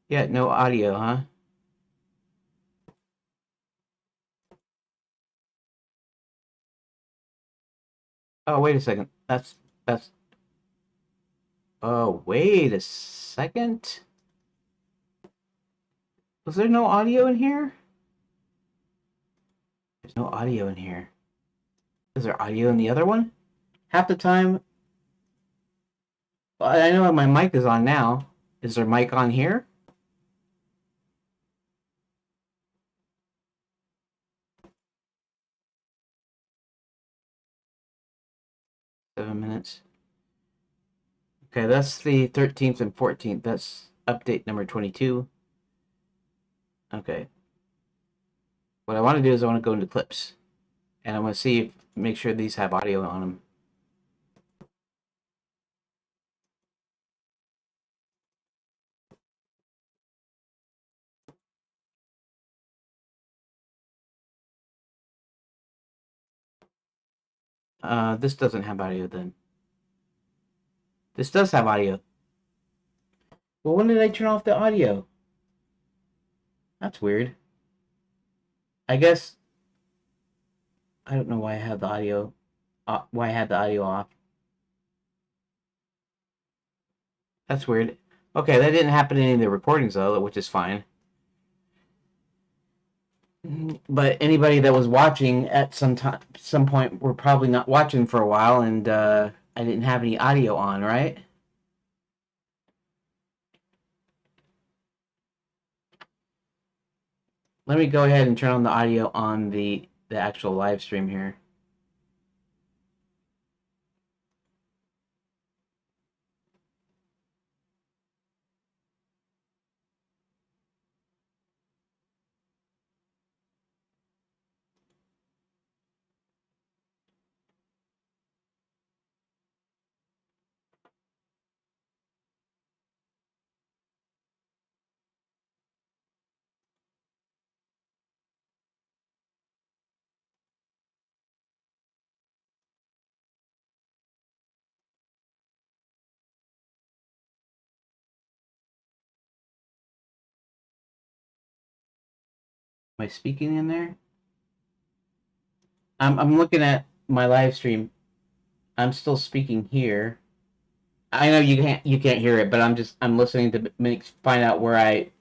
Yeah, no audio, huh? Oh, wait a second. That's. Oh, wait a second. Was there no audio in here? There's no audio in here. Is there audio in the other one? Half the time, well, I know my mic is on now. Is there mic on here? Seven minutes. Okay, that's the 13th and 14th. That's update number 22. Okay. What I want to do is I want to go into clips. And I want to see, make sure these have audio on them. This doesn't have audio then. This does have audio. Well, when did I turn off the audio? That's weird. I guess I don't know why I had the audio. Why I had the audio off. That's weird. Okay, that didn't happen in any of the recordings though, which is fine. But anybody that was watching at some point, were probably not watching for a while, and I didn't have any audio on, right? Let me go ahead and turn on the audio on the actual live stream here. Am I speaking in there? I'm looking at my live stream. I'm still speaking here. I know you can't hear it, but I'm listening to find out where I.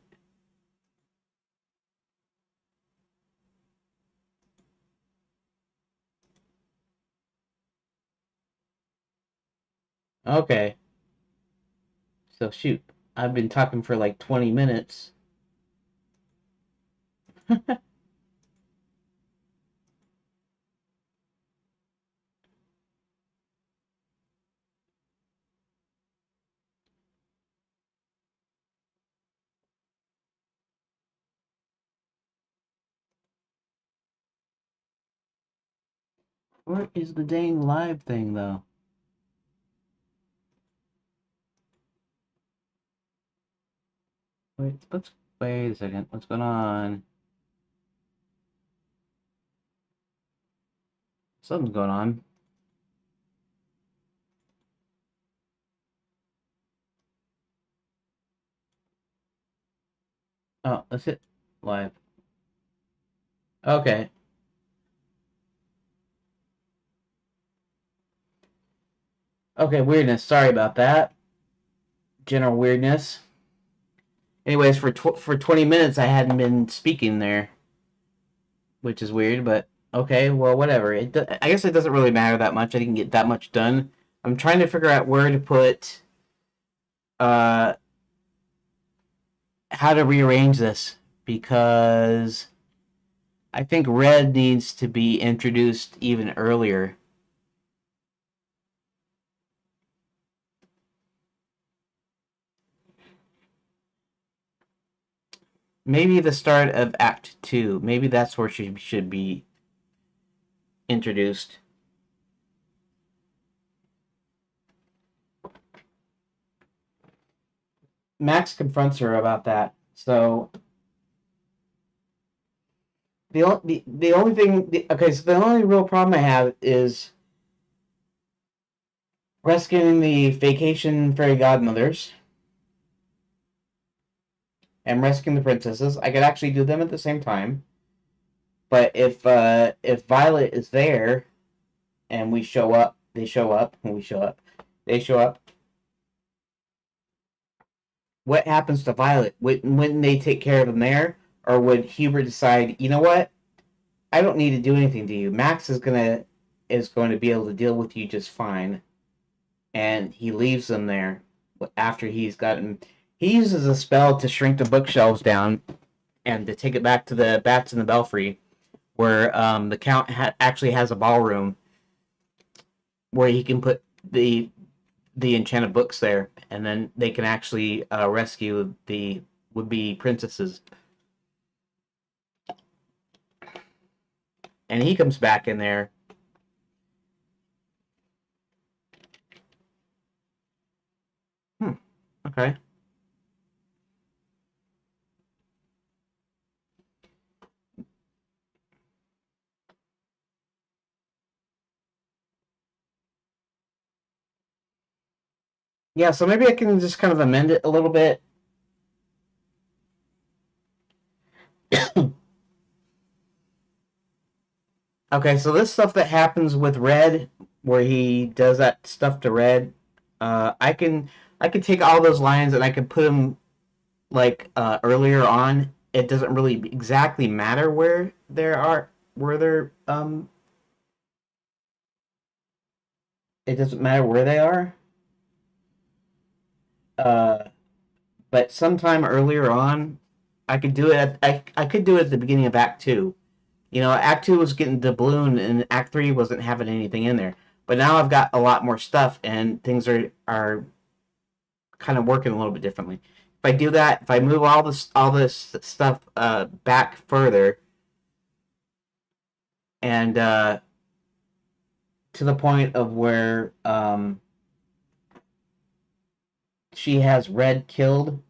Okay. So shoot, I've been talking for like 20 minutes. Where is the dang live thing though? Wait a second. What's going on? Something's going on. Oh, let's hit live. Okay. Okay, weirdness. Sorry about that. General weirdness. Anyways, for 20 minutes I hadn't been speaking there, which is weird, but okay, well, whatever. I guess it doesn't really matter that much. I didn't get that much done. I'm trying to figure out where to put uh how to rearrange this because I think red needs to be introduced even earlier. Maybe the start of Act 2. Maybe that's where she should be introduced. Max confronts her about that. So the only thing okay, so the only real problem I have is rescuing the vacation fairy godmothers and rescuing the princesses. I could actually do them at the same time. But if Violet is there and we show up, they show up, when we show up, they show up. What happens to Violet? Wouldn't they take care of them there, or would Hubert decide, you know what? I don't need to do anything to you. Max is going to be able to deal with you just fine, and he leaves them there after he's gotten. He uses a spell to shrink the bookshelves down and to take it back to the Bats in the Belfry, where the Count actually has a ballroom where he can put the enchanted books there, and then they can actually rescue the would-be princesses. And he comes back in there. Hmm. Okay. Yeah, so maybe I can just kind of amend it a little bit. Okay, so this stuff that happens with Red, where he does that stuff to Red, I can take all those lines and I can put them like earlier on. It doesn't really exactly matter where they're it doesn't matter where they are. Uh, but sometime earlier on, I could do it. I could do it at the beginning of Act Two. Act Two was getting the balloon, and Act Three wasn't having anything in there. But now I've got a lot more stuff, and things are kind of working a little bit differently. If I do that, if I move all this stuff back further, and to the point of where she has Red killed,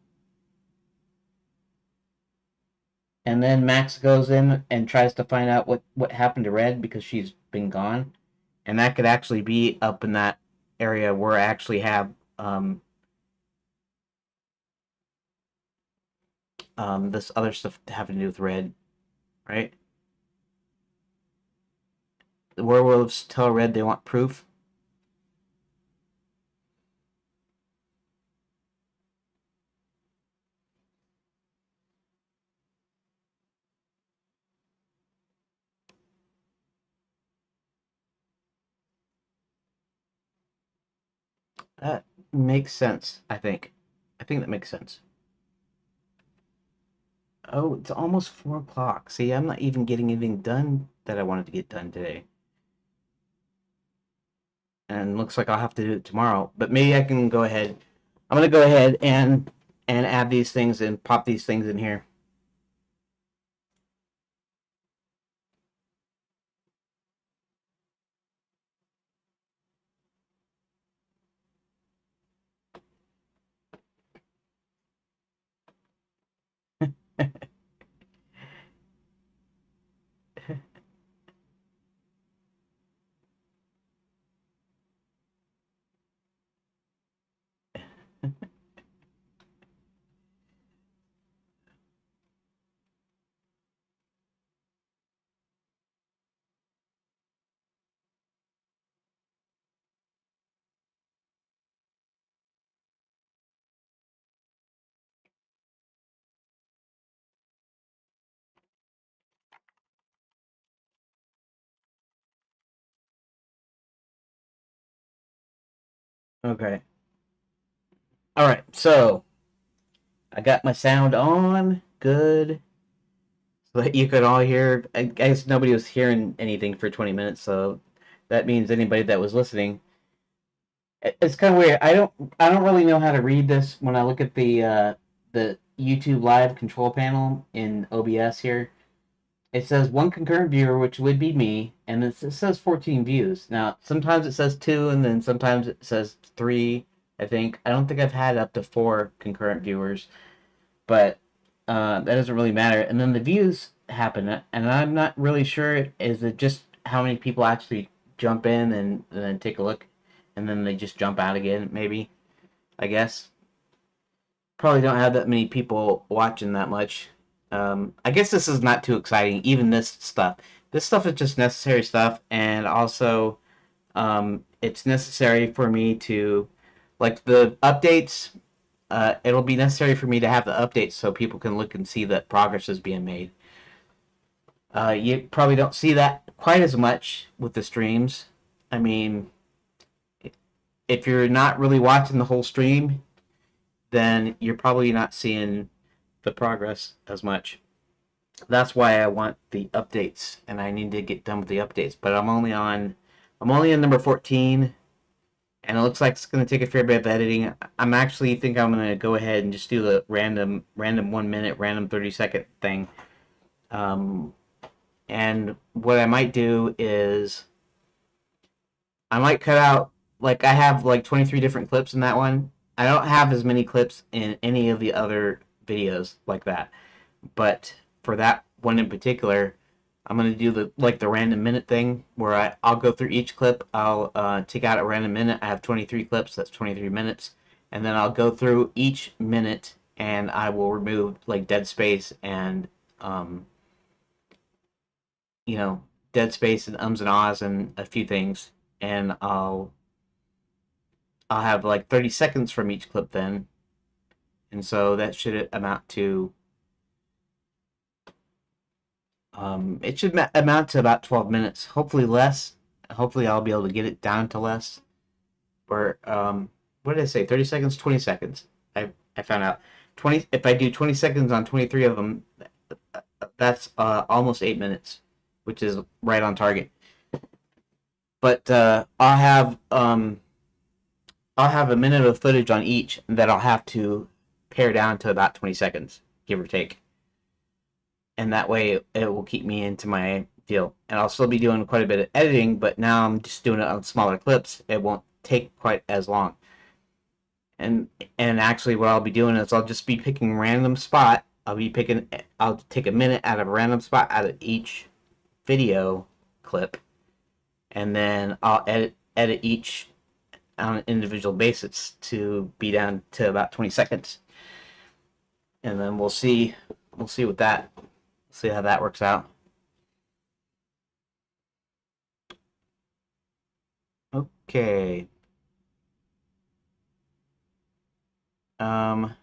and then Max goes in and tries to find out what happened to Red because she's been gone, and that could actually be up in that area where I actually have this other stuff having to do with Red, right? The werewolves tell Red they want proof. That makes sense, I think. I think that makes sense. Oh, it's almost 4 o'clock. See, I'm not even getting anything done that I wanted to get done today. And looks like I'll have to do it tomorrow. But maybe I can go ahead. I'm gonna go ahead and add these things and pop these things in here. Okay. All right. So I got my sound on. Good. So that you could all hear. I guess nobody was hearing anything for 20 minutes, so that means anybody that was listening. It's kind of weird. I don't really know how to read this when I look at the YouTube live control panel in OBS here. It says one concurrent viewer, which would be me, and it says 14 views. Now, sometimes it says two, and then sometimes it says three, I think. I don't think I've had up to four concurrent viewers, but that doesn't really matter. And then the views happen, and I'm not really sure, is it just how many people actually jump in and then take a look, and then they just jump out again, maybe, I guess. Probably don't have that many people watching that much. I guess this is not too exciting. Even this stuff. This stuff is just necessary stuff, and also it's necessary for me to like the updates. It'll be necessary for me to have the updates so people can look and see that progress is being made. You probably don't see that quite as much with the streams. I mean, if you're not really watching the whole stream, then you're probably not seeing the progress as much. That's why I want the updates, and I need to get done with the updates. But I'm only on number 14, and it looks like it's going to take a fair bit of editing. I'm actually think I'm going to go ahead and just do the random 1 minute, random 30-second thing. Um, and what I might do is I might cut out like I have like 23 different clips in that one. I don't have as many clips in any of the other videos like that. But for that one in particular, I'm gonna do the random minute thing where I'll go through each clip. I'll take out a random minute. I have 23 clips. That's 23 minutes, and then I'll go through each minute and I will remove like dead space and um, you know dead space and ums and ahs and a few things, and I'll have like 30 seconds from each clip then, and so that should amount to it should amount to about 12 minutes, hopefully less. Hopefully, I'll be able to get it down to less. Or, what did I say? 30 seconds, 20 seconds. I found out. 20. If I do 20 seconds on 23 of them, that's almost 8 minutes, which is right on target. But I'll have a minute of footage on each that I'll have to pare down to about 20 seconds, give or take. And that way it will keep me into my deal. And I'll still be doing quite a bit of editing, but now I'm just doing it on smaller clips. It won't take quite as long. And actually, what I'll be doing is I'll just be picking a random spot. I'll take a minute out of a random spot out of each video clip, and then I'll edit each on an individual basis to be down to about 20 seconds, and then we'll see with that. See how that works out. Okay. Um.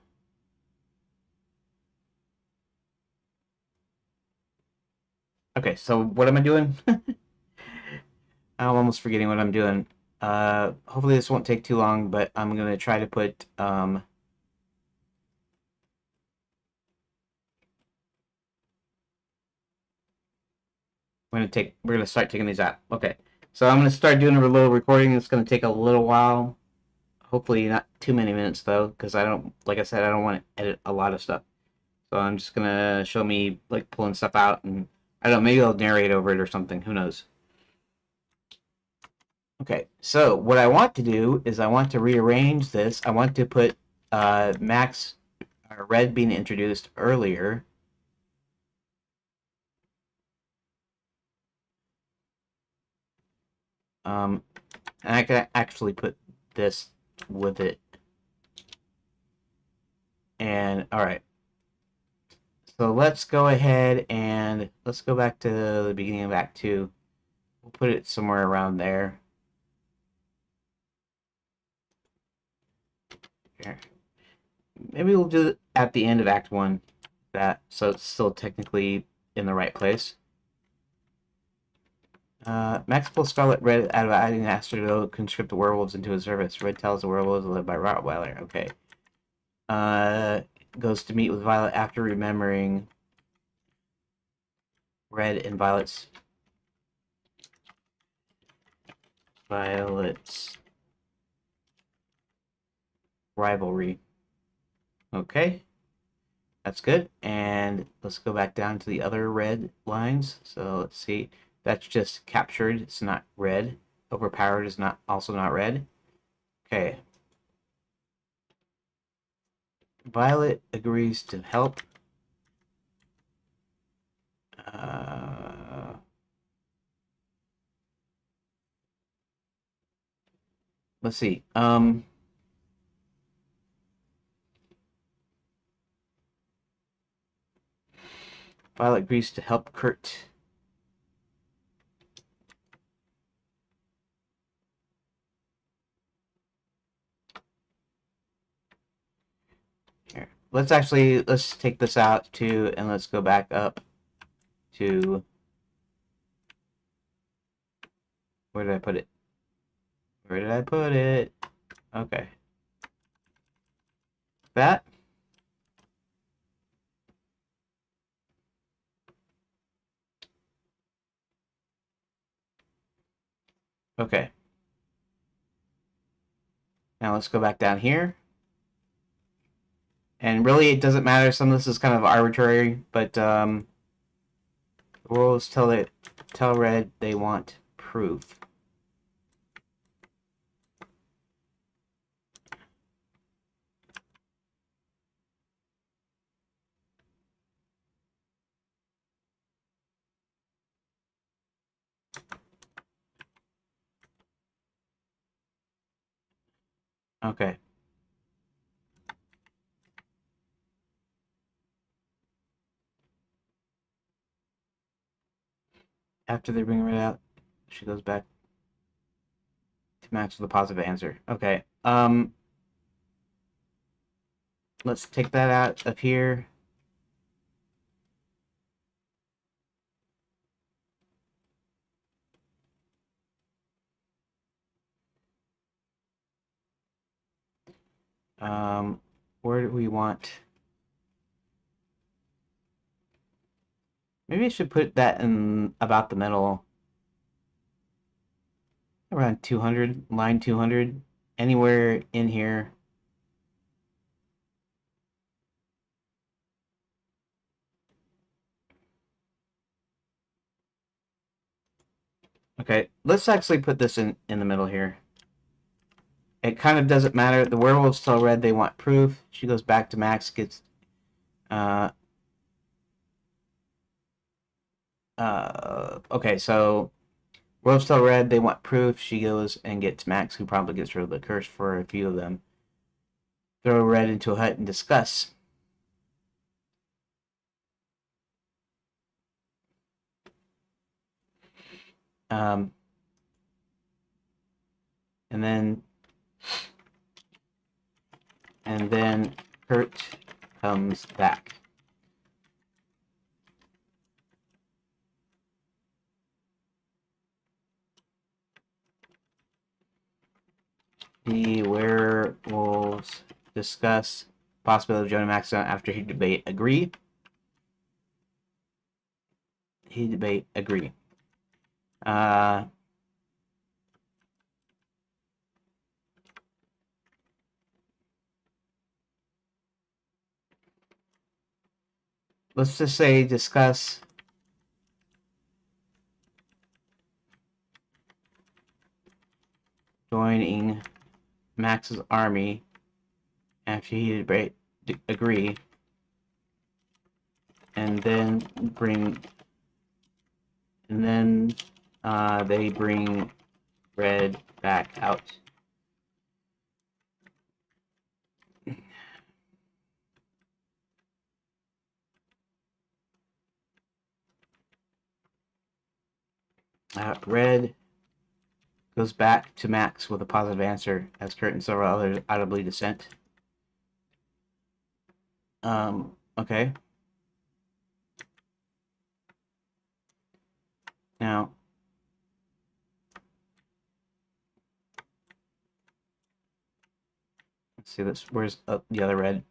Okay. So what am I doing? I'm almost forgetting what I'm doing. Hopefully this won't take too long, but I'm gonna try to put we're gonna start taking these out. Okay, so I'm gonna start doing a little recording. It's gonna take a little while. Hopefully not too many minutes though, because I don't, like I said, I don't want to edit a lot of stuff. So I'm just gonna show me like pulling stuff out, and I don't know, maybe I'll narrate over it or something. Who knows? Okay, so what I want to do is I want to rearrange this. I want to put Max Red being introduced earlier. And I can actually put this with it. And all right, so let's go ahead and let's go back to the beginning of Act 2. We'll put it somewhere around there. Here. Maybe we'll do it at the end of Act 1, so it's still technically in the right place. Max pulls Scarlet Red out of adding Astro to conscript the werewolves into his service. Red tells the werewolves led by Rottweiler. Okay. Goes to meet with Violet after remembering Red and Violet's rivalry. Okay. That's good. And let's go back down to the other red lines. So let's see. That's just captured. It's not red. Overpowered is not also not red. Okay. Violet agrees to help. Let's see. Violet agrees to help Kurt. Here. Let's take this out too, and let's go back up to, where did I put it? Where did I put it? Okay. That. Okay. Now let's go back down here. And really, it doesn't matter. Some of this is kind of arbitrary, but the rules tell Red they want proof. Okay. After they bring Red out, she goes back to Max with a positive answer. Okay. Let's take that out of here. Where do we want? Maybe I should put that in about the middle, around 200, line 200, anywhere in here. Okay, let's actually put this in the middle here. It kind of doesn't matter. The werewolves tell Red they want proof. She goes back to Max, gets okay, so werewolves tell Red they want proof. She goes and gets Max, who probably gets rid of the curse for a few of them. Throw Red into a hut and discuss. Um, and then Kurt comes back. The werewolves discuss possibility of joining Max after he debate agree. He debate agree. Let's just say discuss joining Max's army after he debate agree, and then they bring Red back out. Red goes back to Max with a positive answer, as Kurt and several others audibly dissent. Okay. Now, let's see this. Where's the other Red?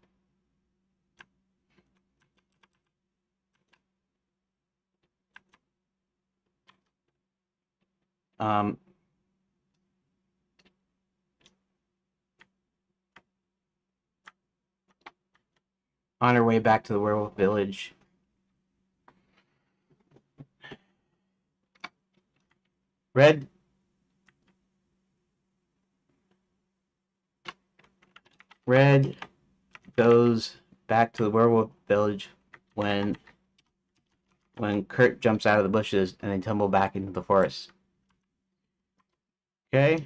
On her way back to the werewolf village, Red goes back to the werewolf village when Kurt jumps out of the bushes and they tumble back into the forest. Okay.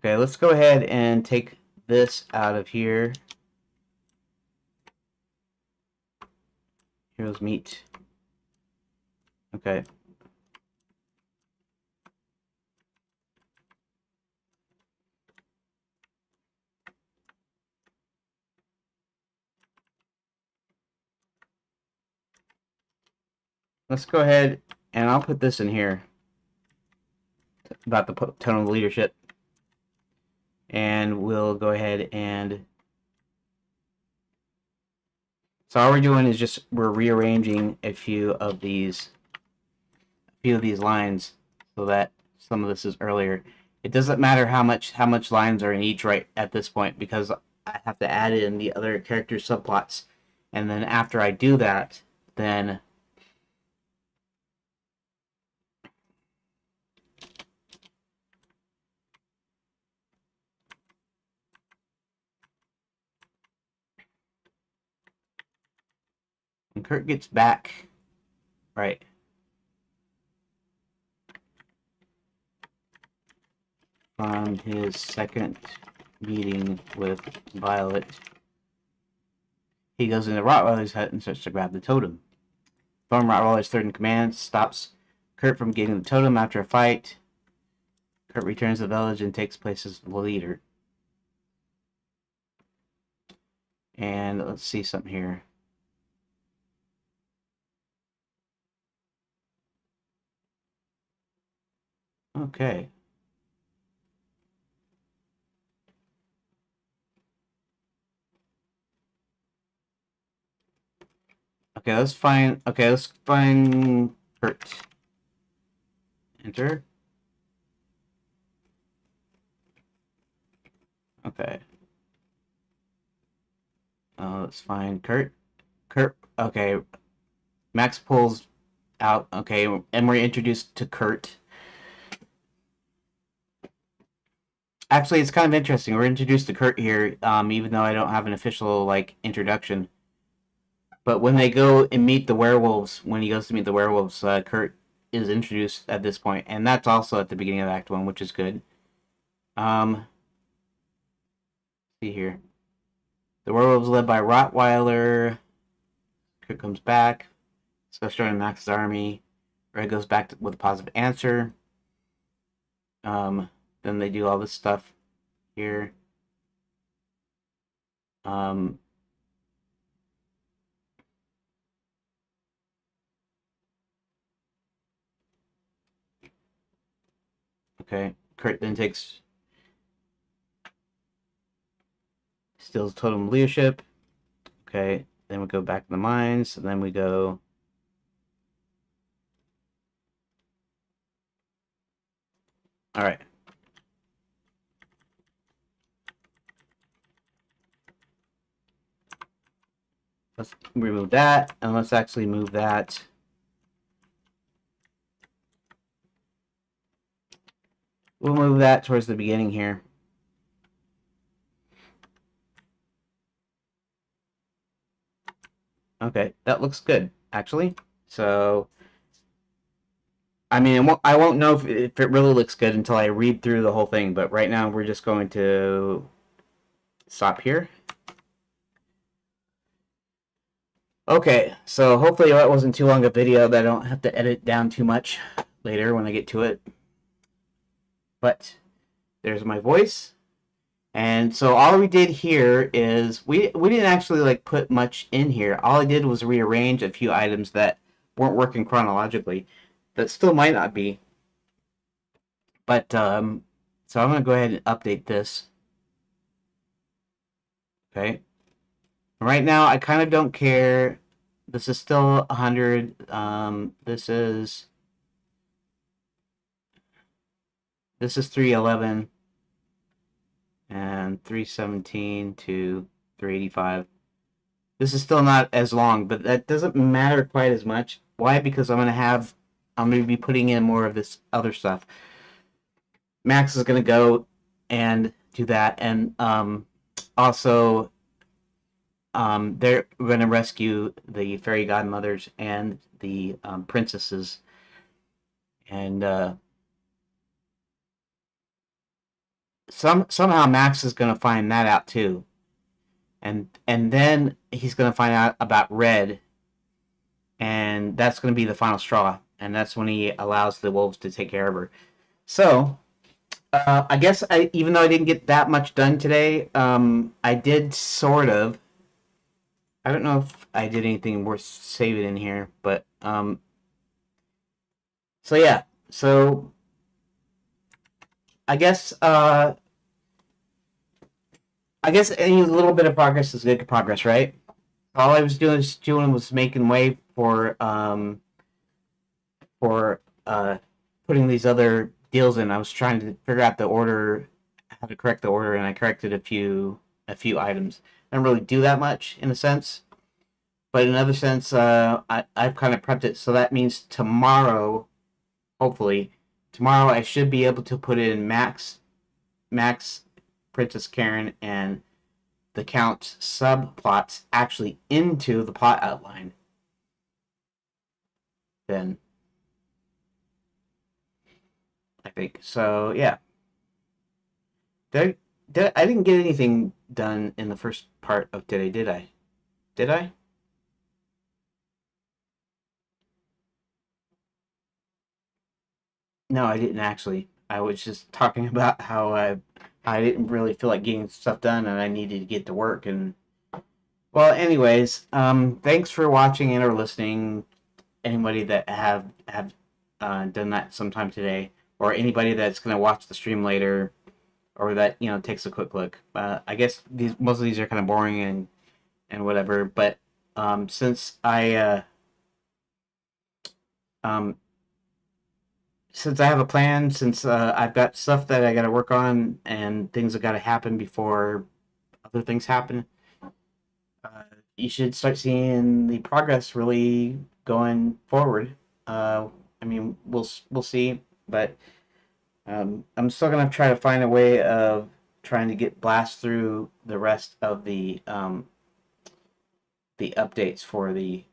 Okay, let's go ahead and take this out of here. Heroes meet. Okay. Let's go ahead and I'll put this in here about the tone of leadership. And we'll go ahead and so all we're doing is just we're rearranging a few of these lines so that some of this is earlier. It doesn't matter how much lines are in each right at this point because I have to add in the other character subplots, and then after I do that, then when Kurt gets back, right, from his second meeting with Violet, he goes into Rottweiler's hut and starts to grab the totem. Thorn Rottweiler's third in command stops Kurt from getting the totem after a fight. Kurt returns to the village and takes place as the leader. And let's see something here. Okay. Okay, let's find Kurt. Enter. Okay. Let's find Kurt. Okay. Max pulls out. Okay, and we're introduced to Kurt. Actually, it's kind of interesting. We're introduced to Kurt here, even though I don't have an official like introduction. But when they go and meet the werewolves, when he goes to meet the werewolves, Kurt is introduced at this point, and that's also at the beginning of Act 1, which is good. See here. The werewolves led by Rottweiler. Kurt comes back. Discuss joining Max's army. Red goes back with a positive answer. Then they do all this stuff here. Um, okay, Kurt then takes steals totem leadership. Okay, then we go back to the mines, and then we go. All right. Let's remove that, and let's actually move that. We'll move that towards the beginning here. Okay, that looks good, actually. So, I mean, I won't know if it really looks good until I read through the whole thing, but right now we're just going to stop here. Okay, so hopefully that wasn't too long a video that I don't have to edit down too much later when I get to it. But there's my voice. And so all we did here is we didn't actually like put much in here. All I did was rearrange a few items that weren't working chronologically. That still might not be. But so I'm gonna go ahead and update this. Okay. Right now I kind of don't care. This is still 100. This is 311 and 317 to 385. This is still not as long, but that doesn't matter quite as much. Why? Because I'm gonna be putting in more of this other stuff. Max is gonna go and do that, and also they're gonna rescue the fairy godmothers and the princesses, and somehow Max is gonna find that out too, and then he's gonna find out about Red, and that's gonna be the final straw, and that's when he allows the wolves to take care of her. So I guess even though I didn't get that much done today, I did sort of. I don't know if I did anything worth saving in here, but so yeah, so I guess any little bit of progress is good progress, right? All I was doing was making way for putting these other deals in. I was trying to figure out the order, how to correct the order, and I corrected a few items. I didn't really do that much in a sense, but in another sense, I've kind of prepped it. So that means tomorrow, hopefully, tomorrow I should be able to put in Max, Princess Karen, and the Count subplots actually into the plot outline. Then I think so. Yeah. Did I didn't get anything done in the first part of today, did I? Did I? No, I didn't actually. I was just talking about how I didn't really feel like getting stuff done and I needed to get to work. And well, anyways, thanks for watching and or listening. Anybody that have done that sometime today, or anybody that's gonna watch the stream later, or that takes a quick look. I guess most of these are kind of boring and whatever, but since um, since I have a plan, since I've got stuff that I got to work on and things that got to happen before other things happen, uh, you should start seeing the progress really going forward. Uh, I mean, we'll see, but I'm still gonna try to find a way of trying to get blast through the rest of the updates for the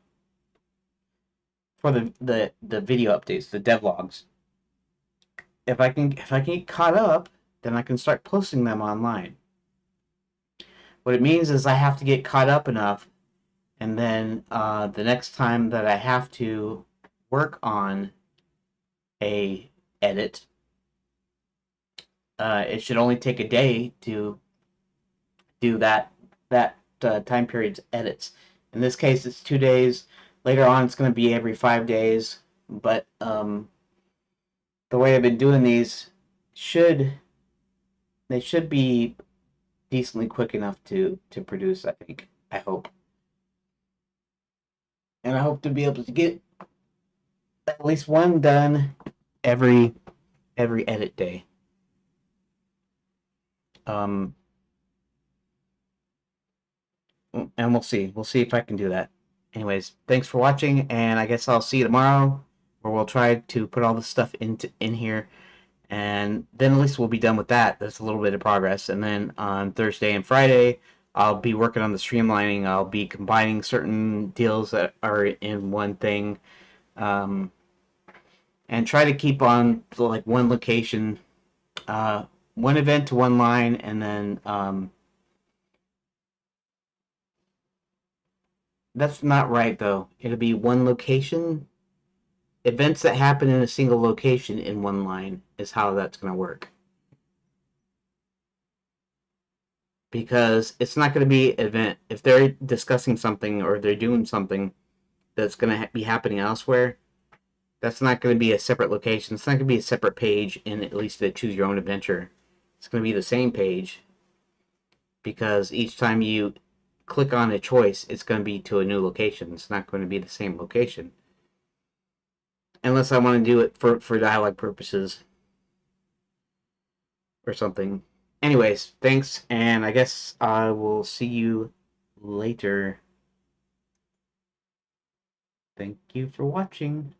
video updates, the devlogs. If I can get caught up, then I can start posting them online. What it means is I have to get caught up enough, and then the next time that I have to work on a edit, it should only take a day to do that time periods edits. In this case, it's 2 days. Later on, it's going to be every 5 days. But the way I've been doing these, should they should be decently quick enough to produce. I think. I hope, and I hope to be able to get at least one done every edit day. Um, and we'll see. We'll see if I can do that. Anyways, thanks for watching, and I guess I'll see you tomorrow, where we'll try to put all this stuff in here, and then at least we'll be done with that. That's a little bit of progress, and then on Thursday and Friday, I'll be working on the streamlining. I'll be combining certain deals that are in one thing, and try to keep on like one location, one event to one line, and then that's not right though. It'll be one location. Events that happen in a single location in one line is how that's going to work. Because it's not going to be an event. If they're discussing something or they're doing something that's going to be happening elsewhere, that's not going to be a separate location. It's not going to be a separate page in at least the Choose Your Own Adventure. It's going to be the same page, because each time you click on a choice, it's going to be to a new location. It's not going to be the same location. Unless I want to do it for dialogue purposes or something. Anyways, thanks, and I guess I will see you later. Thank you for watching.